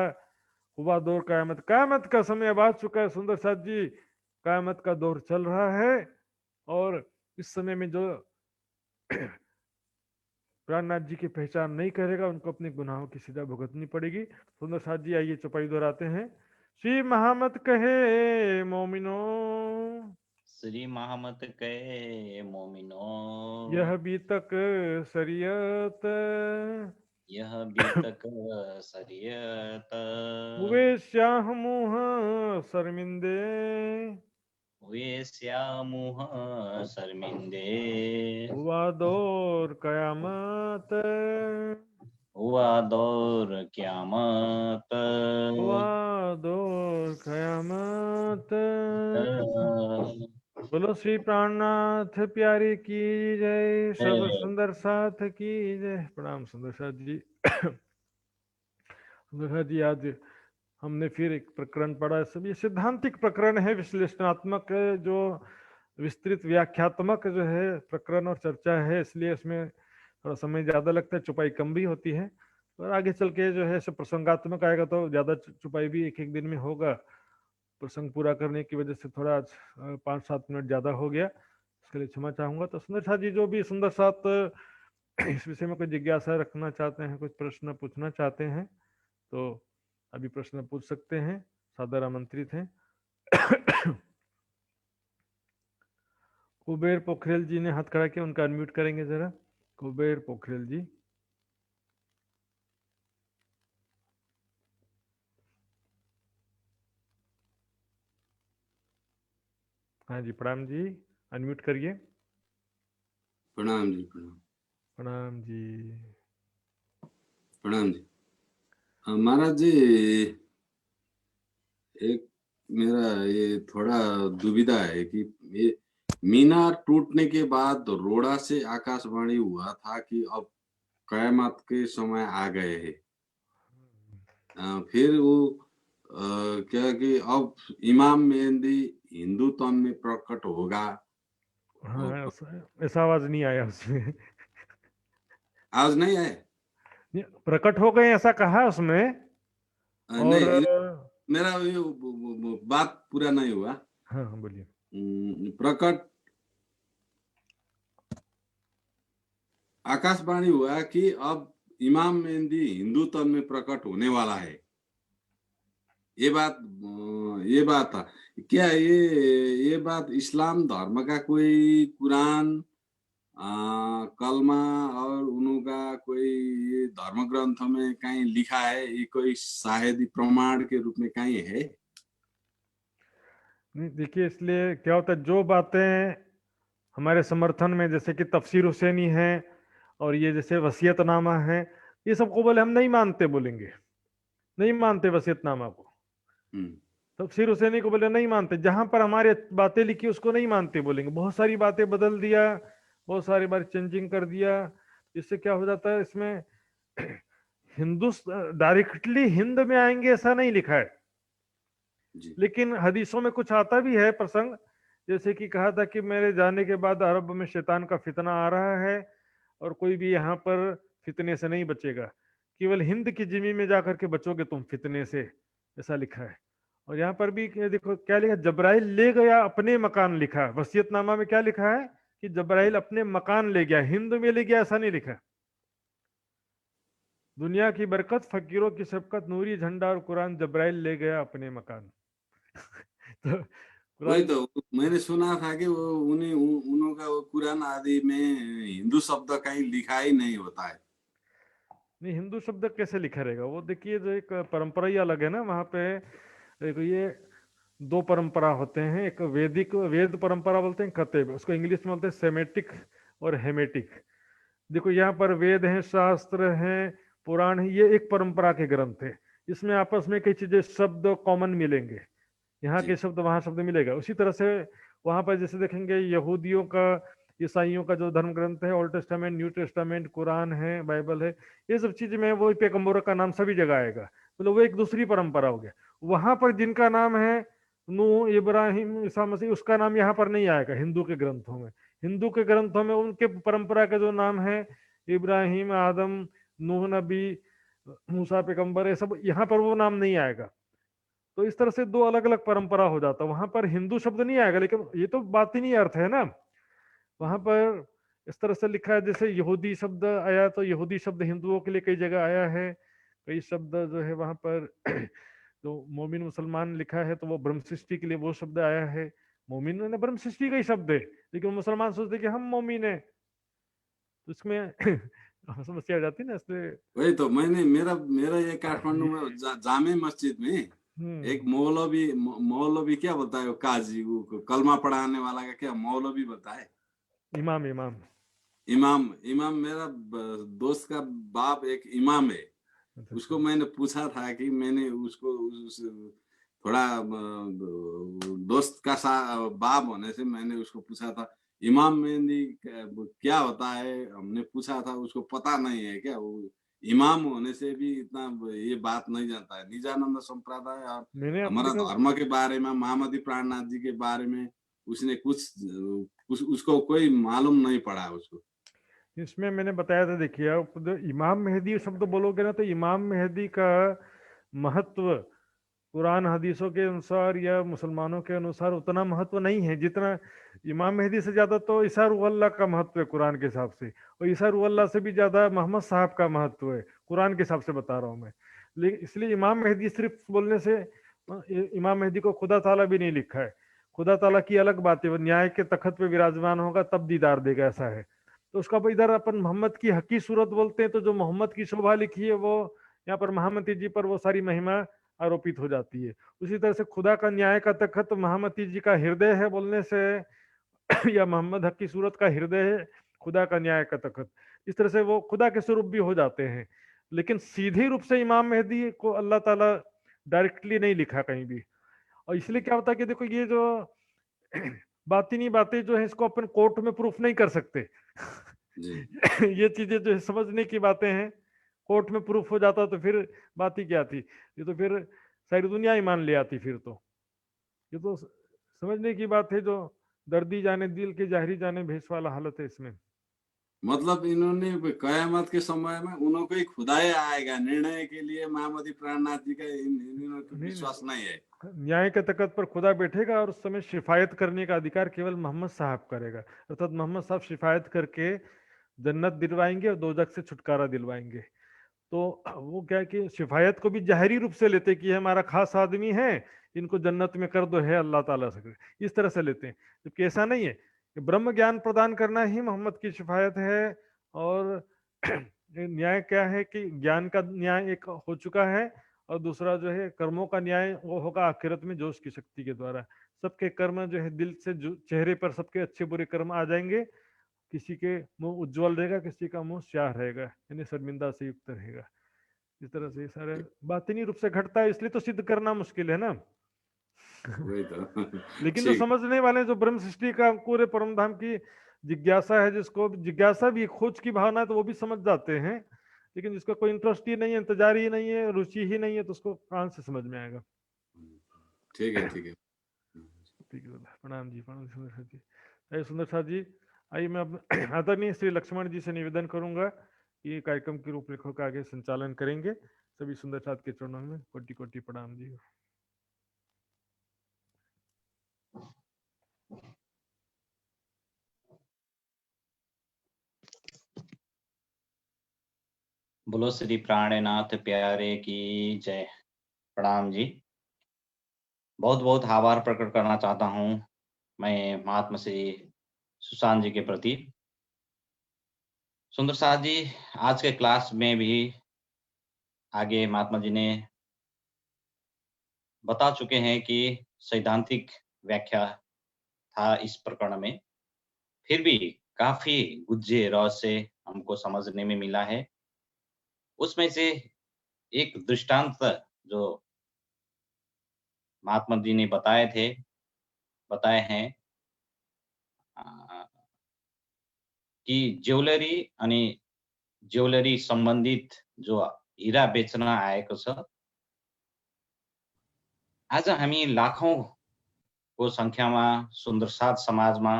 हुआ दौर कयामत। कयामत का समय अब आ चुका है सुंदर साथ जी, कयामत का दौर चल रहा है, और इस समय में जो प्राणनाथ जी की पहचान नहीं करेगा, उनको अपने गुनाहों की सजा भुगतनी पड़ेगी। सुंदर साथ जी आइए चौपाई दोहराते हैं। श्री महामत कहे मोमिनो, श्री महामत कहे मोमिनो, यह भी तक शरीयत, यह भी तक शरीयत, वे श्याह मुँह शर्मिंदे, वे श्यामुह शर्मिंदे, हुआ दौर कयामत, हुआ दौर क्यामत, हुआ दौर कयामत। बोलो श्री प्राणनाथ प्यारे की जय, सब सुंदर साथ की जय। प्रणाम सुंदर साथ जी। सुंदर साथ जी, आज हमने फिर एक प्रकरण पढ़ा। सब ये सिद्धांतिक प्रकरण है, विश्लेषणात्मक, जो विस्तृत व्याख्यात्मक जो है प्रकरण और चर्चा है, इसलिए इसमें थोड़ा समय ज्यादा लगता है, चुपाई कम भी होती है। और आगे चल के जो है सब प्रसंगात्मक आएगा तो ज्यादा चुपाई भी एक एक दिन में होगा। प्रसंग पूरा करने की वजह से थोड़ा आज 5-7 मिनट ज्यादा हो गया, इसके लिए क्षमा चाहूंगा। तो सुंदर साथ जी, जो भी सुंदर साथ इस विषय में कोई जिज्ञासा रखना चाहते हैं, कुछ प्रश्न पूछना चाहते हैं, तो अभी प्रश्न पूछ सकते हैं, सादर आमंत्रित हैं। कुबेर पोखरेल जी ने हाथ खड़ा किया, उनका अनम्यूट करेंगे जरा। कुबेर पोखरेल जी। हाँ जी, प्रणाम जी, अनम्यूट करिए। प्रणाम जी। प्रणाम। प्रणाम जी। प्रणाम जी। महाराज जी, एक मेरा ये थोड़ा दुविधा है कि ये मीनार टूटने के बाद रोड़ा से आकाशवाणी हुआ था कि अब कयामत के समय आ गए हैं। फिर वो क्या कि अब इमाम मेहंदी हिंदुत्व में प्रकट होगा। हाँ, ऐसा आवाज नहीं आया उसमें। आज नहीं आए? प्रकट हो गए ऐसा कहा उसमें। और नहीं, मेरा ये बात पूरा नहीं हुआ। हाँ हाँ, बोलिए। प्रकट आकाशवाणी हुआ कि अब इमाम मेहंदी हिंदुत्व में प्रकट होने वाला है। ये बात था क्या? ये बात इस्लाम धर्म का कोई कुरान, कलमा और उनका कोई ये धर्म ग्रंथ में कहीं लिखा है? ये कोई शायद प्रमाण के रूप में कहीं है? नहीं, देखिए, इसलिए क्या होता है, जो बातें हमारे समर्थन में, जैसे कि तफसीर हुसैनी है और ये जैसे वसीयतनामा है, ये सबको बोले हम नहीं मानते, बोलेंगे नहीं मानते वसीयतनामा को। तफसीर हुसैनी को बोले नहीं मानते, जहां पर हमारे बातें लिखी उसको नहीं मानते, बोलेंगे बहुत सारी बातें बदल दिया, बहुत सारी बार चेंजिंग कर दिया। इससे क्या हो जाता है, इसमें हिंदू डायरेक्टली हिंद में आएंगे ऐसा नहीं लिखा है, लेकिन हदीसों में कुछ आता भी है प्रसंग, जैसे कि कहा था कि मेरे जाने के बाद अरब में शैतान का फितना आ रहा है और कोई भी यहाँ पर फितने से नहीं बचेगा, केवल हिंद की जमीन में जाकर के बचोगे तुम फितने से, ऐसा लिखा है। और यहाँ पर भी देखो क्या लिखा, जब्राइल ले गया अपने मकान, लिखा है वसीयतनामा में। क्या लिखा है कि जब्राइल अपने मकान ले गया, हिंद में ले गया ऐसा नहीं लिखा है। दुनिया की बरकत, फकीरों की शफकत, नूरी झंडा और कुरान, जब्राइल ले गया अपने मकान। तो वही तो मैंने सुना था कि वो उनका वो कुरान आदि में हिंदू शब्द कहीं लिखा ही नहीं होता है। नहीं, हिंदू शब्द कैसे लिखा रहेगा? वो देखिए, जो एक परंपरा ही अलग है ना वहाँ पे। देखो, ये दो परंपरा होते हैं, एक वैदिक वेद परंपरा बोलते हैं, कतेब, उसको इंग्लिश में बोलते हैं सेमेटिक और हेमेटिक। देखो, यहाँ पर वेद हैं, शास्त्र हैं, पुराण है, ये एक परंपरा के ग्रंथ है। इसमें आपस में कई चीजें, शब्द कॉमन मिलेंगे, यहाँ के शब्द वहाँ शब्द मिलेगा। उसी तरह से वहाँ पर जैसे देखेंगे, यहूदियों का, ईसाइयों का जो धर्म ग्रंथ है, old testament, new testament, Quran है, बाइबल है, ये सब चीज में वो पैगंबरों का नाम सभी जगह आएगा, मतलब वो एक दूसरी परंपरा हो गया। वहां पर जिनका नाम है नूह, इब्राहिम, ईसा मसीह, उसका नाम यहाँ पर नहीं आएगा हिंदू के ग्रंथों में। हिंदू के ग्रंथों में उनके परंपरा का जो नाम है, इब्राहिम, आदम, नूह नबी, मूसा पैगंबर, ये सब, यहाँ पर वो नाम नहीं आएगा। तो इस तरह से दो अलग अलग परंपरा हो जाता, वहां पर हिंदू शब्द नहीं आएगा, लेकिन ये तो बात ही नहीं अर्थ है ना। वहां पर इस तरह से लिखा है, जैसे यहूदी शब्द आया तो यहूदी शब्द हिंदुओं के लिए कई जगह आया है, कई शब्द जो है वहां पर तो मोमिन मुसलमान लिखा है तो वो ब्रह्म सृष्टि के लिए वो शब्द आया है। मोमिन ने ब्रह्म सृष्टि का ही शब्द है, लेकिन मुसलमान सोचते कि हम मोमिन है, तो इसमें समस्या आ जाती है ना, इसलिए। वही तो मैंने मेरा मेरा ये काठमांडू में जामे मस्जिद में एक मौलवी क्या बोलता है, काजी, वो कलमा पढ़ाने वाला का क्या मौलवी बताए, इमाम इमाम मेरा दोस्त का बाप एक इमाम है। उसको मैंने पूछा था कि मैंने उसको थोड़ा दोस्त का बाप होने से मैंने उसको पूछा था इमाम मेहंदी क्या होता है, हमने पूछा था, उसको पता नहीं है क्या, वो इमाम होने से भी इतना ये बात नहीं जानता है। निजानंद संप्रदाय और हमारा धर्म के बारे में, महामती प्राणनाथ जी के बारे में उसने कुछ उसको कोई मालूम नहीं पड़ा उसको। इसमें मैंने बताया था, देखिए आप इमाम मेहदी शब्द बोलोगे ना, तो इमाम मेहदी का महत्व कुरान हदीसों के अनुसार या मुसलमानों के अनुसार उतना महत्व नहीं है जितना इमाम मेहदी से ज्यादा तो ईसा रूह अल्लाह का महत्व है कुरान के हिसाब से, और ईसा रूह अल्लाह से भी ज्यादा मोहम्मद साहब का महत्व है कुरान के हिसाब से बता रहा हूँ मैं। लेकिन इसलिए इमाम मेहदी सिर्फ बोलने से, इमाम मेहदी को खुदा ताला भी नहीं लिखा है, खुदा ताला की अलग बात है, वो न्याय के तखत पे विराजमान होगा तब दीदार देगा, ऐसा है। तो उसका इधर अपन मोहम्मद की हकी सूरत बोलते हैं, तो जो मोहम्मद की शोभा लिखी है वो यहाँ पर महामती जी पर वो सारी महिमा आरोपित हो जाती है। उसी तरह से खुदा का न्याय का तखत महामती जी का हृदय है बोलने से या मोहम्मद हक की सूरत का हृदय है खुदा का न्याय का तखत, इस तरह से वो खुदा के स्वरूप भी हो जाते हैं। लेकिन सीधे रूप से इमाम मेहदी को अल्लाह ताला डायरेक्टली नहीं लिखा कहीं भी। और इसलिए क्या होता है कि देखो ये जो बातिनी बातें जो है इसको अपन कोर्ट में प्रूफ नहीं कर सकते। ये चीजें जो है समझने की बातें हैं, कोर्ट में प्रूफ हो जाता तो फिर बात ही क्या थी, ये तो फिर सारी दुनिया ही मान ले आती फिर तो। ये तो समझने की बात है, जो दर्दी जाने दिल के जाहिरी जाने भेष वाला हालत है इसमें। मतलब इन्होंने कयामत के समय में उनको ही खुदाई आएगा निर्णय के लिए, महामती प्राणनाथ जी का इन्होंने विश्वास नहीं है। न्याय के तखत पर खुदा बैठेगा और उस समय शिफायत करने का अधिकार केवल मोहम्मद साहब करेगा, अर्थात मोहम्मद साहब शिफायत करके जन्नत दिलवाएंगे और दोजख से छुटकारा दिलवाएंगे। तो वो क्या है कि शिफायत को भी जाहिरी रूप से लेते कि हमारा खास आदमी है, इनको जन्नत में कर दो है अल्लाह ताला से, इस तरह से लेते हैं। जबकि ऐसा नहीं है कि ब्रह्म ज्ञान प्रदान करना ही मोहम्मद की शिफायत है। और न्याय क्या है कि ज्ञान का न्याय एक हो चुका है, और दूसरा जो है कर्मों का न्याय वो होगा आखिरत में जोश की शक्ति के द्वारा। सबके कर्म जो है दिल से चेहरे पर सबके अच्छे बुरे कर्म आ जाएंगे, किसी के मुंह उज्जवल रहेगा, किसी का मुंह स्याह रहेगा, यानी शर्मिंदा से युक्त रहेगा। इस तरह से सारे बातिनी रूप से घटता है, इसलिए तो सिद्ध करना मुश्किल है ना। वही तो लेकिन जो समझने वाले, जो ब्रह्म सृष्टि का पूरे परम धाम की जिज्ञासा है, जिसको जिज्ञासा भी खोज की भावना है, तो वो भी समझ जाते हैं। लेकिन जिसका कोई इंटरेस्ट ही नहीं है, इंतजार ही नहीं है, रुचि ही नहीं है, तो उसको कहां से समझ में आएगा। ठीक है ठीक है ठीक है, प्रणाम जी, प्रणाम सुंदर जी। अरे सुंदर साथ जी, आइए मैं अब आदरणीय श्री लक्ष्मण जी से निवेदन करूंगा कि कार्यक्रम की रूपरेखा का आगे संचालन करेंगे। सभी सुंदर साथ के चरणों में कोटि कोटि प्रणाम जी। बोलो श्री प्राणनाथ प्यारे की जय। प्रणाम जी। बहुत बहुत आभार प्रकट करना चाहता हूं मैं महात्मा श्री सुशांत जी के प्रति। सुंदर साथ जी, आज के क्लास में भी आगे महात्मा जी ने बता चुके हैं कि सैद्धांतिक व्याख्या था इस प्रकरण में, फिर भी काफी गुज्जे रहस्य हमको समझने में मिला है। उसमें से एक दृष्टांत जो महात्मा जी ने बताए हैं कि ज्वेलरी अनि ज्वेलरी सम्बन्धित जो हीरा बेच्न आएको छ, आज हामी लाखौं को संख्यामा सुन्दर साथ समाजमा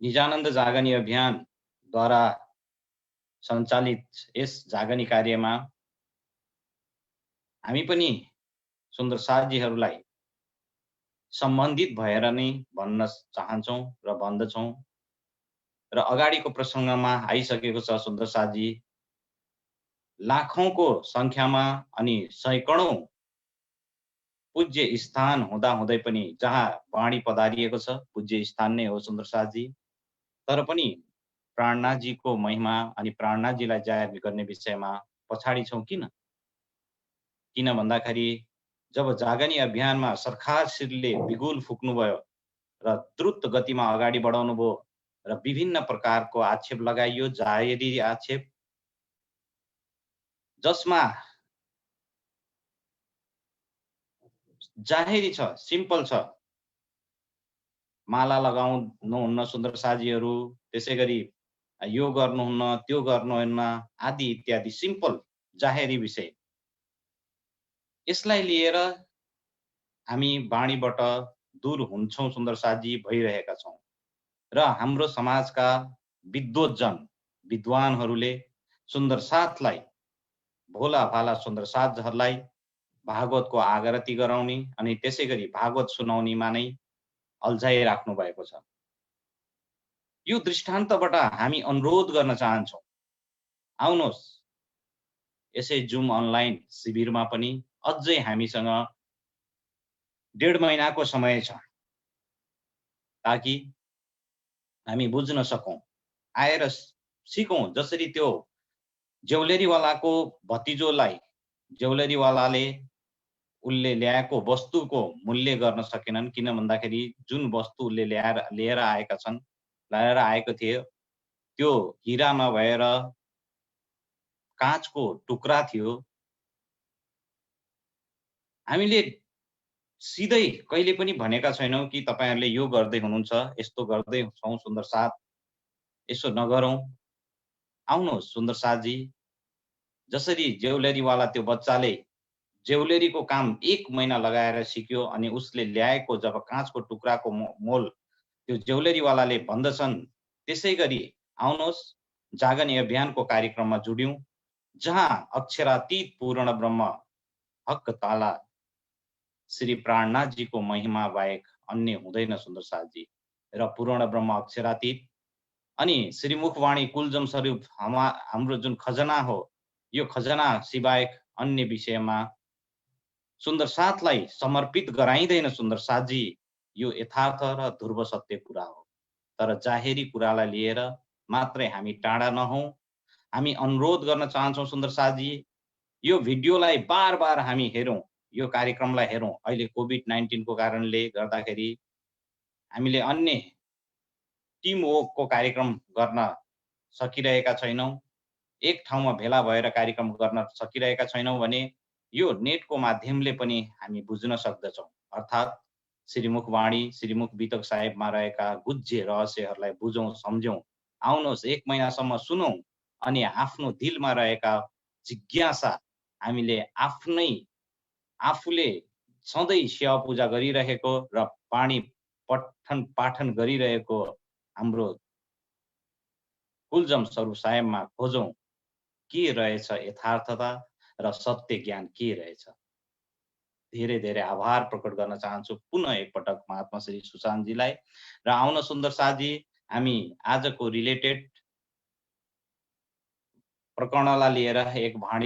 निजानन्द जागनी अभियानद्वारा सञ्चालित यस जागनी कार्यमा हामी पनि सुन्दर साथजीहरूलाई सम्बन्धित भएर नै भन्न चाहन्छौं र भन्दछौं। र अगाडिको प्रसंगमा आइसकेको छ सुन्दर साथजी, लाखौंको संख्यामा अनि सैकडौं पूज्य स्थान हुँदा हुँदै पनि जहाँ वाणी पधारिएको छ पूज्य स्थान नै हो सुन्दर साथजी। तर पनि प्राणनाथजीको महिमा अनि प्राणनाथजीलाई जाहेर गर्ने विषयमा पछाडि छौँ किन? किन भन्दाखेरि जब जागनी अभियानमा सरकारले बिगुल फुक्नुभयो र द्रुत गतिमा अगाडि बढाउनुभयो र विभिन्न प्रकारको आक्षेप लगाइयो, जाहेरी आक्षेप, जसमा जाहेरी छ, सिम्पल छ। माला लगाउनुहुन्न सुन्दर साथीहरू, त्यसैगरी यो गर्नुहुन्न, त्यो गर्नुहुन्न आदि इत्यादि सिम्पल जाहेरी विषय। यसलाई लिएर हामी वाणीबाट दूर हुन्छौँ सुन्दर साथी, भइरहेका छौँ र हाम्रो समाजका विद्वतजन विद्वानहरूले सुन्दर साथलाई, भोला भाला सुन्दर साथहरूलाई भागवतको आगरती गराउने अनि त्यसैगरी भागवत सुनाउनेमा नै अल्झाइराख्नु भएको छ। यो दृष्टान्तबाट हामी अनुरोध गर्न चाहन्छौँ, आउनुहोस् यसै जुम अनलाइन शिविरमा पनि अझै हामीसँग 1.5 महिनाको समय छ, ताकि हामी बुझ्न सकौँ, आएर सिकौँ। जसरी त्यो जेउलेरीवालाको भतिजोलाई जेउलेरीवालाले उसले ल्याएको वस्तुको मूल्य गर्न सकेनन्, किन भन्दाखेरि जुन वस्तु उसले लिएर आएको थियो त्यो हीरा नभएर काँचको टुक्रा थियो। हामीले सिधै कहिले पनि भनेका छैनौँ कि तपाईहरुले यो गर्दै हुनुहुन्छ, यस्तो गर्दै छौँ सुन्दर साथ, यसो नगरौँ। आउनुहोस् सुन्दर साथजी, जसरी जेउलेरीवाला त्यो बच्चाले जेउलेरीको काम 1 महिना लगाएर सिक्यो अनि उसले ल्याएको जब काँचको टुक्राको मोल त्यो जेउलेरीवालाले भन्दछन्, त्यसैगरी आउनुहोस् जागनी अभियानको कार्यक्रममा जुड्यौँ, जहाँ अक्षरातीत पूर्ण ब्रह्म हक ताला श्री प्राणनाथजीको महिमा बाहेक अन्य हुँदैन सुन्दर साथजी। र पूर्ण ब्रह्म अक्षरातीत अनि श्रीमुखवाणी कुलजम स्वरूप हाम्रो जुन खजना हो, यो खजना सिवाय अन्य विषयमा सुन्दर साथलाई समर्पित गराइँदैन सुन्दर साथजी। यो यथार्थ र ध्रुव सत्य कुरा हो। तर जाहेरी कुरालाई लिएर मात्रै हामी टाढा नहौँ। हामी अनुरोध गर्न चाहन्छौँ सुन्दर साथजी, यो भिडियोलाई बार बार हामी हेरौँ, यो कार्यक्रमलाई हेरौँ। अहिले कोभिड-19 को कारणले गर्दाखेरि हामीले अन्य टिम वर्कको कार्यक्रम गर्न सकिरहेका छैनौँ, एक ठाउँमा भेला भएर कार्यक्रम गर्न सकिरहेका छैनौँ भने यो नेटको माध्यमले पनि हामी बुझ्न सक्दछौँ। अर्थात् श्रीमुखवाणी, श्रीमुख वितक साहेबमा रहेका गुज्जे रहस्यहरूलाई बुझौँ, सम्झौँ। आउनुहोस् 1 महिनासम्म सुनौँ अनि आफ्नो दिलमा रहेका जिज्ञासा हामीले आफूले सधैँ सेवा पूजा गरिरहेको र वाणी पाठन गरिरहेको हाम्रो कुलजम स्वरूप साहेबमा खोजौँ, के रहेछ यथार्थता र सत्य ज्ञान के रहेछ। धेरै धेरै आभार प्रकट गर्न चाहन्छु पुनः एकपटक महात्मा श्री सुशान्तजीलाई। र आउन सुन्दर साथजी, हामी आजको रिलेटेड प्रकरणलाई लिएर एक भाव